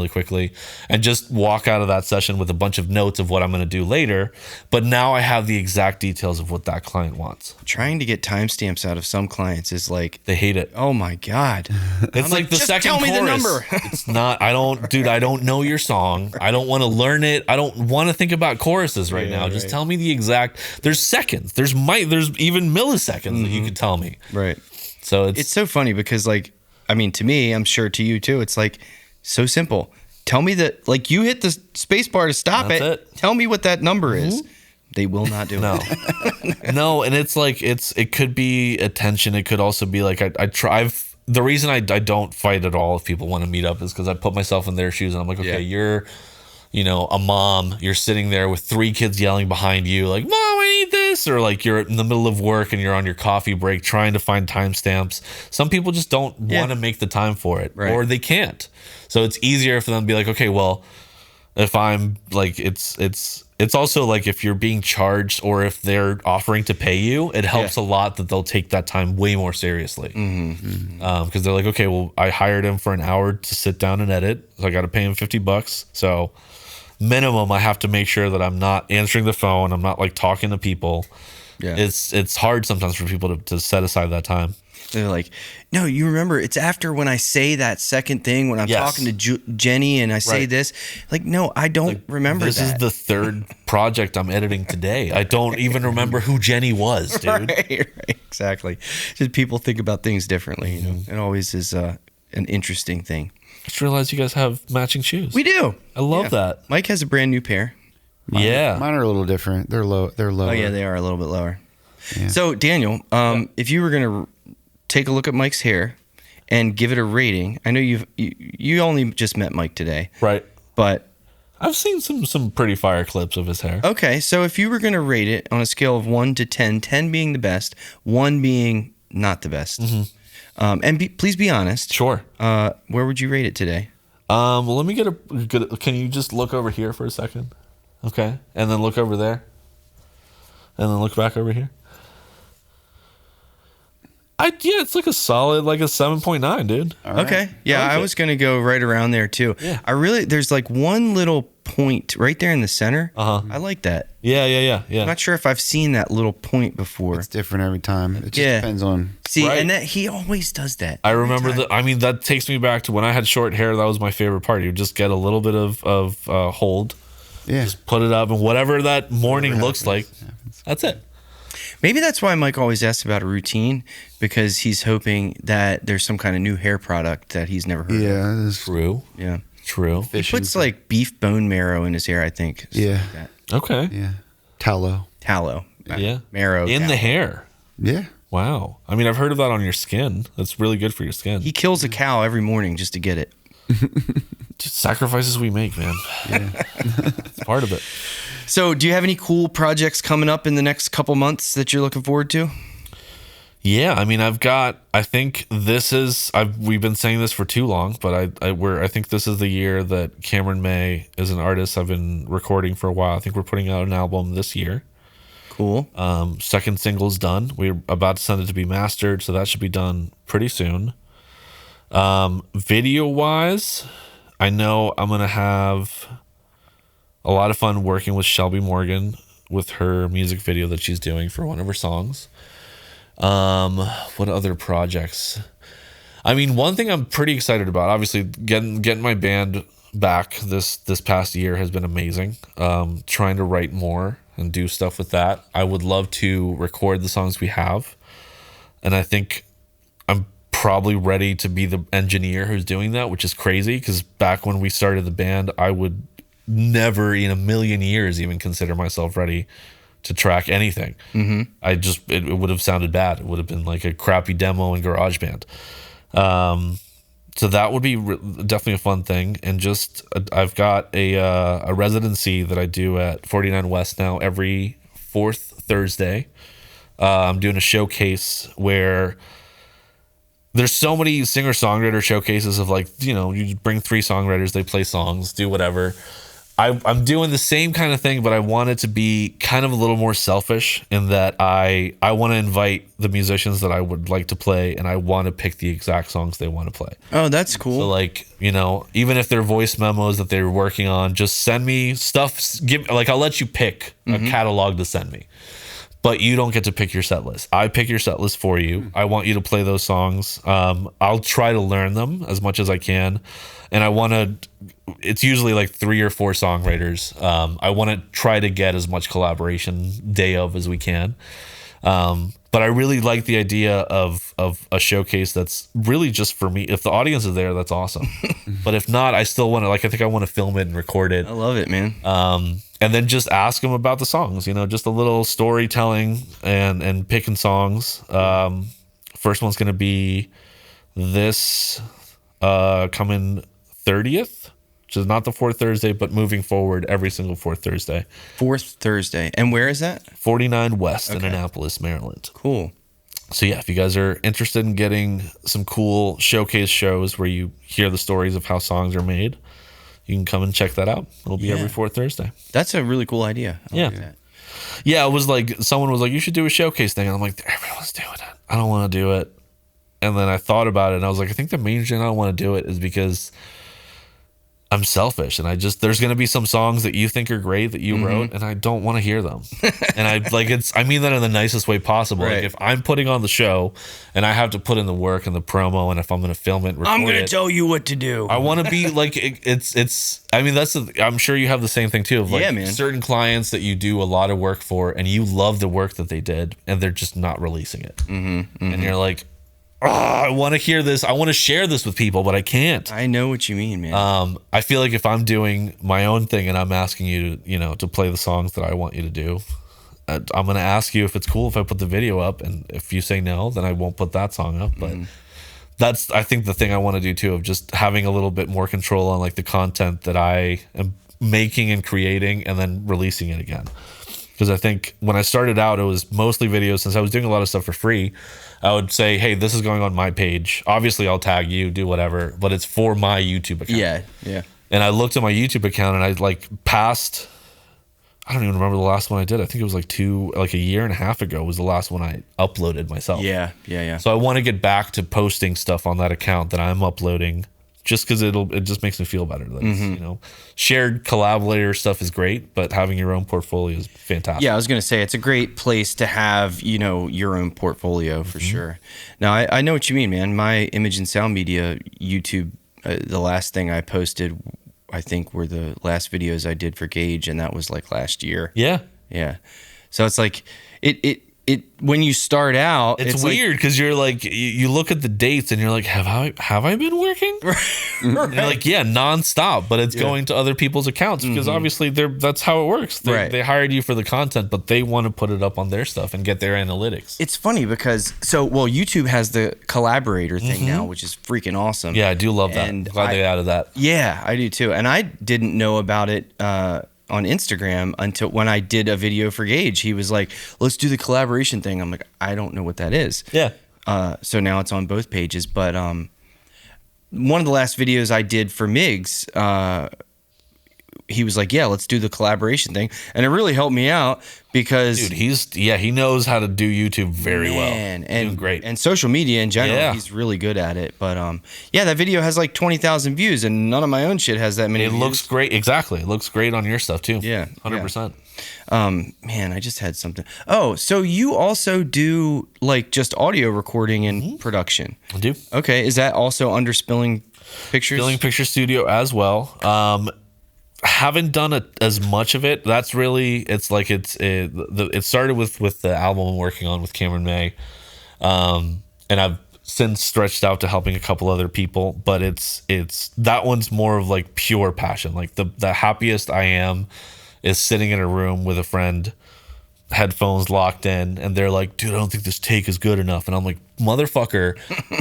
quickly, and just walk out of that session with a bunch of notes of what I'm going to do later. But now I have the exact details of what that client wants. Trying to get timestamps out of some clients is like, they hate it. Oh my God. It's like the just second tell me chorus. the number. It's not, I don't know your song. I don't want to learn it. I don't want to think about choruses right now. Just tell me the exact, there's seconds. There's even milliseconds that you could tell me. Right. So it's so funny because like, I mean, to me, I'm sure to you too, it's like so simple. Tell me that, like, you hit the space bar to stop it. Tell me what that number is. They will not do it. No, and it's like it could be attention. It could also be like the reason I don't fight at all if people want to meet up is because I put myself in their shoes and I'm like, okay, you're, you know, a mom, you're sitting there with 3 kids yelling behind you like, Mom, I need this, or like you're in the middle of work and you're on your coffee break trying to find timestamps. Some people just don't want to make the time for it, or they can't. So it's easier for them to be like, okay, well, if I'm like, it's also like if you're being charged or if they're offering to pay you, it helps a lot that they'll take that time way more seriously. Because they're like, okay, well, I hired him for an hour to sit down and edit, so I got to pay him $50. So minimum, I have to make sure that I'm not answering the phone. I'm not like talking to people. Yeah. It's hard sometimes for people to set aside that time. They're like, no, you remember, it's after when I say that second thing when I'm Yes. talking to Jenny and I say Right. this. Like, no, I don't remember This that. is the third project I'm editing today. I don't even remember who Jenny was, dude. Right, exactly. Just people think about things differently. You know, it always is an interesting thing. Just realized you guys have matching shoes. We do. I love that. Mike has a brand new pair. Yeah. Mine are a little different. They're low. They're lower. Oh yeah, they are a little bit lower. Yeah. So Daniel, if you were gonna take a look at Mike's hair and give it a rating, I know you only just met Mike today, Right. but I've seen some pretty fire clips of his hair. okay. So if you were gonna rate it on a scale of 1 to 10, 10 being the best, 1 being not the best, and please be honest. Sure. Where would you rate it today? Well, let me get a good. Can you just look over here for a second? Okay, and then look over there, and then look back over here. It's like a solid, like a 7.9, dude. All right. Okay. Yeah, I like I it. was going to go right around there too. Yeah. There's like one little point right there in the center. Uh-huh. I like that. Yeah. I'm not sure if I've seen that little point before. It's different every time. It just Yeah. depends on. See, Right. and that he always does that. I remember that. I mean, that takes me back to when I had short hair. That was my favorite part. You just get a little bit of hold, Yeah. just put it up, and whatever that morning Whatever looks like, that's it. Maybe that's why Mike always asks about a routine, because he's hoping that there's some kind of new hair product that he's never heard of. Yeah. It's True. Yeah. True. He puts like beef bone marrow in his hair, I think. Something Yeah. like that. Okay. yeah. Tallow. Tallow. Yeah. Marrow. in tallow. the hair. Yeah. Wow. I mean, I've heard of that on your skin. That's really good for your skin. He kills a cow every morning just to get it. Just sacrifices we make, man. It's part of it. So, do you have any cool projects coming up in the next couple months that you're looking forward to? Yeah, I mean, I think this is. We've been saying this for too long, but I think this is the year that Cameron May is an artist I've been recording for a while. I think we're putting out an album this year. Cool. Second single's done. We're about to send it to be mastered, so that should be done pretty soon. Video wise, I know I'm gonna have a lot of fun working with Shelby Morgan with her music video that she's doing for one of her songs. What other projects? I mean, one thing I'm pretty excited about, obviously getting my band back this past year has been amazing. Trying to write more and do stuff with that. I would love to record the songs we have, and I think I'm probably ready to be the engineer who's doing that, which is crazy because back when we started the band, I would never in a million years even consider myself ready to track anything. It would have sounded bad. It would have been like a crappy demo in GarageBand. So that would be definitely a fun thing. And just I've got a residency that I do at 49 West now every fourth Thursday. I'm doing a showcase where there's so many singer-songwriter showcases of like, you know, you bring 3 songwriters, they play songs, do whatever. I'm doing the same kind of thing, but I want it to be kind of a little more selfish in that I want to invite the musicians that I would like to play, and I want to pick the exact songs they want to play. Oh, that's cool. So like, you know, even if they're voice memos that they're working on, just send me stuff. I'll let you pick a catalog to send me, but you don't get to pick your set list. I pick your set list for you. I want you to play those songs. I'll try to learn them as much as I can. And I want to, it's usually like 3 or 4 songwriters. I want to try to get as much collaboration day of as we can. But I really like the idea of a showcase that's really just for me. If the audience is there, that's awesome. But if not, I still want to, I think I want to film it and record it. I love it, man. And then just ask them about the songs, you know, just a little storytelling and picking songs. First one's going to be this coming 30th, which is not the 4th Thursday, but moving forward every single 4th Thursday. 4th Thursday. And where is that? 49 West in Annapolis, Maryland. Cool. So yeah, if you guys are interested in getting some cool showcase shows where you hear the stories of how songs are made, you can come and check that out. It'll be every 4th Thursday. That's a really cool idea. I like that. Yeah, it was like someone was like, you should do a showcase thing. And I'm like, everyone's doing it. I don't want to do it. And then I thought about it and I was like, I think the main reason I don't want to do it is because I'm selfish, and there's going to be some songs that you think are great that you wrote, and I don't want to hear them. And I mean that in the nicest way possible. Right. Like, if I'm putting on the show and I have to put in the work and the promo, and if I'm going to film it, and I'm record gonna it, tell you what to do. I want to be like, I mean, I'm sure you have the same thing too, of like, Yeah, man. certain clients that you do a lot of work for and you love the work that they did and they're just not releasing it. And you're like, I want to hear this. I want to share this with people, but I can't. I know what you mean, man. I feel like if I'm doing my own thing and I'm asking you to, to play the songs that I want you to do, I'm going to ask you if it's cool if I put the video up. And if you say no, then I won't put that song up. But that's, I think, the thing I want to do too, of just having a little bit more control on like the content that I am making and creating and then releasing it again. Because I think when I started out, it was mostly videos. Since I was doing a lot of stuff for free, I would say, hey, this is going on my page. Obviously, I'll tag you, do whatever, but it's for my YouTube account. Yeah. And I looked at my YouTube account and I passed, I don't even remember the last one I did. I think it was like a year and a half ago was the last one I uploaded myself. Yeah. So I want to get back to posting stuff on that account that I'm uploading, just because it just makes me feel better. That it's, shared collaborator stuff is great, but having your own portfolio is fantastic. Yeah, I was going to say it's a great place to have, your own portfolio for sure. Now, I know what you mean, man. My image and sound media YouTube, the last thing I posted, I think, were the last videos I did for Gage, and that was like last year. Yeah. So it's like it when you start out, it's weird because you're like, you look at the dates and you're like, have I been working? And you're like, yeah, nonstop, but it's going to other people's accounts because obviously that's how it works. They hired you for the content, but they want to put it up on their stuff and get their analytics. It's funny because YouTube has the collaborator thing now, which is freaking awesome. Yeah, I do love that. And Glad they added that. Yeah, I do too. And I didn't know about it on Instagram until when I did a video for Gage. He was like, let's do the collaboration thing. I'm like, I don't know what that is. Yeah. So now it's on both pages. But one of the last videos I did for Migs, he was like, yeah, let's do the collaboration thing. And it really helped me out because... Dude, he knows how to do YouTube very well. And doing great. And social media in general, he's really good at it. But that video has like 20,000 views and none of my own shit has that many views. Looks great. Exactly. It looks great on your stuff too. Yeah. 100%. Man, I just had something. Oh, so you also do like just audio recording and production? I do. Okay. Is that also under Spilling Pictures? Spilling Picture Studio as well. Haven't done as much of it. That's really, it started with the album I'm working on with Cameron May. And I've since stretched out to helping a couple other people, but it's that one's more of like pure passion. Like the happiest I am is sitting in a room with a friend, headphones locked in, and they're like, dude, I don't think this take is good enough. And I'm like, motherfucker,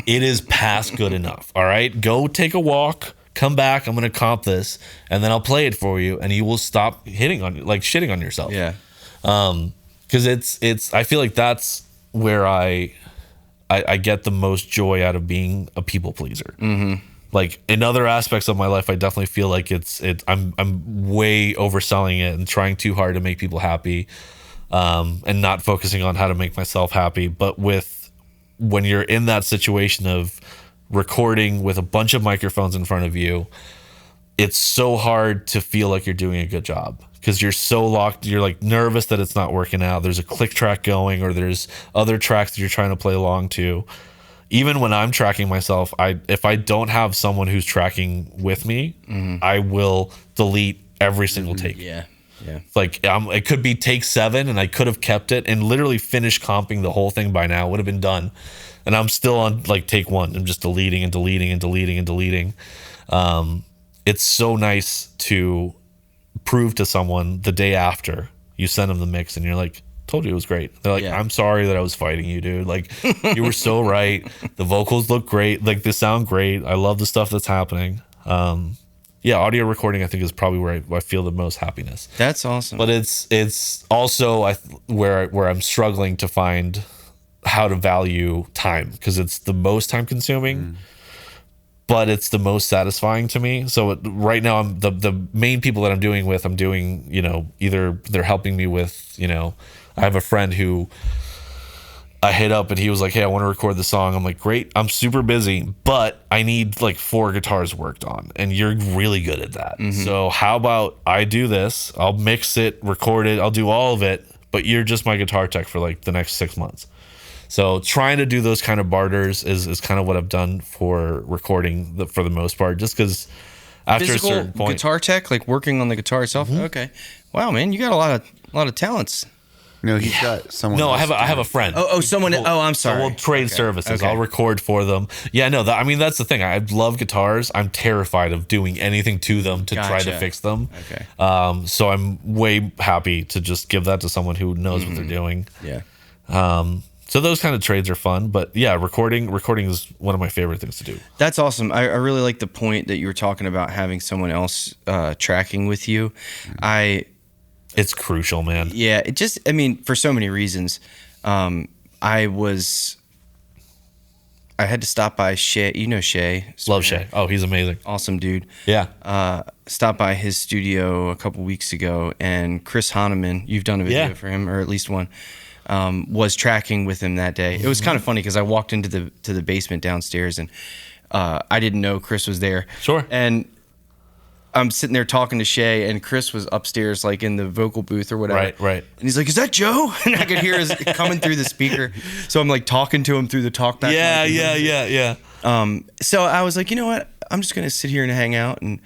it is past good enough. All right, go take a walk, come back, I'm gonna comp this, and then I'll play it for you, and you will stop shitting on yourself. Yeah. Because it's I feel like that's where I get the most joy out of being a people pleaser. Like in other aspects of my life, I definitely feel like I'm way overselling it and trying too hard to make people happy, and not focusing on how to make myself happy. But when you're in that situation of recording with a bunch of microphones in front of you, it's so hard to feel like you're doing a good job because you're so locked. You're like nervous that it's not working out. There's a click track going, or there's other tracks that you're trying to play along to. Even when I'm tracking myself, if I don't have someone who's tracking with me, I will delete every single take. Yeah. It's like it could be take 7 and I could have kept it and literally finished comping the whole thing by now. Would have been done. And I'm still on like take 1. I'm just deleting and deleting and deleting and deleting. It's so nice to prove to someone the day after you send them the mix and you're like, told you it was great. They're like, I'm sorry that I was fighting you, dude. Like, you were so right. The vocals look great. Like, they sound great. I love the stuff that's happening. Audio recording, I think, is probably where I feel the most happiness. That's awesome. But it's also where I'm struggling to find how to value time, because it's the most time consuming, but it's the most satisfying to me. So right now, I'm the main people that I'm doing, either they're helping me with, I have a friend who I hit up and he was like, hey, I want to record the song. I'm like, great. I'm super busy, but I need like 4 guitars worked on, and you're really good at that. So how about I do this? I'll mix it, record it. I'll do all of it, but you're just my guitar tech for like the next 6 months. So trying to do those kind of barters is kind of what I've done for recording for the most part, just because after Physical a certain point. guitar tech, like working on the guitar itself. Okay, wow, man, you got a lot of talents. No, he's got someone. No, I else have a friend. Someone. I'm sorry. So we'll trade services. Okay. I'll record for them. Yeah, no, I mean, that's the thing. I love guitars. I'm terrified of doing anything to them to try to Gotcha. fix them. Okay. So I'm way happy to just give that to someone who knows what they're doing. Yeah. So those kind of trades are fun, but yeah, recording is one of my favorite things to do. That's awesome. I really like the point that you were talking about having someone else tracking with you. It's crucial, man. Yeah, I mean, for so many reasons. I had to stop by Shay. You know Shay. Love Shay. Oh, he's amazing. Awesome dude. Yeah. Stopped by his studio a couple weeks ago, and Chris Hahnemann, you've done a video for him, or at least one, was tracking with him that day. It was kind of funny because I walked into the basement downstairs, and I didn't know Chris was there. Sure. And I'm sitting there talking to Shay, and Chris was upstairs, like in the vocal booth or whatever. Right. And he's like, "Is that Joe?" And I could hear his coming through the speaker. So I'm like talking to him through the talkback. Yeah. So I was like, you know what? I'm just gonna sit here and hang out and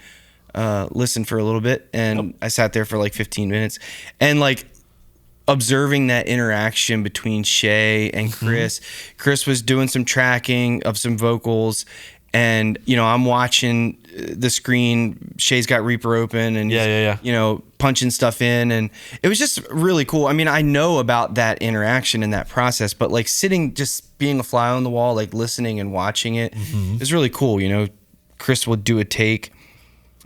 listen for a little bit. And I sat there for like 15 minutes, and like observing that interaction between Shay and Chris. Chris was doing some tracking of some vocals. And, I'm watching the screen. Shay's got Reaper open and, punching stuff in. And it was just really cool. I mean, I know about that interaction and that process, but like sitting, just being a fly on the wall, like listening and watching it is really cool. Chris would do a take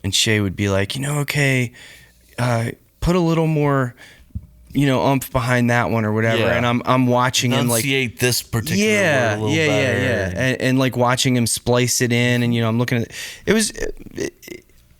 and Shay would be like, okay, put a little more, oomph behind that one or whatever. Yeah. And I'm watching him like enunciate this particular word a little better. and like watching him splice it in, and I'm looking at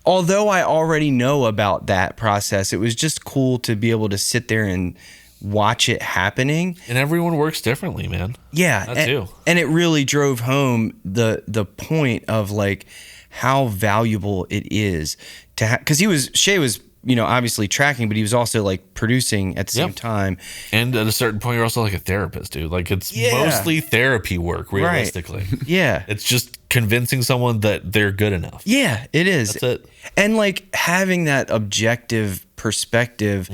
although I already know about that process, it was just cool to be able to sit there and watch it happening. And everyone works differently, man. Yeah, that too. And it really drove home the point of like how valuable it is to have, because Shay was obviously tracking, but he was also like producing at the same time. And at a certain point, you're also like a therapist, dude. Like it's mostly therapy work, realistically. Right. Yeah. It's just convincing someone that they're good enough. Yeah, it is. That's it. And like having that objective perspective,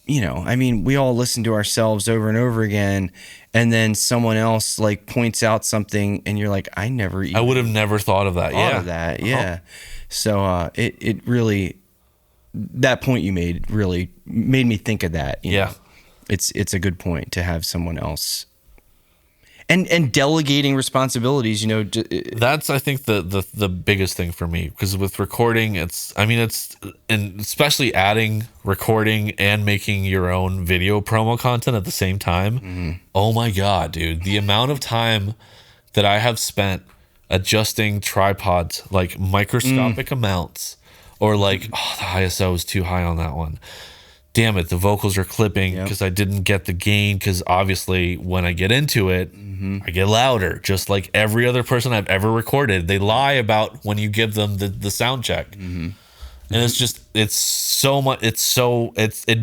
I mean, we all listen to ourselves over and over again, and then someone else like points out something and you're like, I would have never thought of that. Yeah. So it really, that point you made really made me think of that. You know? It's a good point to have someone else and delegating responsibilities. That's I think the biggest thing for me, because with recording, and especially adding recording and making your own video promo content at the same time. Oh my god, dude, the amount of time that I have spent adjusting tripods like microscopic amounts. Or like, the ISO is too high on that one. Damn it, the vocals are clipping because I didn't get the gain, because obviously when I get into it, I get louder, just like every other person I've ever recorded. They lie about when you give them the sound check. And it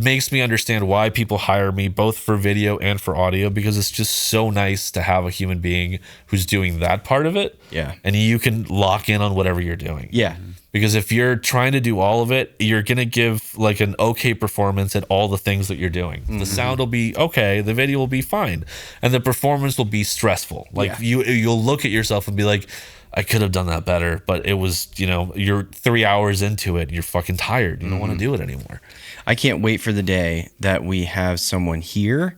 makes me understand why people hire me both for video and for audio, because it's just so nice to have a human being who's doing that part of it. Yeah. And you can lock in on whatever you're doing. Yeah. Because if you're trying to do all of it, you're going to give like an okay performance at all the things that you're doing. The sound will be okay, the video will be fine, and the performance will be stressful. Like you'll look at yourself and be like, I could have done that better, but it was, you're 3 hours into it, you're fucking tired. You don't want to do it anymore. I can't wait for the day that we have someone here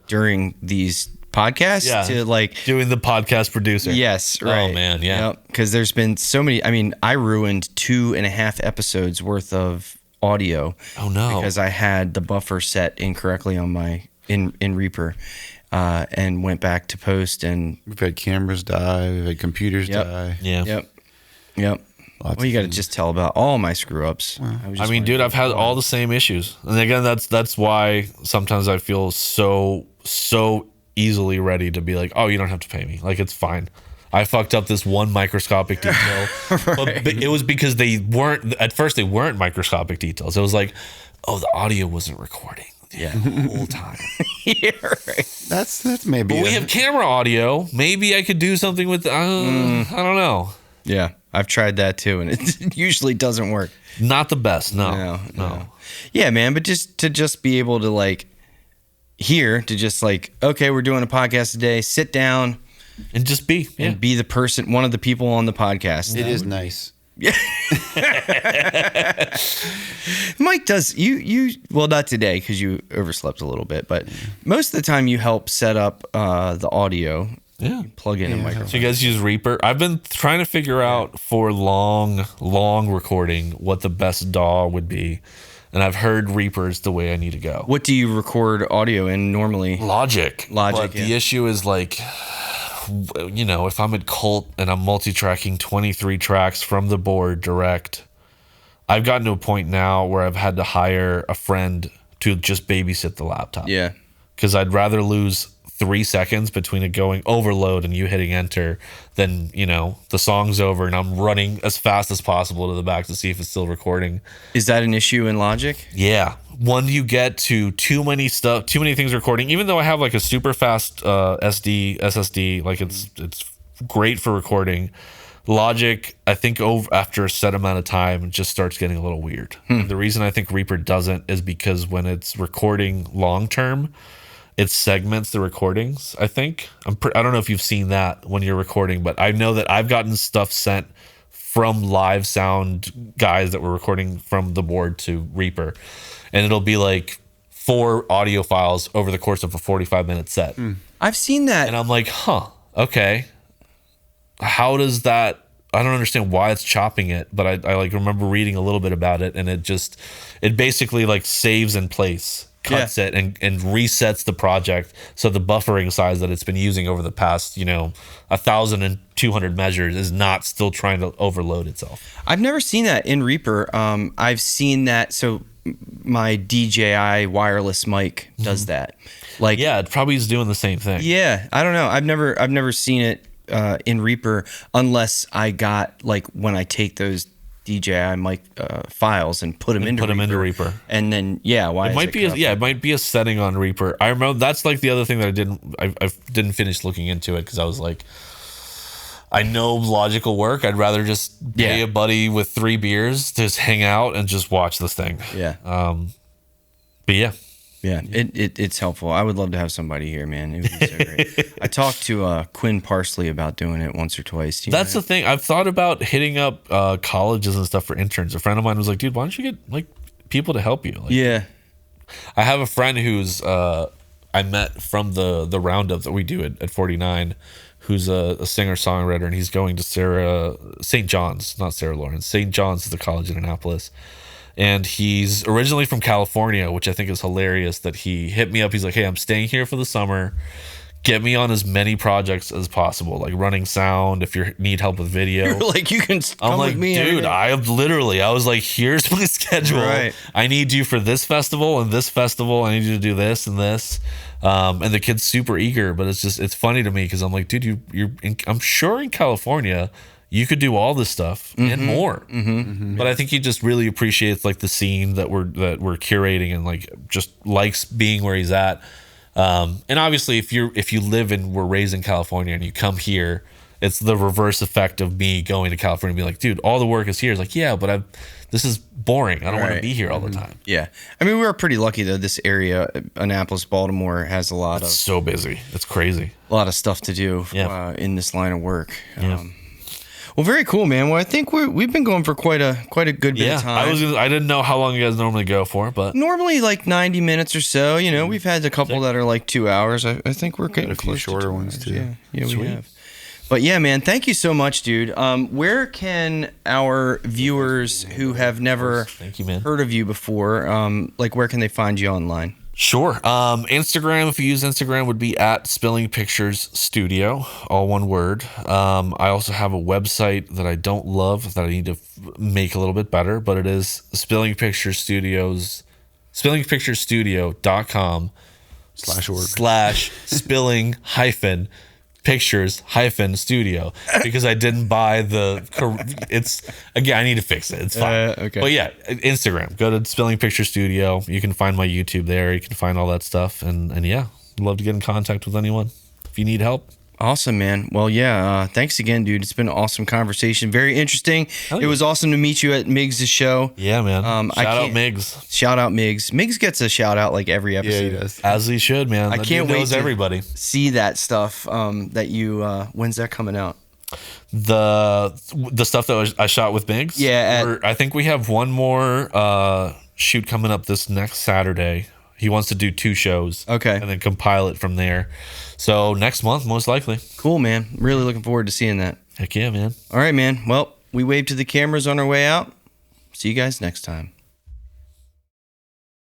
during these podcasts to like doing the podcast producer. Yes, right. Oh man, because there's been so many. I mean, I ruined 2.5 episodes worth of audio. Oh no, because I had the buffer set incorrectly on my in Reaper, and went back to post, and we've had cameras die, we've had computers die. Yep. Well, you got to just tell about all my screw ups. I mean, dude, I've had all the same issues, and again, that's why sometimes I feel so easily ready to be like, oh, you don't have to pay me. Like, it's fine. I fucked up this one microscopic detail, but it was because they weren't microscopic details. It was like, oh, the audio wasn't recording the whole time. Yeah, right. That's maybe. But we have camera audio. Maybe I could do something with. I don't know. Yeah, I've tried that too, and it usually doesn't work. Not the best. No. Yeah, man, but just be able to like to just like, okay, we're doing a podcast today. Sit down And just be. and be the person, one of the people on the podcast. It is nice. Mike does you well, not today because you overslept a little bit, but most of the time you help set up the audio. Yeah. Plug in a microphone. So you guys use Reaper? I've been trying to figure out for long recording what the best DAW would be. And I've heard Reaper's the way I need to go. What do you record audio in normally? Logic. But yeah. the issue is like, you know, if I'm at Cult and I'm multi-tracking 23 tracks from the board direct, I've gotten to a point now where I've had to hire a friend to just babysit the laptop. Yeah. Because I'd rather lose 3 seconds between it going overload and you hitting enter than, you know, the song's over and I'm running as fast as possible to the back to see if it's still recording. Is that an issue in Logic? Yeah. When you get to too many things recording, even though I have like a super fast SSD, like it's great for recording, Logic, I think after a set amount of time, it just starts getting a little weird. The reason I think Reaper doesn't is because when it's recording long term, it segments the recordings, I think. I don't know if you've seen that when you're recording, but I know that I've gotten stuff sent from live sound guys that were recording from the board to Reaper. And it'll be like 4 audio files over the course of a 45-minute set. I've seen that. And I'm like, okay. How does that... I don't understand why it's chopping it, but I like remember reading a little bit about it, and it basically like saves in place, cuts it, and resets the project. So the buffering size that it's been using over the past, 1,200 measures is not still trying to overload itself. I've never seen that in Reaper. I've seen that. So my DJI wireless mic does that. Like, yeah, it probably is doing the same thing. Yeah, I don't know. I've never seen it in Reaper unless I got like when I take those DJI mic files and put them into Reaper. And then why it might be it might be a setting on Reaper. I remember that's like the other thing that I didn't finish looking into it because I was like, I know Logic will work. I'd rather just pay a buddy with 3 beers to just hang out and just watch this thing. Yeah. But yeah. Yeah, it's helpful. I would love to have somebody here, man. It would be so great. I talked to Quinn Parsley about doing it once or twice. That's the thing. I've thought about hitting up colleges and stuff for interns. A friend of mine was like, dude, why don't you get like people to help you? Like, yeah. I have a friend who's I met from the roundup that we do at 49, who's a singer-songwriter, and he's going to St. John's, not Sarah Lawrence. St. John's is the college in Annapolis. And he's originally from California, which I think is hilarious that he hit me up. He's like, hey, I'm staying here for the summer. Get me on as many projects as possible, like running sound, if you need help with video. You're like, you can come with me. Dude, I was like, here's my schedule. Right. I need you for this festival and this festival. I need you to do this and this. And the kid's super eager, but it's funny to me because I'm like, dude, I'm sure in California you could do all this stuff and more. But I think he just really appreciates like the scene that we're curating and like just likes being where he's at. And obviously if you live and were raised in California and you come here, it's the reverse effect of me going to California and be like, dude, all the work is here. It's like, yeah, but this is boring. I don't want to be here all the time. Yeah. I mean, we're pretty lucky though. This area, Annapolis, Baltimore, has a lot of so busy. It's crazy. A lot of stuff to do in this line of work. Yeah. Well, very cool, man. Well, I think we've been going for quite a good bit of time. I didn't know how long you guys normally go for, but normally like 90 minutes or so. We've had a couple that are like 2 hours. I think we're getting a few shorter ones too. Yeah, we have. But yeah, man, thank you so much, dude. Where can our viewers who have never heard of you before, where can they find you online? Sure. Instagram, if you use Instagram, would be at Spilling Pictures Studio, all one word. I also have a website that I don't love that I need to make a little bit better, but it is spillingpicturestudio.com. spilling hyphen pictures hyphen studio, because I didn't buy it's again, I need to fix it. It's fine. Okay. But yeah, Instagram, go to Spilling Picture Studio. You can find my YouTube there. You can find all that stuff. And yeah, I'd love to get in contact with anyone if you need help. Awesome, man. Well, yeah. Thanks again, dude. It's been an awesome conversation. Very interesting. It was awesome to meet you at Miggs' show. Yeah, man. Shout out Miggs. Shout out Miggs. Miggs gets a shout out like every episode. Yeah, he does. As he should, man. I can't wait to everybody. see that stuff. That you. When's that coming out? The stuff that I shot with Miggs. Yeah. I think we have one more shoot coming up this next Saturday. He wants to do 2 shows. Okay. And then compile it from there. So next month, most likely. Cool, man. Really looking forward to seeing that. Heck yeah, man. All right, man. Well, we wave to the cameras on our way out. See you guys next time.